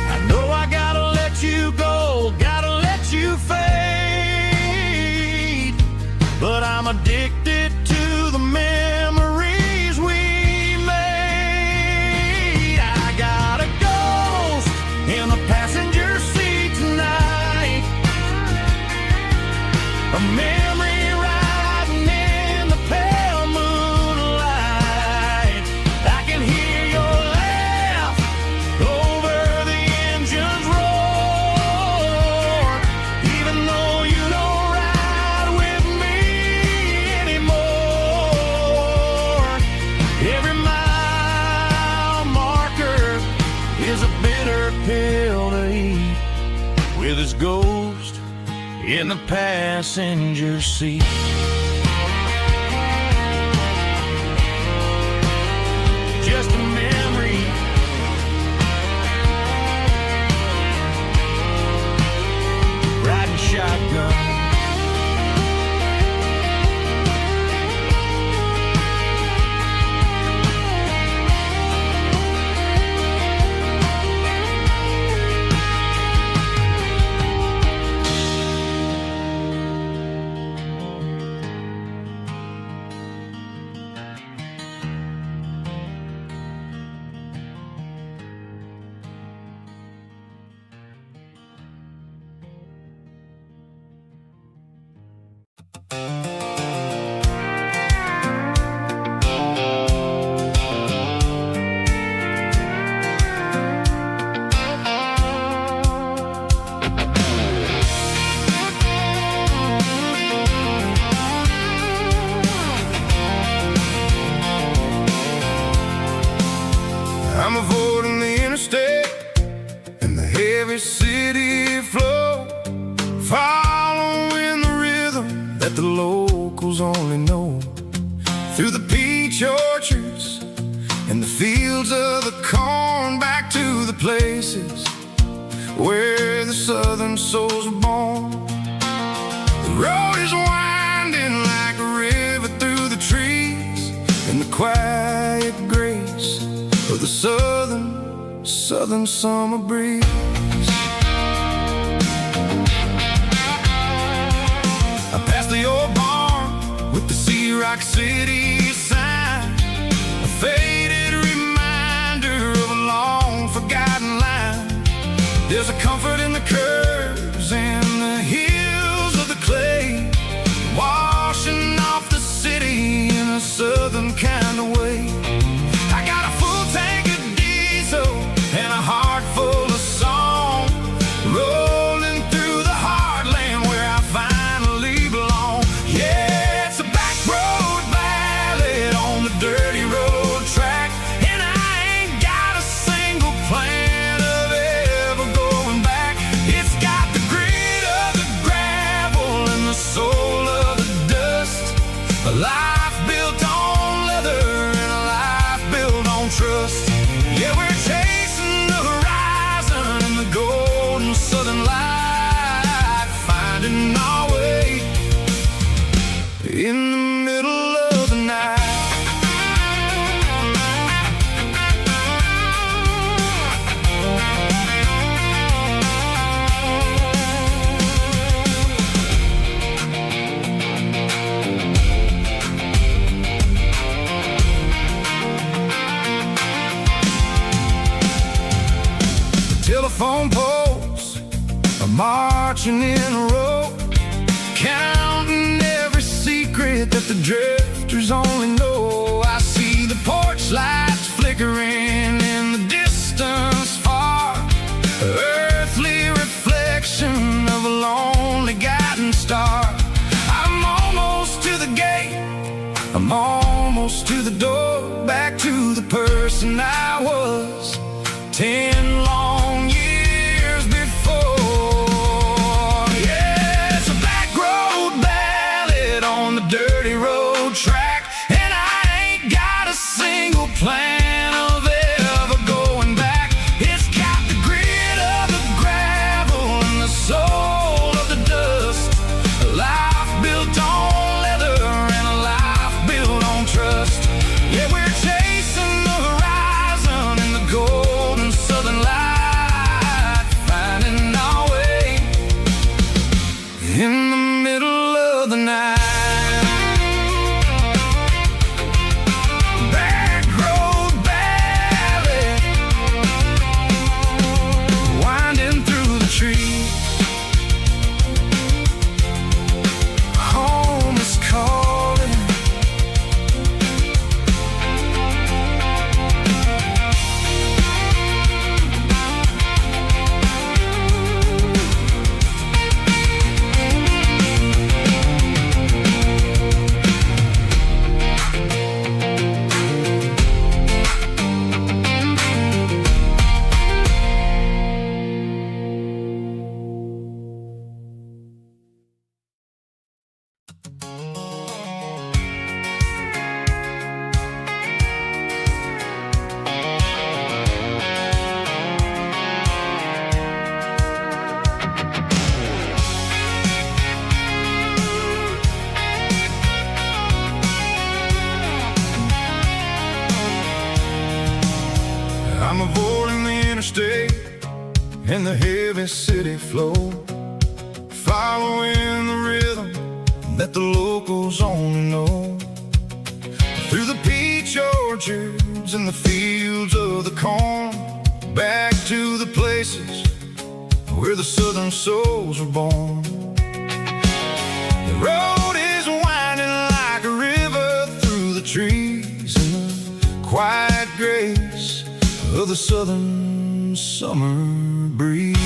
I know I gotta let you go, gotta let you fade, but I'm addicted to the memories we made. I got a ghost in the passenger seat tonight, a memory riding in the pale moonlight. I can hear your laugh over the engine's roar, even though you don't ride with me anymore. Every mile marker is a bitter pill to eat, with his ghost in the passenger seat. Just a memory, riding shotgun. I'm avoiding the interstate and the heavy city flow, following the rhythm that the locals only know, through the peach orchards and the fields of the corn, back to the places where the southern souls were born. The road is winding like a river through the trees, and the quiet grace of the southern summer breeze. I passed the old barn with the Sea Rock City sign, a faded reminder of a long forgotten line. There's a comfort in the curves and the hills of the clay, washing off the city in a southern kind of way. I got a full tank of diesel and a heart full of song, rolling marching in a row, counting every secret that the drifters only know. I see the porch lights flickering in the distance far, earthly reflection of a lonely guiding star. I'm almost to the gate, I'm almost to the door, back to the person I was 10 long years before. Yeah, it's a back road ballad on the dirty road track, and I ain't got a single plan of ever going back. It's got the grit of the gravel and the soul of the dust, a life built on leather and a life built on trust. Yeah, we're chasing the horizon in the golden southern light, finding our way in the middle of the night. Back road ballad, winding through the trees. Home is calling. I'm avoiding the interstate and the heavy city flow, following the rhythm that the locals only know. Through the peach orchards and the fields of the corn, back to the places where the southern souls were born. The road is winding like a river through the trees in the quiet grace of the southern summer breeze.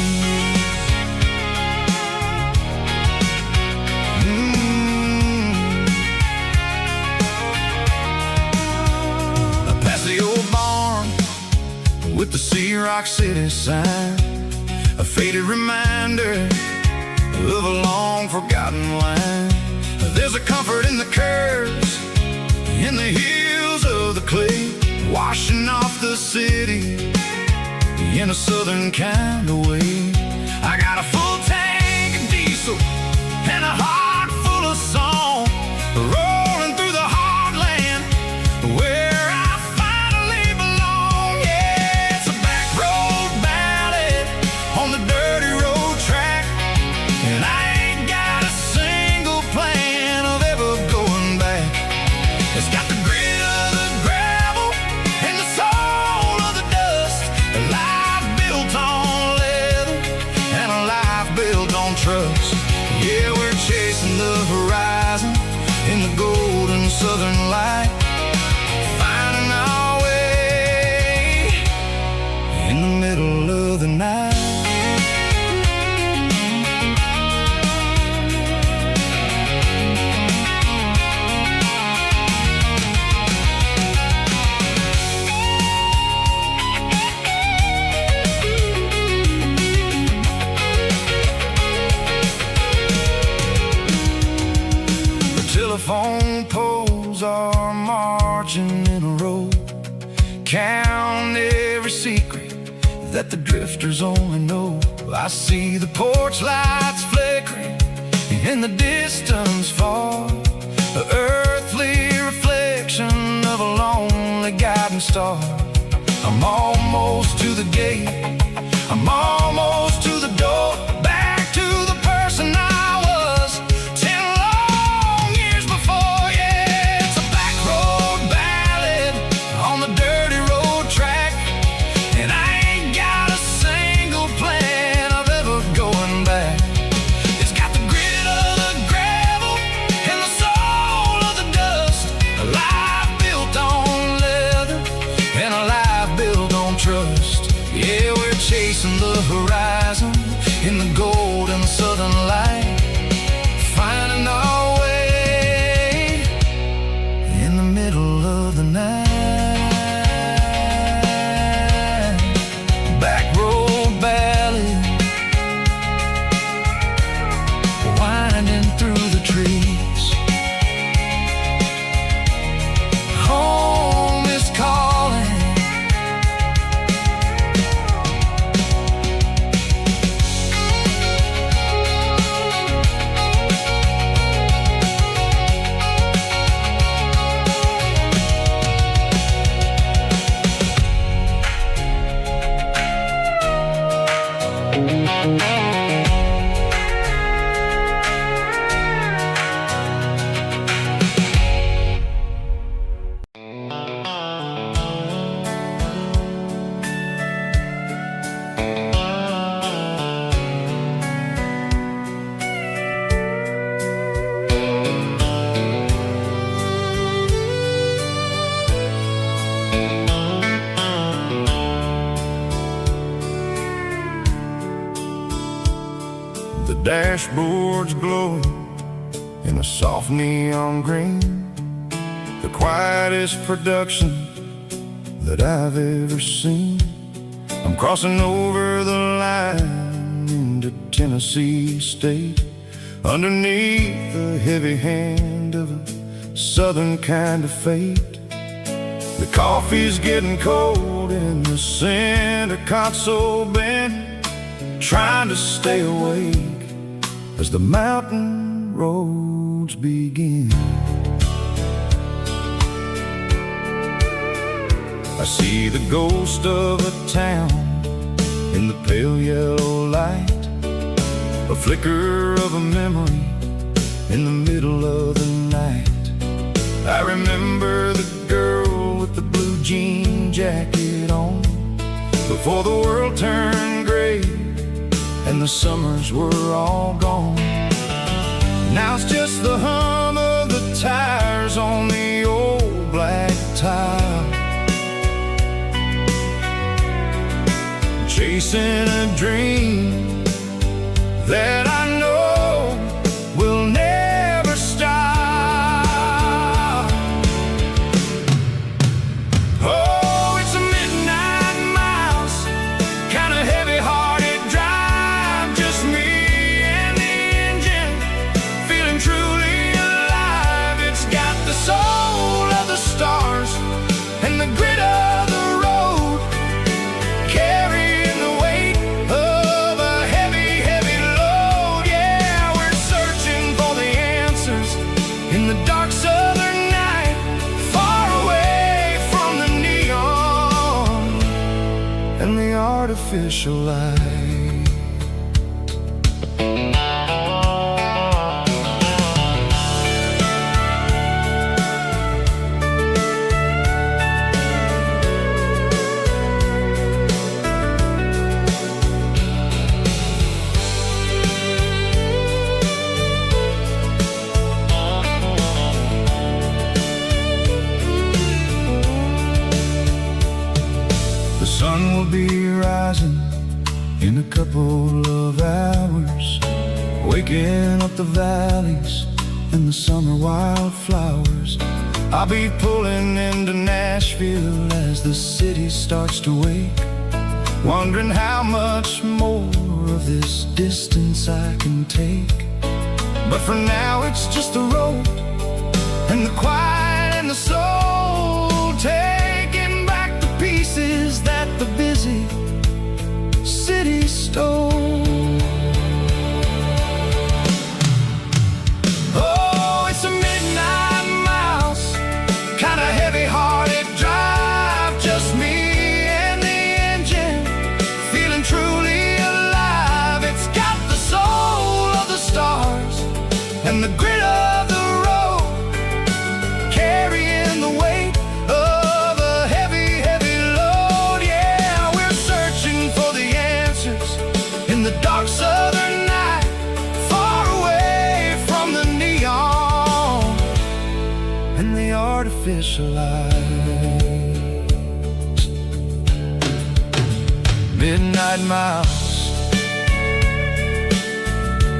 Past the old barn with the Sea Rock City sign, a faded reminder of a long forgotten line. There's a comfort in the curves, in the hills of the clay, washing off the city in a southern kind of way. I got a full tank of diesel and a heart full of song, rolling through the heartland where I finally belong. Yeah, it's a back road ballad on the dirty road track, and I ain't got a single plan of ever going back. It's got the grit of the gravel and the soul of the dust, a life built on leather and a life built on trust. Yeah, we're chasing the horizon in the golden southern light, finding our way in the middle of the night. Telephone poles are marching in a row, count every secret that the drifters only know. I see the porch lights flickering in the distance far, the earthly reflection of a lonely guiding star. I'm almost to the gate, I'm almost to the door, back to the person I was 10 long years before. Yeah, it's a back road ballad on the dirty road track, and I ain't got a single plan of ever going back. The dashboard's glowing in a soft neon green, the quietest production that I've ever seen. I'm crossing over the line into Tennessee State, underneath the heavy hand of a southern kind of fate. The coffee's getting cold in the center console bin, trying to stay awake as the mountain roads begin. I see the ghost of a town in the pale yellow light, a flicker of a memory in the middle of the night. I remember the girl with the blue jean jacket on, before the world turned gray and the summers were all gone. Now it's just the hum of the tires on the old black tile, chasing a dream that I know will never stop. Oh, it's a midnight miles, kind of heavy-hearted drive, just me and the engine, feeling truly alive. It's got the soul of the stars and the grit of the road, carrying the weight of a heavy, heavy load. Yeah, we're searching for the answers in the dark southern night, far away from the neon and the artificial light. The sun will be rising in a couple of hours, waking up the valleys and the summer wildflowers. I'll be pulling into Nashville as the city starts to wake, wondering how much more of this distance I can take. But for now it's just the road and the quiet and the soul, taking back the pieces that the busy city stole. Oh, it's a midnight miles, kind of heavy-hearted drive, just me and the engine, feeling truly alive. It's got the soul of the stars and the grit of the road, carrying the weight of a heavy, heavy load. Yeah, we're searching for the answers in the dark southern night, far away from the neon and the artificial light. Midnight miles,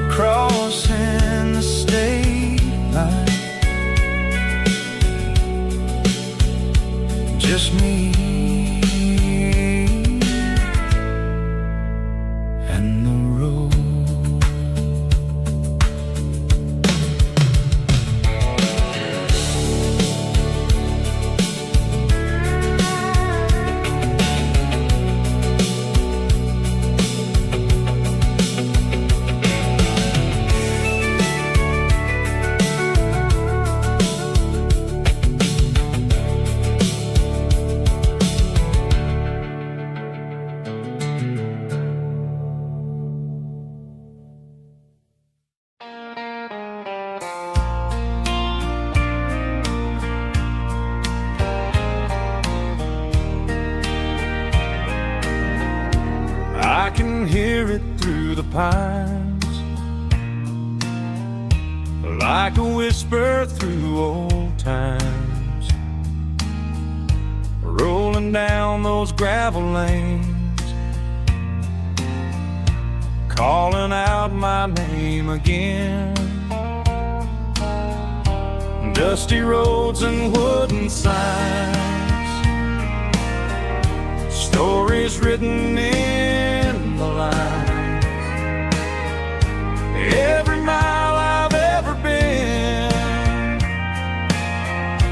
crossing the state line, just me and the road. pines, like a whisper through old times, rolling down those gravel lanes, calling out my name again. Dusty roads and wooden signs, stories written in the lines. Every mile I've ever been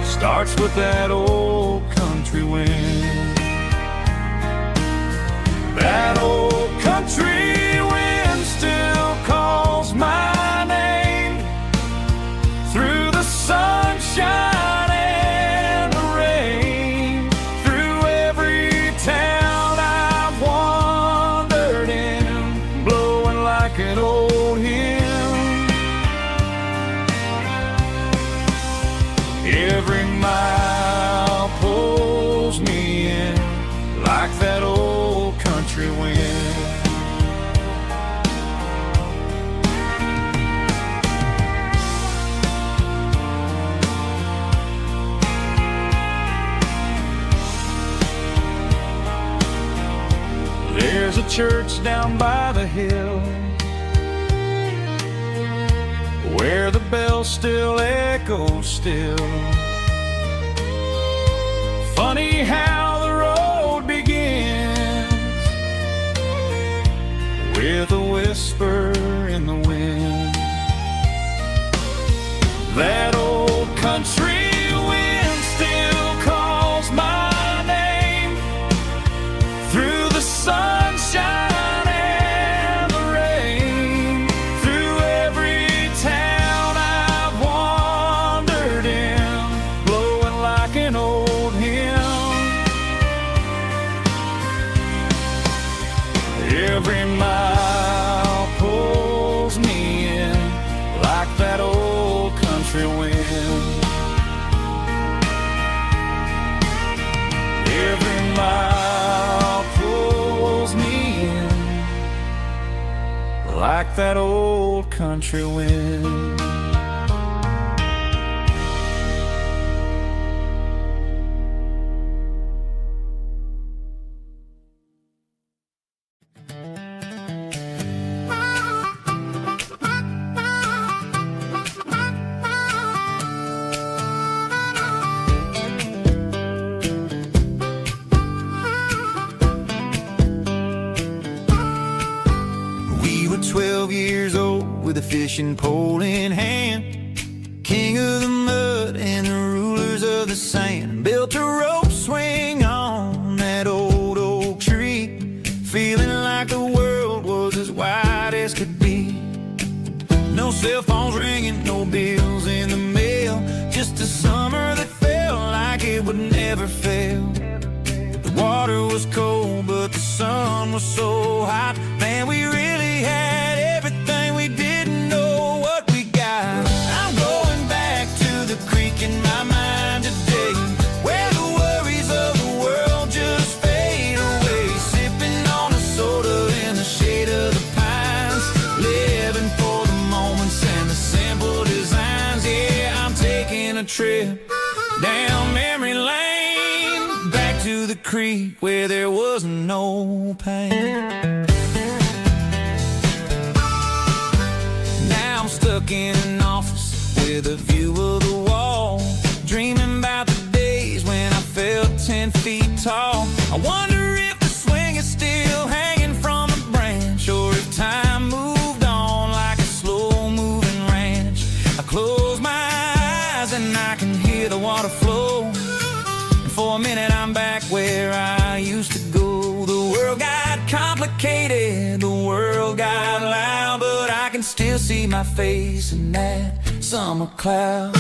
starts with that old country wind. That old country wind still calls my name through the sunshine and the rain, through every town I've wandered in, blowing like an old hymn. Every mile pulls me in like that old country wind. There's a church down by the hill where the bells still echo still. Funny how the road begins with a whisper in the wind. That old country wind still calls my name through the sunshine and the rain, through every town I've wandered in, blowing like an old hymn. Every mile pulls me in like that old country wind. Every mile pulls me in like that old country wind. We were 12 years old with a fishing pole in hand, king of the mud and the rulers of the sand. Built a rope swing on that old oak tree, feeling like the world was as wide as could be. No cell phones ringing, no bills in the mail, just a summer that felt like it would never fail. The water was cold, but the sun was so hot. Man, we really had everything, we didn't know what we got. I'm going back to the creek in my mind today, where the worries of the world just fade away. Sipping on a soda in the shade of the pines, living for the moments and the simple designs. Yeah, I'm taking a trip down memory lane, back to the creek where there was no pain. Now I'm stuck in an office with a view of the wall, dreaming about the days when I felt 10 feet tall. I wonder if the swing is still hanging from a branch, or if time moved on like a slow-moving ranch. I close my eyes and I can hear the water flow, and for a minute I'm back where I used to go. The world got complicated, the world got loud, but I can still see my face in that summer cloud.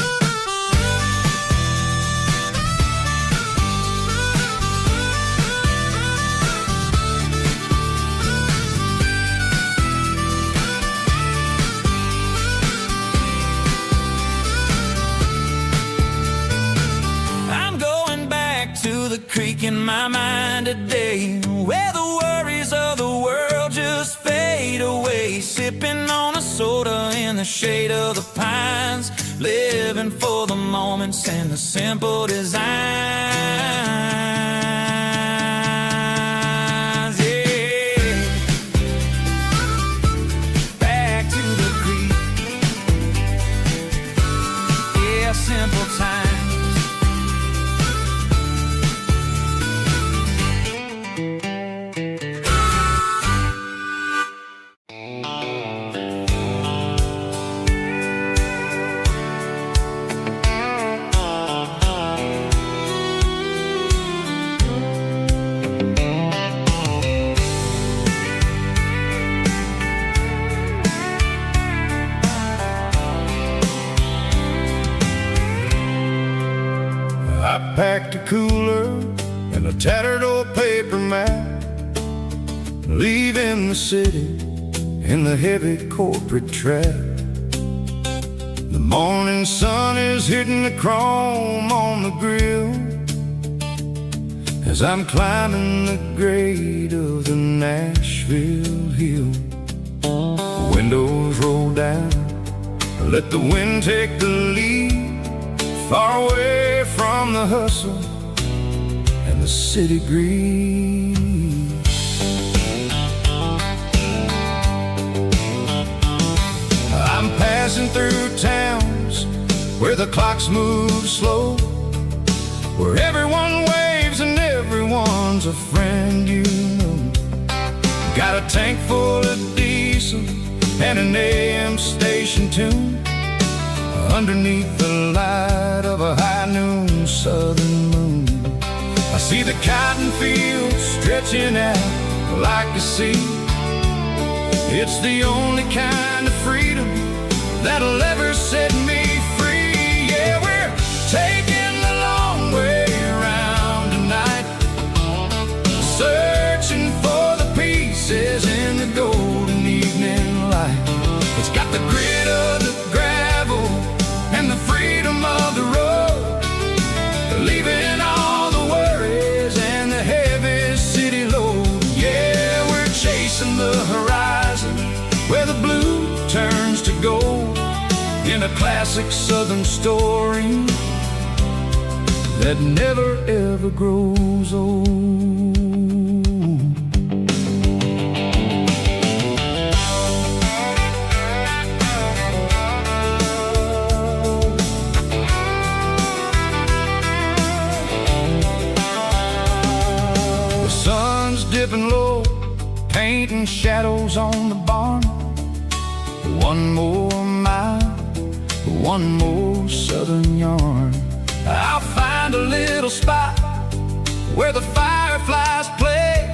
I'm going back to the creek in my mind today, where the worries of the world just fade away. sipping on a soda in the shade of the pines, living for the moments and the simple designs. Yeah, back to the creek. Yeah, simple times. I packed a cooler and a tattered old paper map, leaving the city in the heavy corporate trap. The morning sun is hitting the chrome on the grill as I'm climbing the grade of the Nashville hill. The windows roll down, let the wind take the lead, far away from the hustle and the city greed. I'm passing through towns where the clocks move slow, where everyone waves and everyone's a friend you know. Got a tank full of diesel and an AM station tune underneath the light of a high noon southern moon. I see the cotton fields stretching out like a sea. It's the only kind of freedom that'll ever set me free. Yeah, we're taking the long way around tonight, searching for the pieces in the golden evening light. It's got the grit of the gravel and the freedom of the road, leaving all the worries and the heavy city load. Yeah, we're chasing the horizon where the blue turns to gold, in a classic southern story that never ever grows old. Sun's dipping low, painting shadows on the barn. One more mile, one more southern yarn. I'll find a little spot where the fireflies play,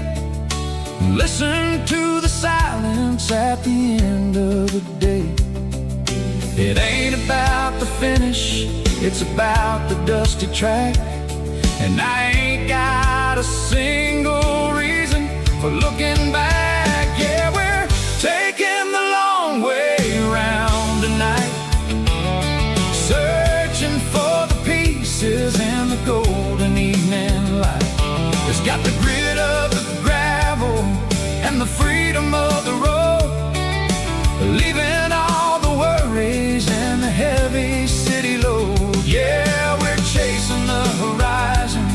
listen to the silence at the end of the day. It ain't about the finish, it's about the dusty track. And I ain't got a single reason for looking back. Yeah, we're taking the long way around tonight, searching for the pieces in the golden evening light. It's got the grit of the gravel and the freedom of the road, leaving all the worries and the heavy city load. Yeah, we're chasing the horizon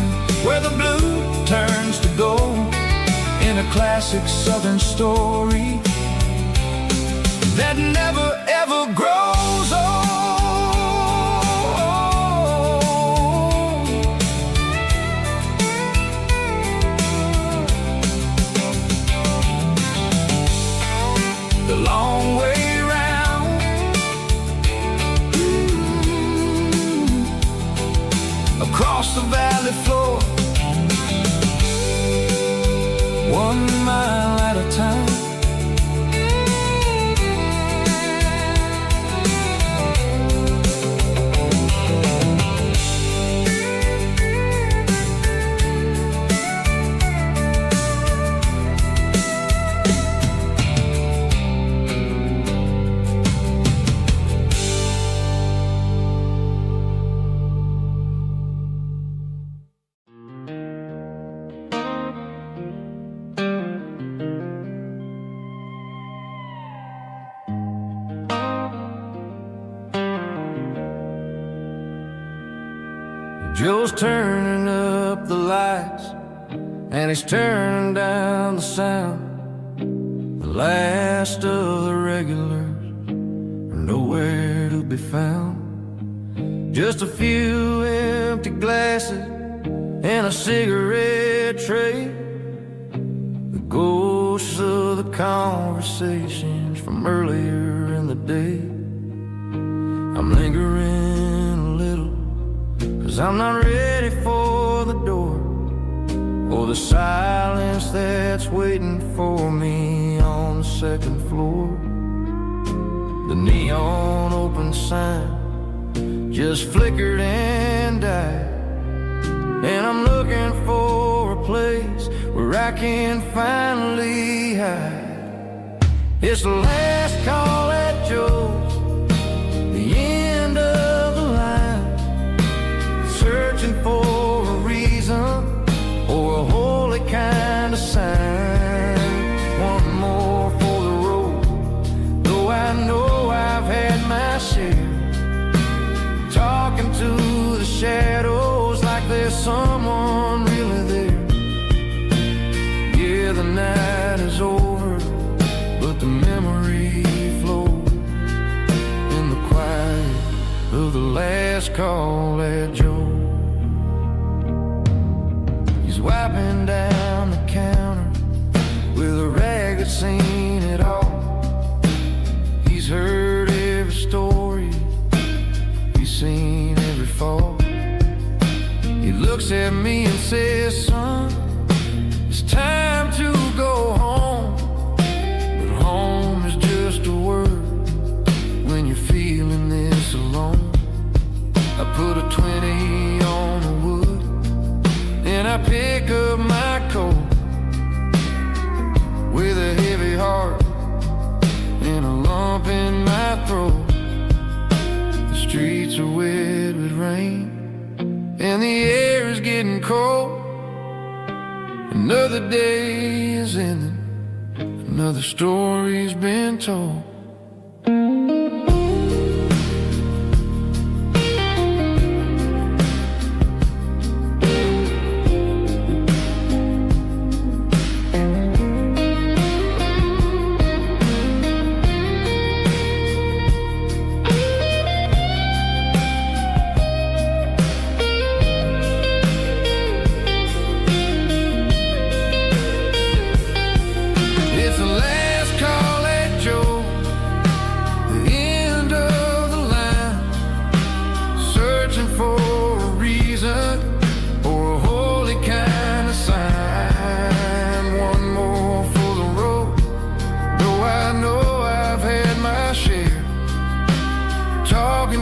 where the blue turns to gold, in a classic southern story that never ever grows old. The long way round, across the valley floor, 1 mile at a time. Joe's turning up the lights, and he's turning down the sound. The last of the regulars are nowhere to be found. Just a few empty glasses and a cigarette tray, the ghosts of the conversations from earlier in the day. I'm lingering a little, 'cause I'm not ready for the door, or the silence that's waiting for me on the second floor. The neon open sign just flickered and died, and I'm looking for a place where I can finally hide. It's the last call at Joe's, the end of the line, searching for a reason or a holy kind of sign. One more for the road, though I know I've had my share. Talking to the shadows like there's someone really there. Yeah, the night is over, but the memory flows in the quiet of the last call at Joe. He's wiping down the counter with a rag that's seen it all. He's heard every story, seen every fall. He looks at me and says, son, it's time to go home. But home is just a word when you're feeling this alone. I put a 20 on the wood and I pick up my coat with a heavy heart and a lump in my throat. Streets are wet with rain and the air is getting cold. Another day is ending, another story's been told.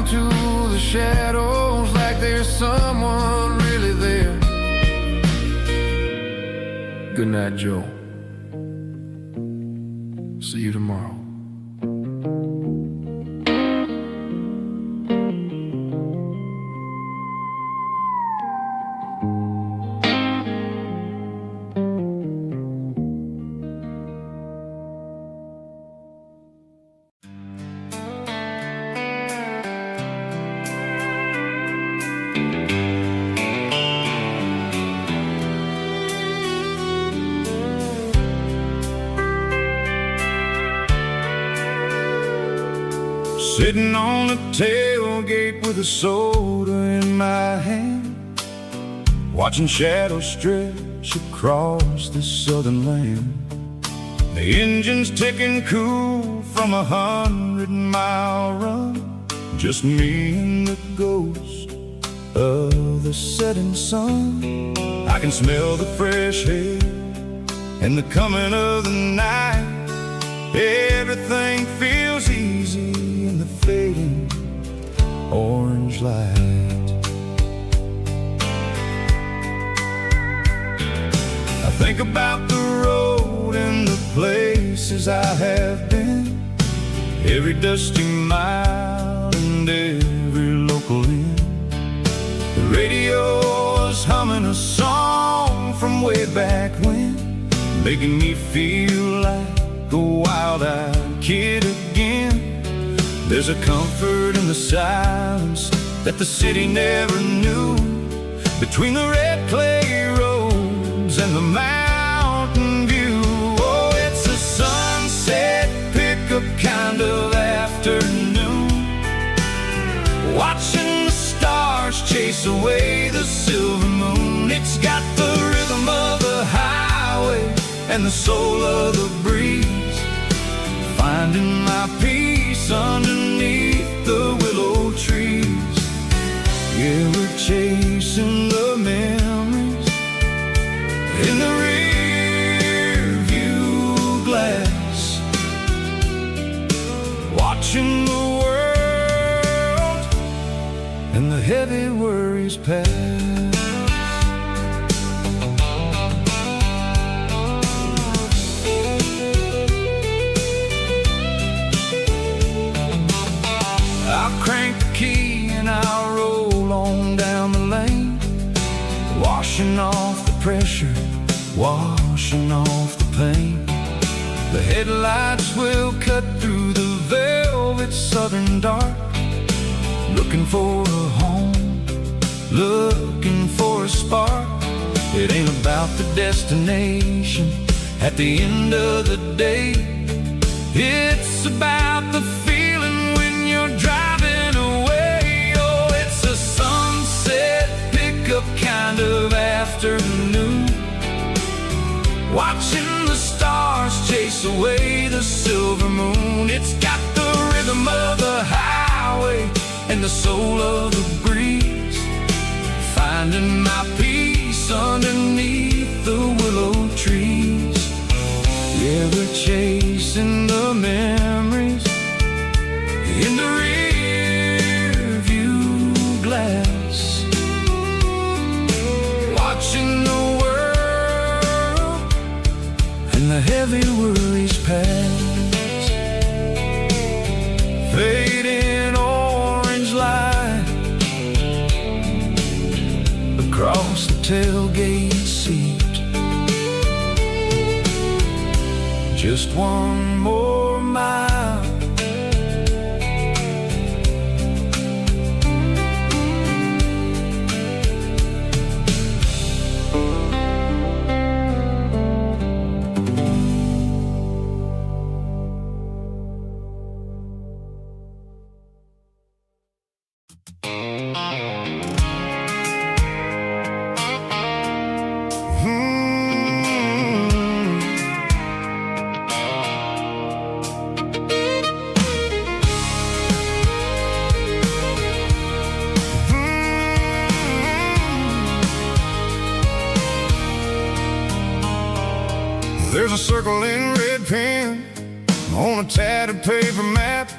To the shadows like there's someone really there. Good night, Joe. See you tomorrow. Sitting on the tailgate with a soda in my hand, watching shadows stretch across this southern land. The engine's ticking cool from 100-mile run, just me and the ghost of the setting sun. I can smell the fresh air and the coming of the night. Everything feels easy in the fading orange light. I think about the road and the places I have been, every dusty mile and every local inn. The radio is humming a song from way back when, making me feel like a wild-eyed kid again. There's a comfort in the silence that the city never knew, between the red clay roads and the mountain view. Oh, it's a sunset pickup kind of afternoon, watching the stars chase away the silver moon. It's got the rhythm of the highway and the soul of the breeze, finding my peace underneath the willow trees. Yeah, we're chasing the memories in the rear view glass, watching the world and the heavy worries pass. I'll crank the key and I'll roll on down the lane, washing off the pressure, washing off the pain. The headlights will cut through the velvet southern dark, looking for a home, looking for a spark. It ain't about the destination at the end of the day, it's about the feeling when you're driving away. Oh, it's a sunset pickup kind of afternoon, watching the stars chase away the silver moon. It's got the rhythm of the highway and the soul of the breeze, finding my peace underneath the willow trees. Yeah, we're chasing the memories in the rear view glass, watching the world and the heavy worries pass. Fading orange light across the tailgate seat, just one more mile. There's a circle in red pen on a tattered paper map,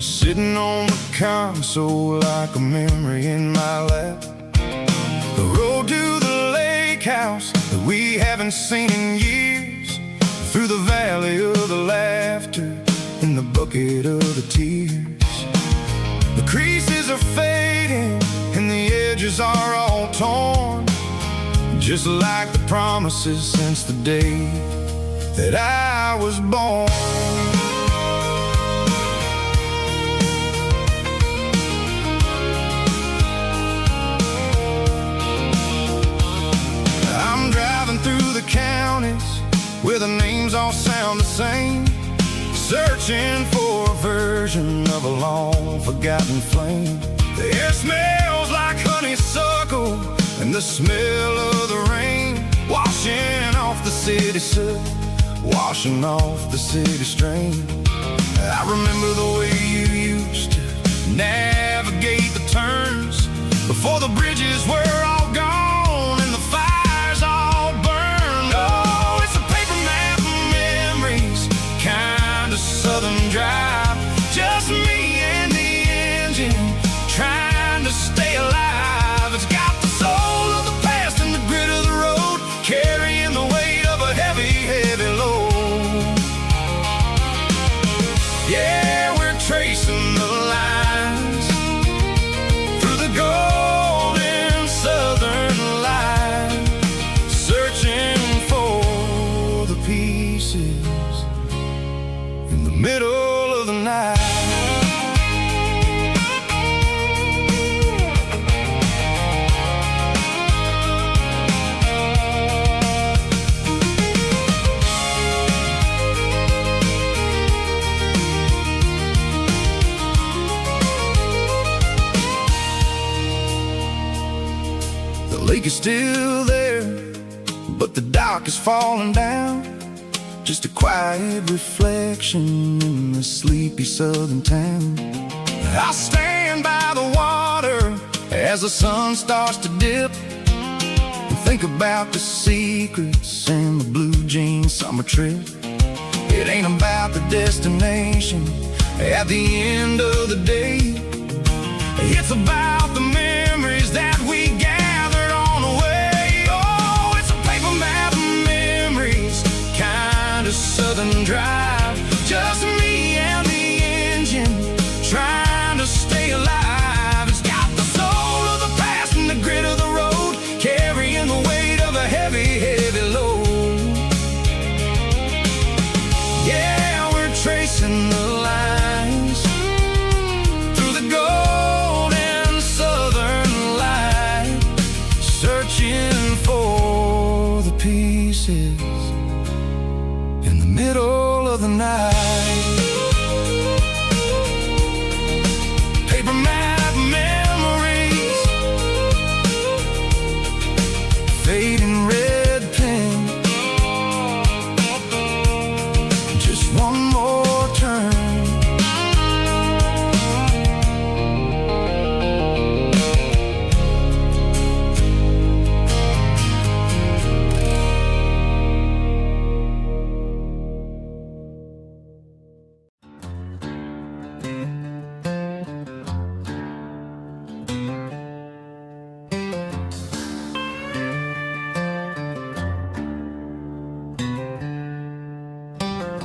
sitting on the console like a memory in my lap. The road to the lake house that we haven't seen in years, through the valley of the laughter and the bucket of the tears. The creases are fading and the edges are all torn, just like the promises since the day that I was born. I'm driving through the counties where the names all sound the same, searching for a version of a long forgotten flame. The air smells like honeysuckle and the smell of the rain, washing off the city soot, washing off the city strain. I remember the way you used to navigate the turns before the bridges were all gone and the fires all burned. Oh, it's a paper map of memories, kind of southern drive, just me and the engine trying to stay alive. It's got the soul of the past and the grit of the road, carrying the weight of a heavy, heavy load. Yeah, we're tracing the lines through the golden southern light, searching for the pieces in the middle of the night. lake is still there, but the dock is falling down. Just a quiet reflection in the sleepy southern town. I'll stand by the water as the sun starts to dip, and think about the secrets and the blue jean summer trip. It ain't about the destination at the end of the day. It's about the memories that we gathered on the way. Oh, it's a paper map of memories, kind of southern drive. Just me and the engine, trying to stay alive. It's got the soul of the past and the grit of the road, carrying the weight of a heavy, heavy load. Yeah, we're tracing the lines through the golden southern light, searching for the pieces in the middle of the night. Paper map memories, fading red pen, just one more turn.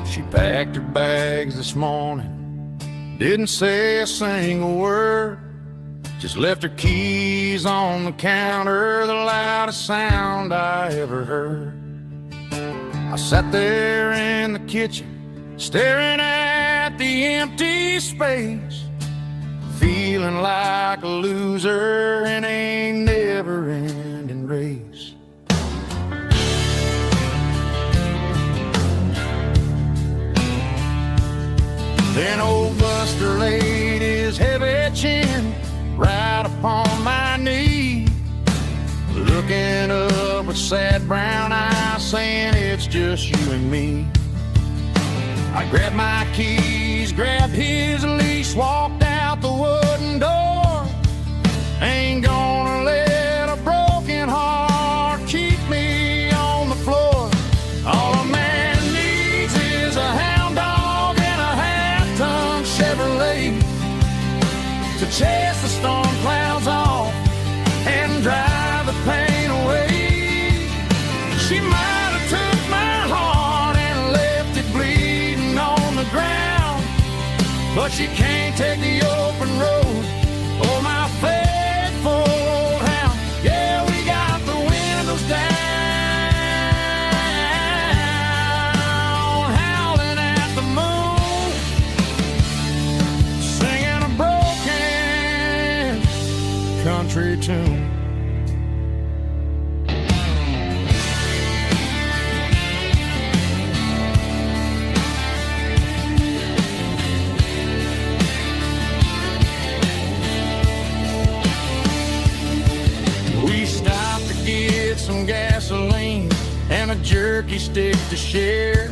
She packed her bags this morning, didn't say a single word, just left her keys on the counter, the loudest sound I ever heard. I sat there in the kitchen, staring at the empty space, feeling like a loser in a never-ending race. Then old Buster laid his heavy chin right upon my knee, looking up with sad brown eyes, saying it's just you and me. I grabbed my keys, grabbed his leash, walked out the wooden door. Ain't gonna let a broken heart keep me on the floor. All a man needs is a hound dog and a half-ton Chevrolet to chase the storm clouds off and drive the pain away. She might have took my heart and left it bleeding on the ground, but she can't take the open road. Oh, my faithful old hound. Yeah, we got the windows down, howling at the moon, singing a broken country tune. We stopped to get some gasoline and a jerky stick to share.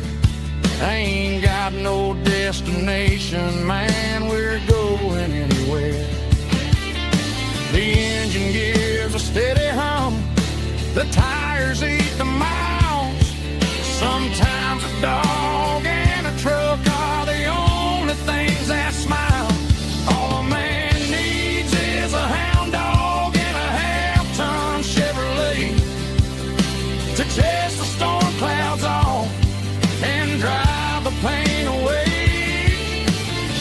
I ain't got no destination, man, we're going anywhere. The engine gives a steady hum, the tires eat the miles. Sometimes a dog and a truck are the only things that smile. All a man needs is a hound dog and a half-ton Chevrolet to chase the storm clouds off and drive the pain away.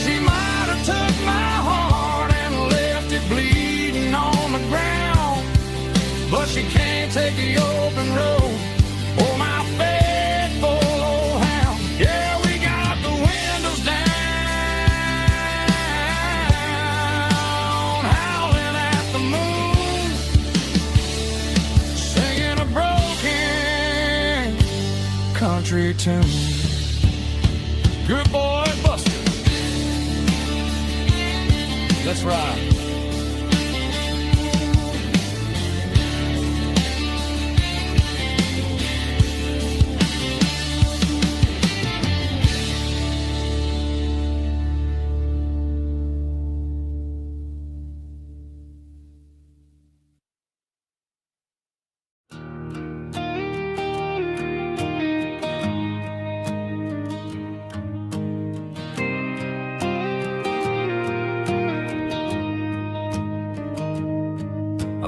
She might have took my heart and left it bleeding on the ground, but she can't take the open road. Oh, my faithful old hound. Yeah, we got the windows down, howling at the moon, singing a broken country tune. Good boy, Buster. Let's ride.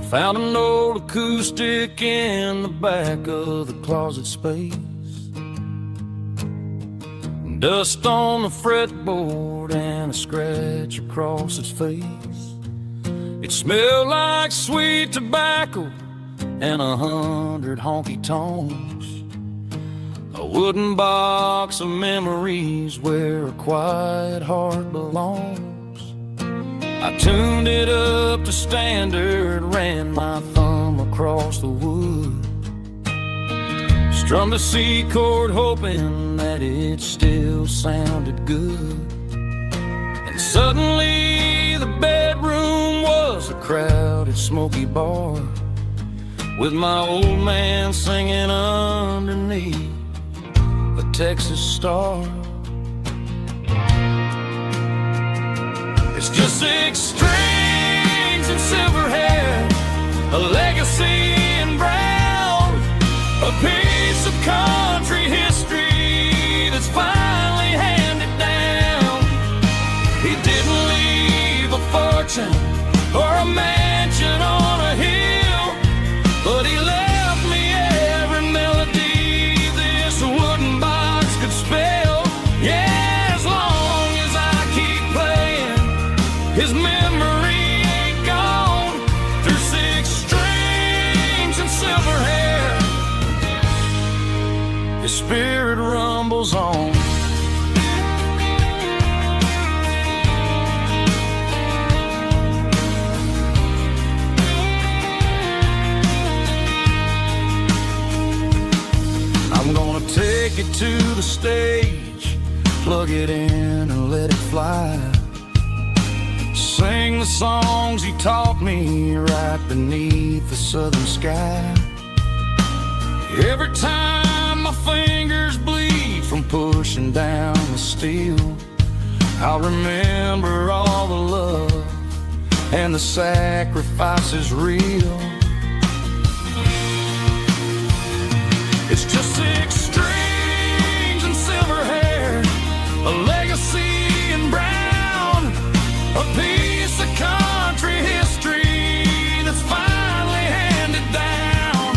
I found an old acoustic in the back of the closet space. Dust on the fretboard and a scratch across its face. It smelled like sweet tobacco and 100 honky-tonks. A wooden box of memories where a quiet heart belongs. I tuned it up to standard, ran my thumb across the wood. Strummed a C chord hoping that it still sounded good. And suddenly the bedroom was a crowded smoky bar, with my old man singing underneath the Texas Star. It's just 6 strings and silver hair, a legacy in brown, a piece of country history that's finally handed down. He didn't leave a fortune or a mansion on a hill, but he left me every melody this wooden box could spell. Yeah, as long as I keep playing, his memory ain't gone. Through 6 strings and silver hair, his spirit rumbles on. I'm gonna take it to the stage, plug it in and let it fly. Sing the songs he taught me right beneath the southern sky. Every time my fingers bleed from pushing down the steel, I'll remember all the love and the sacrifices real. It's just 6 strings and silver hair, a legacy in brown, a piece of country history that's finally handed down.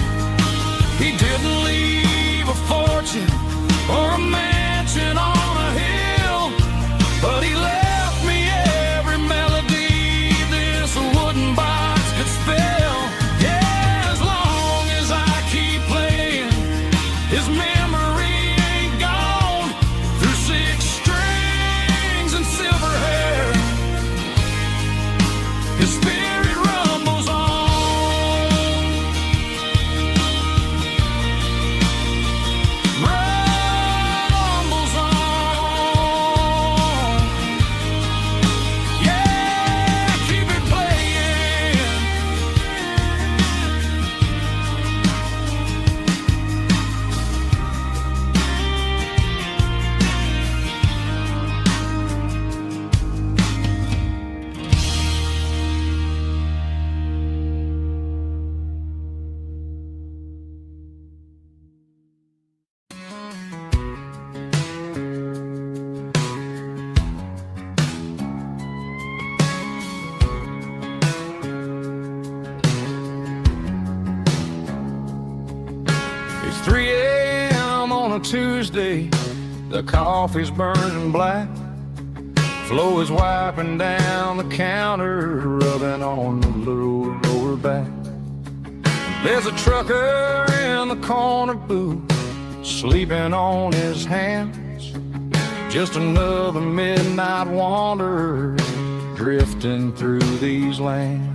He didn't leave a fortune or a mansion on a hill, but he left me every melody this wooden box could spell. Yeah, as long as I keep playing, his memory ain't gone. Through 6 strings and silver hair, his spirit rumbles on. Rumbles on. Yeah, keep it playing. It's 3 a.m. on a Tuesday, the coffee's burning black. Flo is wiping down the counter, rubbing on the little lower back. There's a trucker in the corner booth, sleeping on his hands. Just another midnight wanderer, drifting through these lands.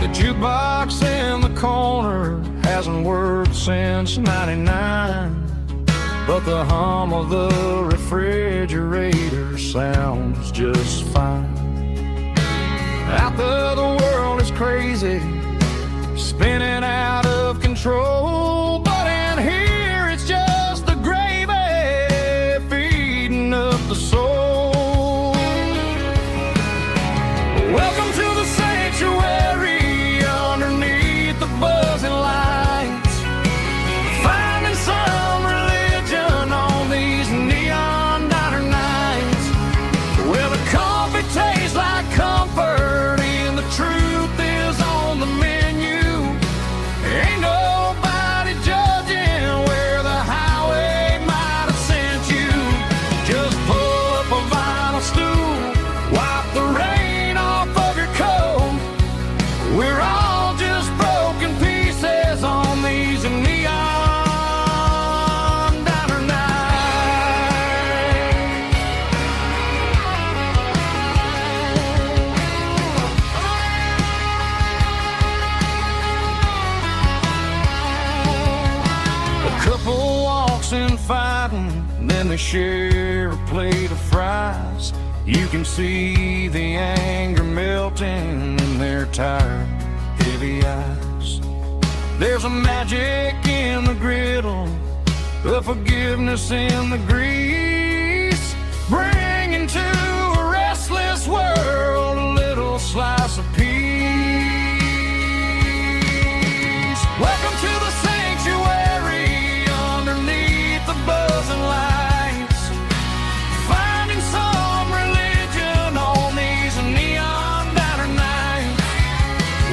The jukebox in the corner hasn't worked since '99, but the hum of the refrigerator sounds just fine. Out there the world is crazy, spinning out of control, but in here it's just the gravy feeding up the soul. Welcome to the sanctuary underneath the buzzing lights, finding some religion on these neon diner nights. Couple walks and fighting, then they share a plate of fries. You can see the anger melting in their tired, heavy eyes. There's a magic in the griddle, a forgiveness in the grease, bringing to a restless world a little slice of peace. Welcome to the sanctuary underneath the buzzing lights, finding some religion on these neon diner nights,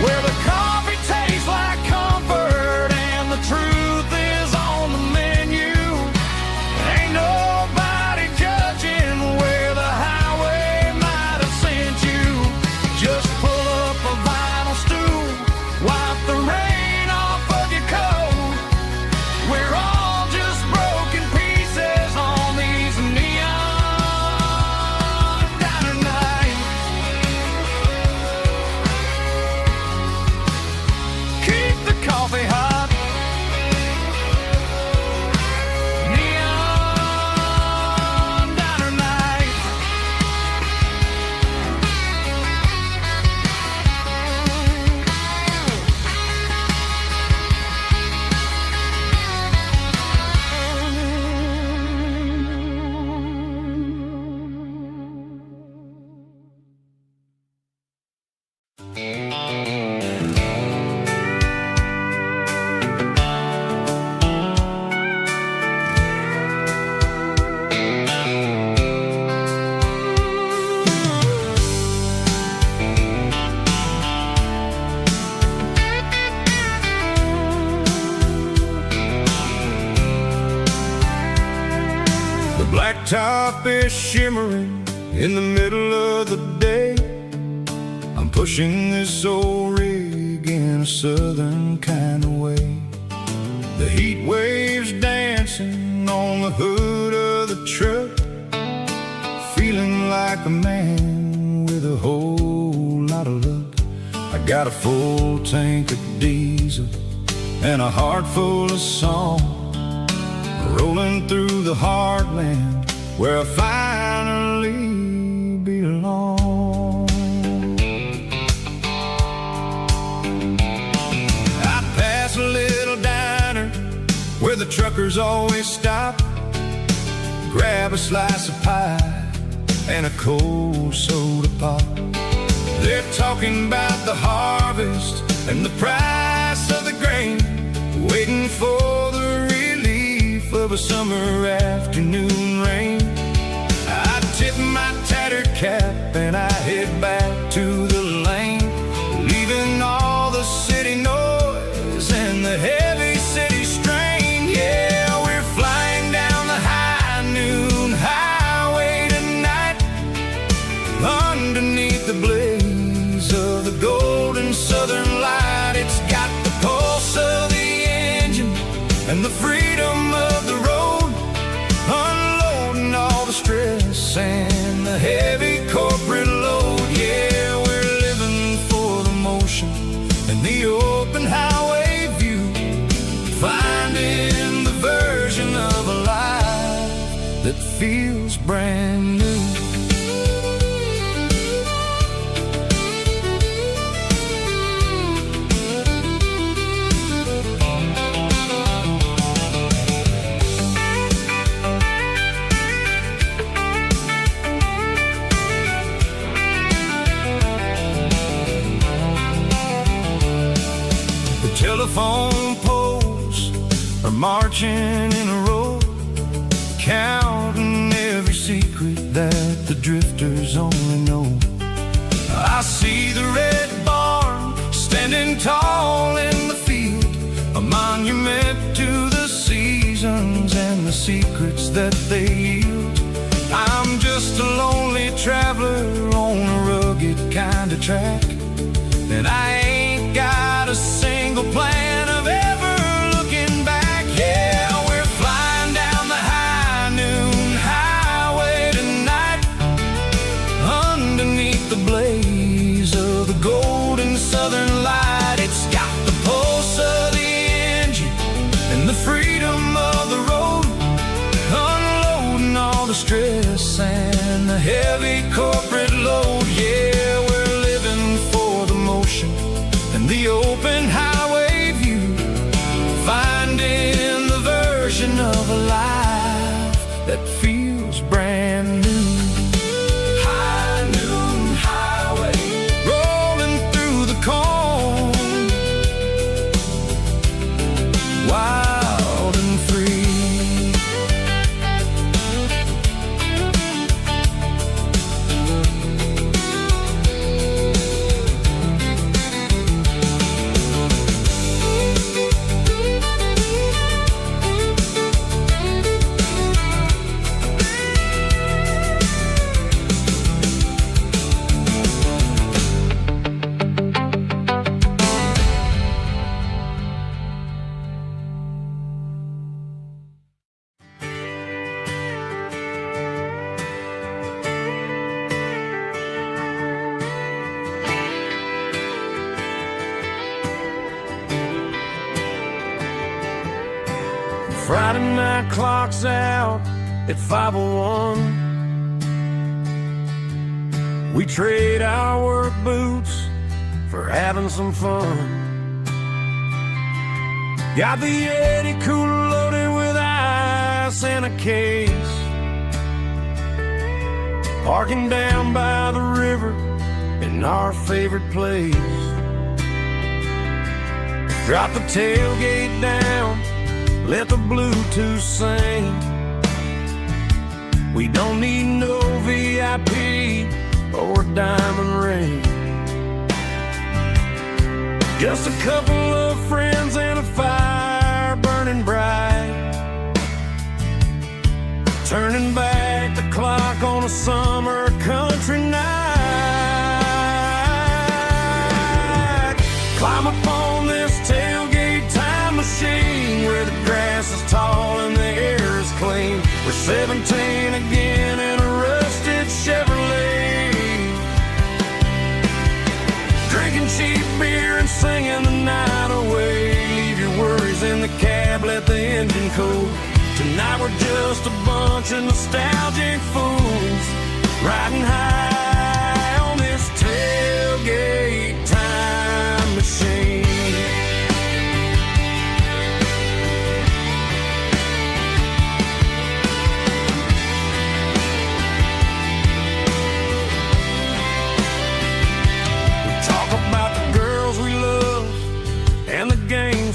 where the coffee tastes like comfort and the truth is on the menu. Ain't nobody judging where the highway might have sent you. Just pull up a vinyl stool, wipe the rain off of your coat. We're all just broken pieces on these neon diner nights. Keep the coffee hot. Neon diner nights. The blacktop is shimmering in the middle of the day. I'm pushing this old rig in a southern kind of way. The heat waves dancing on the hood of the truck, feeling like a man with a whole lot of luck. I got a full tank of diesel and a heart full of song, rolling through the heartland where I finally belong. I pass a little diner where the truckers always stop, grab a slice of pie and a cold soda pop. They're talking about the harvest and the price of the grain, waiting for the relief of a summer afternoon rain. I tip my tattered cap and I head back to the lane, leaving all the city noise and the heavy city strain. Yeah, we're flying down the high noon highway tonight, underneath the blaze of the golden southern light. It's got the pulse of the engine and the freedom of the road, unloading all the stress and the heavy corporate load. Yeah, we're living for the motion and the open highway view, finding the version of a life that feels brand new. Telephone poles are marching in a row, counting every secret that the drifters only know. I see the red barn standing tall in the field, a monument to the seasons and the secrets that they yield. I'm just a lonely traveler on a rugged kind of track, and I ain't got a single plan of ever looking back. Yeah, we're flying down the high noon highway tonight, underneath the blaze of the golden southern light. It's got the pulse of the engine and the freedom of heavy corporate load. Yeah, we're living for the motion and the open highway view, finding the version of a life that feels brand new. High noon highway, rolling through the corn, wild and free. Friday night clock's out at 5:01. We trade our work boots for having some fun. Got the Yeti cooler loaded with ice and a case, parking down by the river in our favorite place. Drop the tailgate down, let the Bluetooth sing. We don't need no VIP or a diamond ring. Just a couple of friends and a fire burning bright, turning back the clock on a summer country night. Climb up on this tailgate time machine where the grass is tall and the air is clean. We're 17 again in a rusted Chevrolet, drinking cheap beer and singing the night away. Leave your worries in the cab, let the engine cool. Tonight we're just a bunch of nostalgic fools, riding high on this tailgate time machine.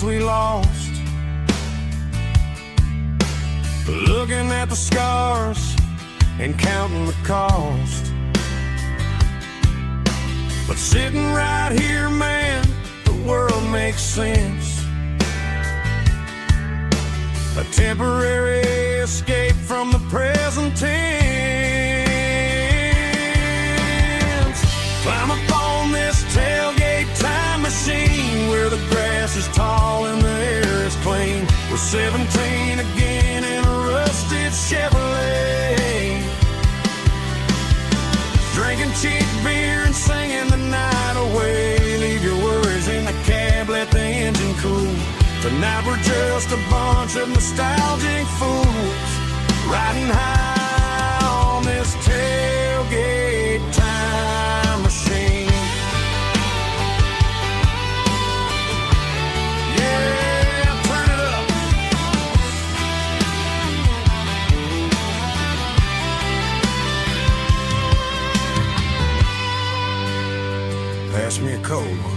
We lost, looking at the scars and counting the cost. But sitting right here, man, the world makes sense. A temporary escape from the present tense. Climb up on this tailgate time machine where the grass is tall and the air is clean. We're 17 again in a rusted Chevrolet, drinking cheap beer and singing the night away. Leave your worries in the cab, let the engine cool. Tonight we're just a bunch of nostalgic fools, riding high on this tailgate time machine. Pass me a cold one.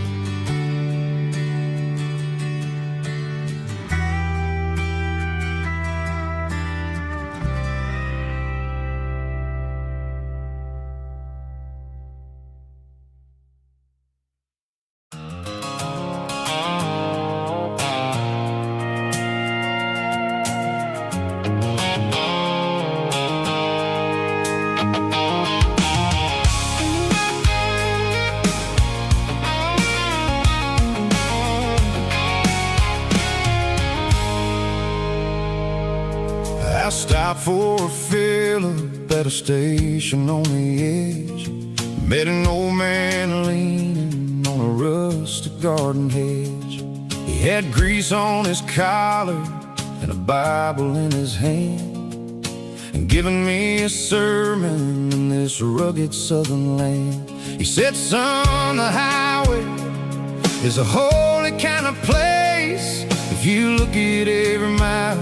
I stopped for a fill-up at a station on the edge. Met an old man leaning on a rustic garden hedge. He had grease on his collar and a Bible in his hand. giving me a sermon in this rugged southern land. He said, son, the highway is a holy kind of place if you look at every mile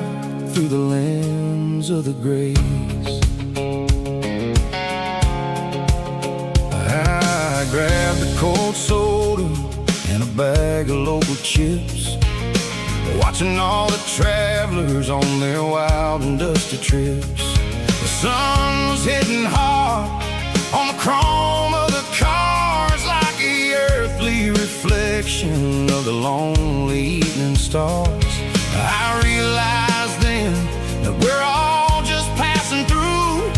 through the lens of the grace. I grabbed a cold soda and a bag of local chips, watching all the travelers on their wild and dusty trips. The sun was hitting hard on the chrome of the cars, like the earthly reflection of the lonely evening stars. I realized then that we're all just passing through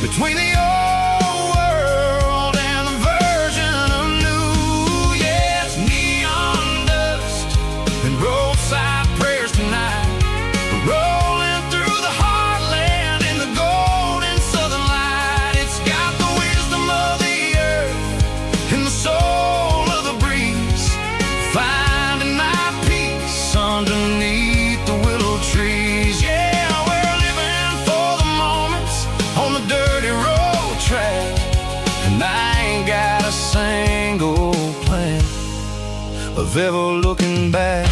between the old world and the version of new. Yeah, it's neon dust and roadside prayers tonight, rolling through the heartland in the golden southern light. It's got the wisdom of the earth and the soul of the breeze, finding my peace underneath the willow trees. Yeah, we're living for the moments on the dirty road track, and I ain't got a single plan of ever looking back.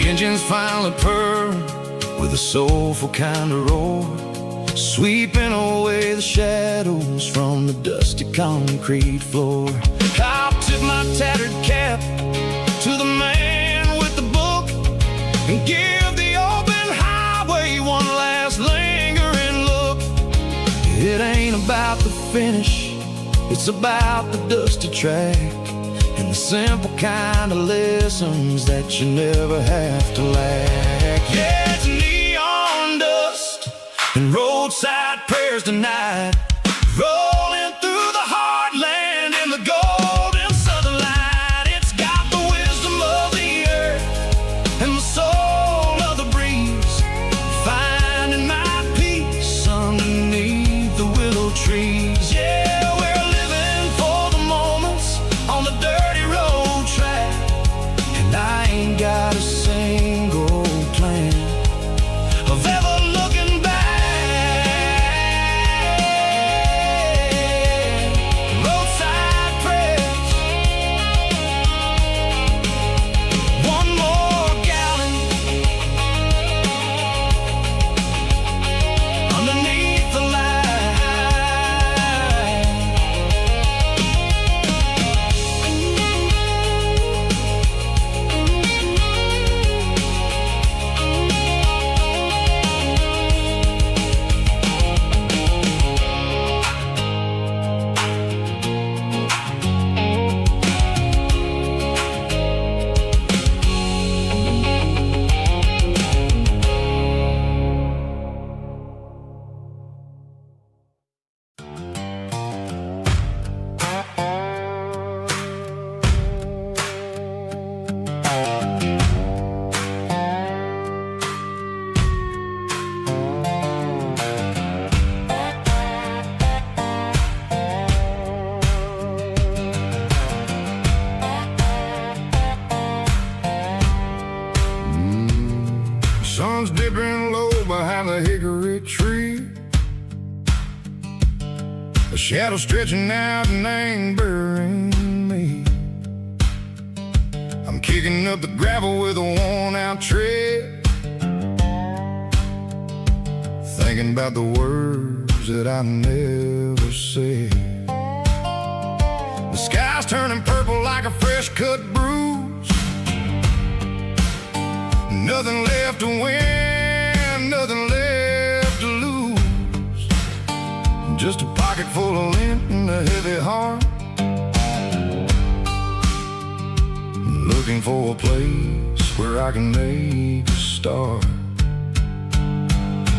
Engines finally purr with a soulful kind of roar, sweeping away the shadows from the dusty concrete floor. I'll tip my tattered cap to the man with the book and give the open highway one last lingering look. It ain't about the finish, it's about the dusty track and the simple kind of lessons that you never have to lack. Yeah, it's neon dust and roadside prayers tonight, rolling through the heartland in the golden southern light. It's got the wisdom of the earth and the soul of the breeze, finding my peace underneath the willow trees. Yeah, we're living for the moments on the dirty road track, and I ain't got a single plan of ever looking back. Roadside prayers, one more gallon underneath the light. Sun's dipping low behind the hickory tree, a shadow stretching out and angering me. I'm kicking up the gravel with a worn-out tread, thinking about the words that I never said. The sky's turning purple like a fresh-cut bruise, nothing left to win, nothing left to lose, just a pocket full of lint and a heavy heart, looking for a place where I can make a start.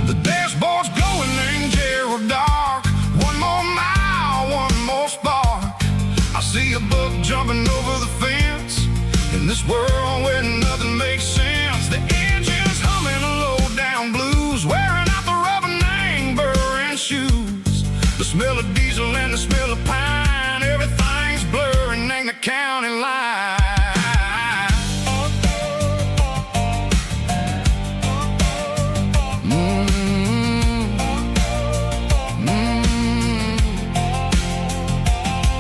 The dashboard's glowing angel dark, one more mile, one more spark. I see a buck jumping over the fence, and this world where nothing makes sense. The engine's humming a low-down blues, wearing out the rubber name, burring shoes. The smell of diesel and the smell of pine, everything's blurring, ain't the county line.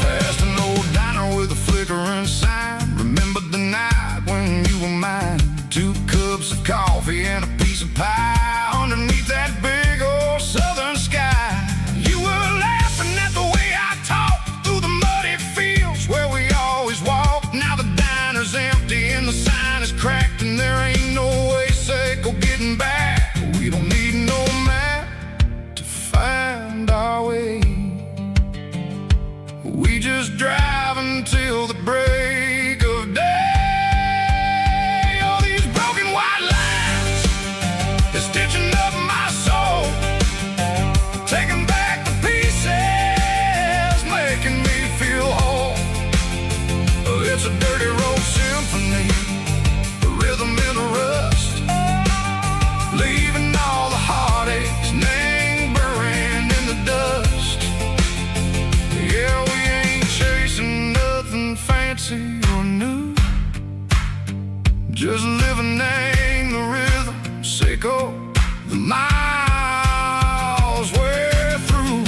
Past an old diner with a flickering sign, remember the night when you were mine. 2 cups of coffee and a piece of pie underneath that big old southern sky. You were laughing at the way I talked through the muddy fields where we always walked. Now the diner's empty and the sign is cracked, and there ain't no way Seco getting back. We don't need no map to find our way. We just drive until the break of day. All these broken white lines is stitching up my soul, taking back the pieces, making me feel whole. It's a dirty road symphony, the rhythm in the rust, leaving all the heartaches lingering in the dust. Yeah, we ain't chasing nothing fancy or new, just living in the rhythm, Seco, the miles we're through.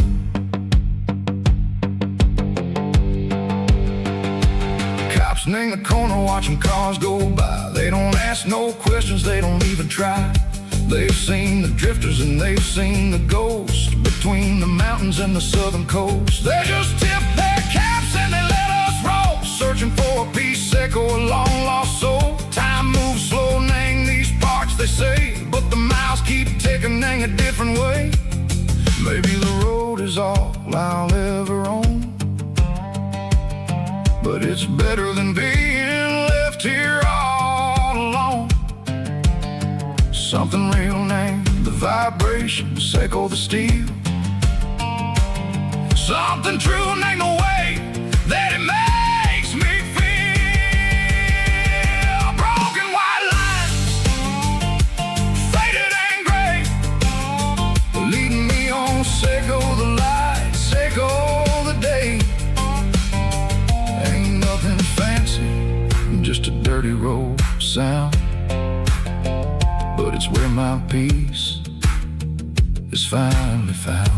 Cops in the corner watching cars go by. They don't ask no questions, they don't even try. They've seen the drifters and they've seen the ghosts between the mountains and the southern coast. They just tip their caps and they let us roll, searching for a piece, Seco, a long lost soul. Time moves slow, nang these parts, they say, but the miles keep ticking, nang a different way. Maybe the road is all I'll ever own, but it's better than being left here all alone. Something real named the vibration, Seco the steel. Something true named the way that it makes me feel. Broken white lines, faded and gray, leading me on, Seco the light, Seco the day. Ain't nothing fancy, just a dirty road sound, but it's where my peace is finally found.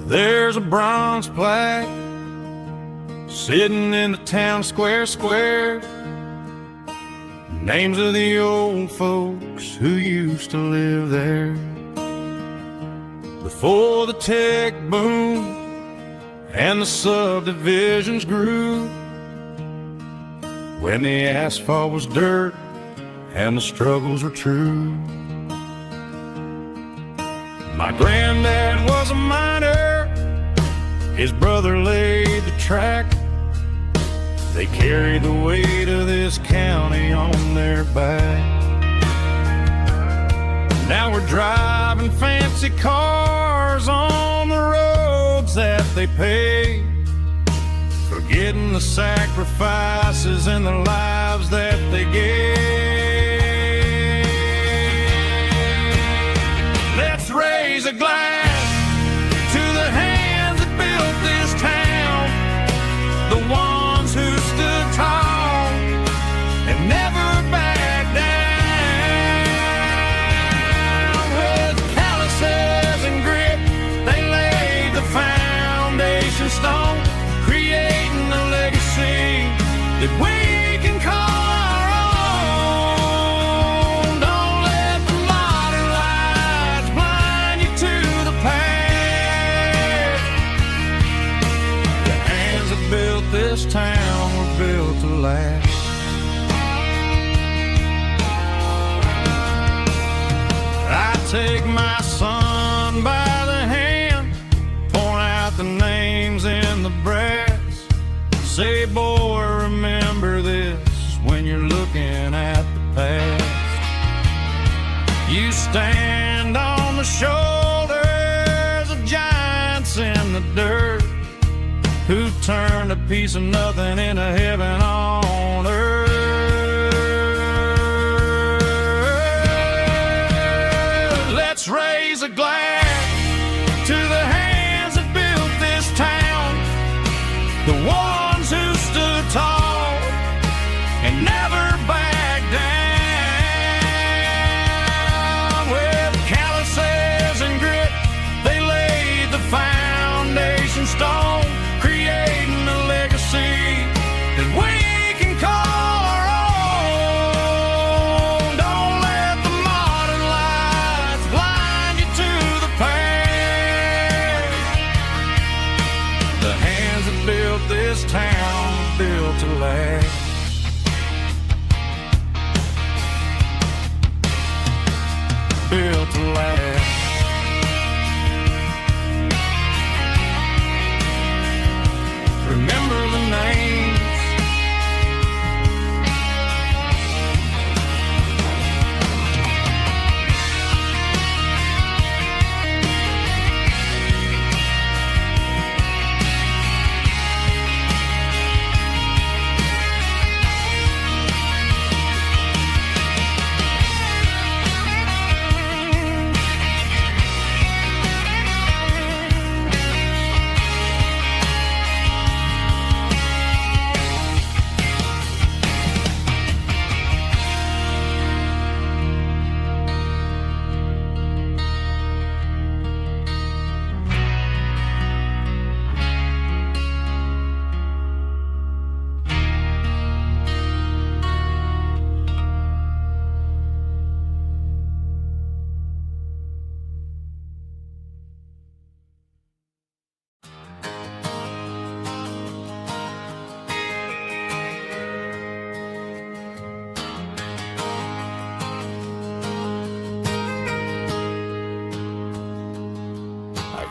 There's a bronze plaque sitting in the town square. Names of the old folks who used to live there before the tech boom and the subdivisions grew, when the asphalt was dirt and the struggles were true. My granddad was a miner, his brother laid the track. They carried the weight of this county on their back. Now we're driving fancy cars on the roads that they paved, forgetting the sacrifices and the lives that they gave. Let's raise a glass to the hands that built this town, the ones who stood tall and never backed down. With calluses and grit, they laid the foundation stone, creating a legacy that we can call our own. take my son by the hand, point out the names in the brass, say, boy, remember this when you're looking at the past. You stand on the shoulders of giants in the dirt, who turned a piece of nothing into heaven on earth. Let's raise a glass to the hands that built this town, the ones who stood tall and never backed down. With calluses and grit, they laid the foundation stone, creating a legacy that we can call our own. Don't let the modern lights blind you to the past. The hands that built this town were built to last. Built to last. Remember the names.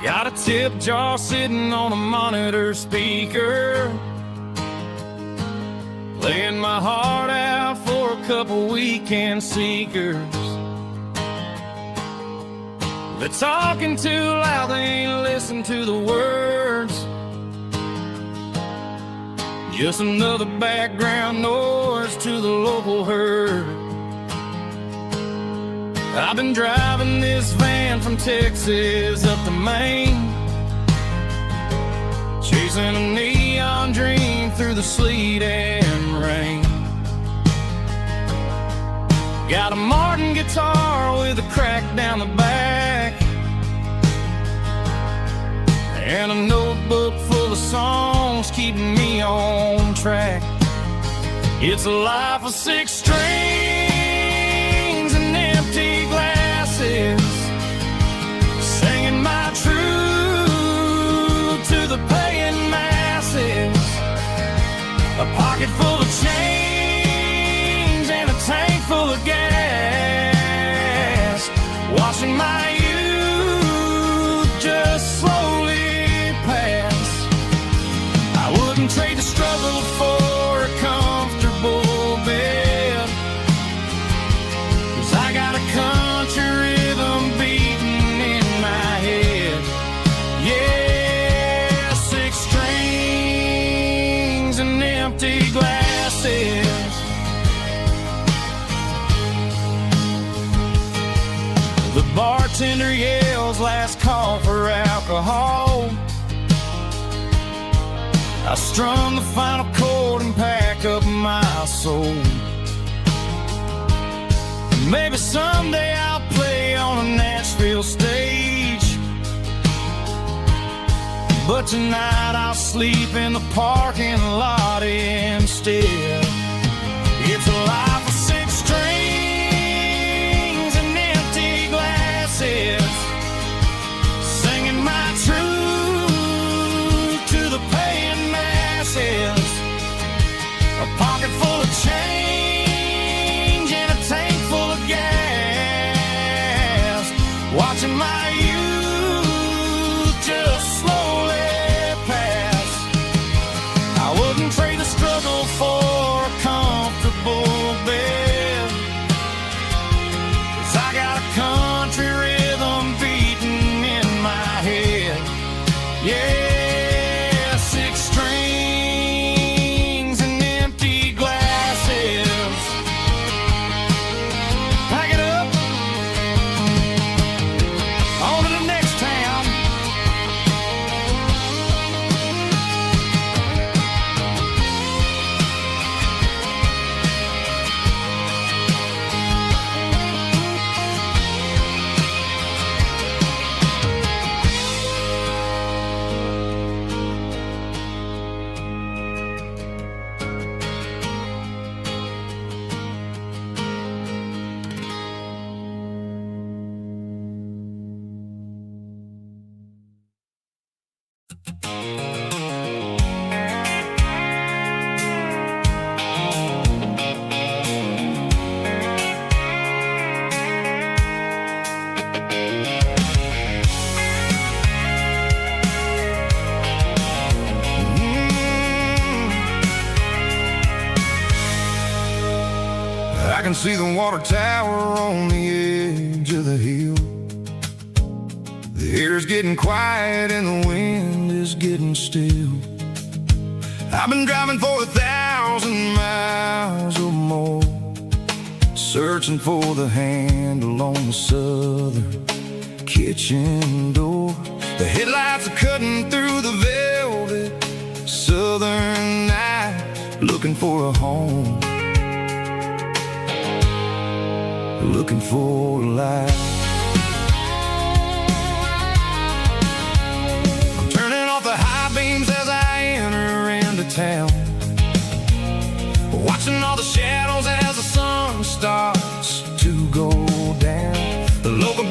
Got a tip jar sitting on a monitor speaker, laying my heart out for a couple weekend seekers. They're talking too loud, they ain't listen to the words. Just another background noise to the local herd. I've been driving this van from Texas up to Maine, chasing a neon dream through the sleet and rain. Got a Martin guitar with a crack down the back, and a notebook full of songs keeping me on track. It's a life of 6 strings and empty glasses, singing my truth to the paying masses. A pocket full of change and a tank full of gas, watching my youth just slowly pass. I wouldn't trade the struggle for a comfortable bed, 'cause I got a country rhythm beating in my head. Yeah, 6 strings and empty glasses. The bartender yells last call for alcohol. I strum the final chord and pack up my soul. Maybe someday I'll play on a Nashville stage, but tonight I'll sleep in the parking lot instead. It's a life of 6 strings and empty glasses, singing my truth to the paying masses. A pocket full of change and a tank full of gas, watching my youth just slowly pass. I wouldn't trade the struggle for a comfortable bed, 'cause I got a country rhythm beating in my head. Yeah, 6 strings and empty glasses. Pack it up, on to the next town. I can see the water tower on the edge of the hill. The air's getting quiet and the wind is getting still. I've been driving for 1,000 miles or more, searching for the handle on the southern kitchen door. The headlights are cutting through the velvet southern night, looking for a home, looking for a life. I'm turning off the high beams as I enter into town, watching all the shadows as the sun starts to go down. The local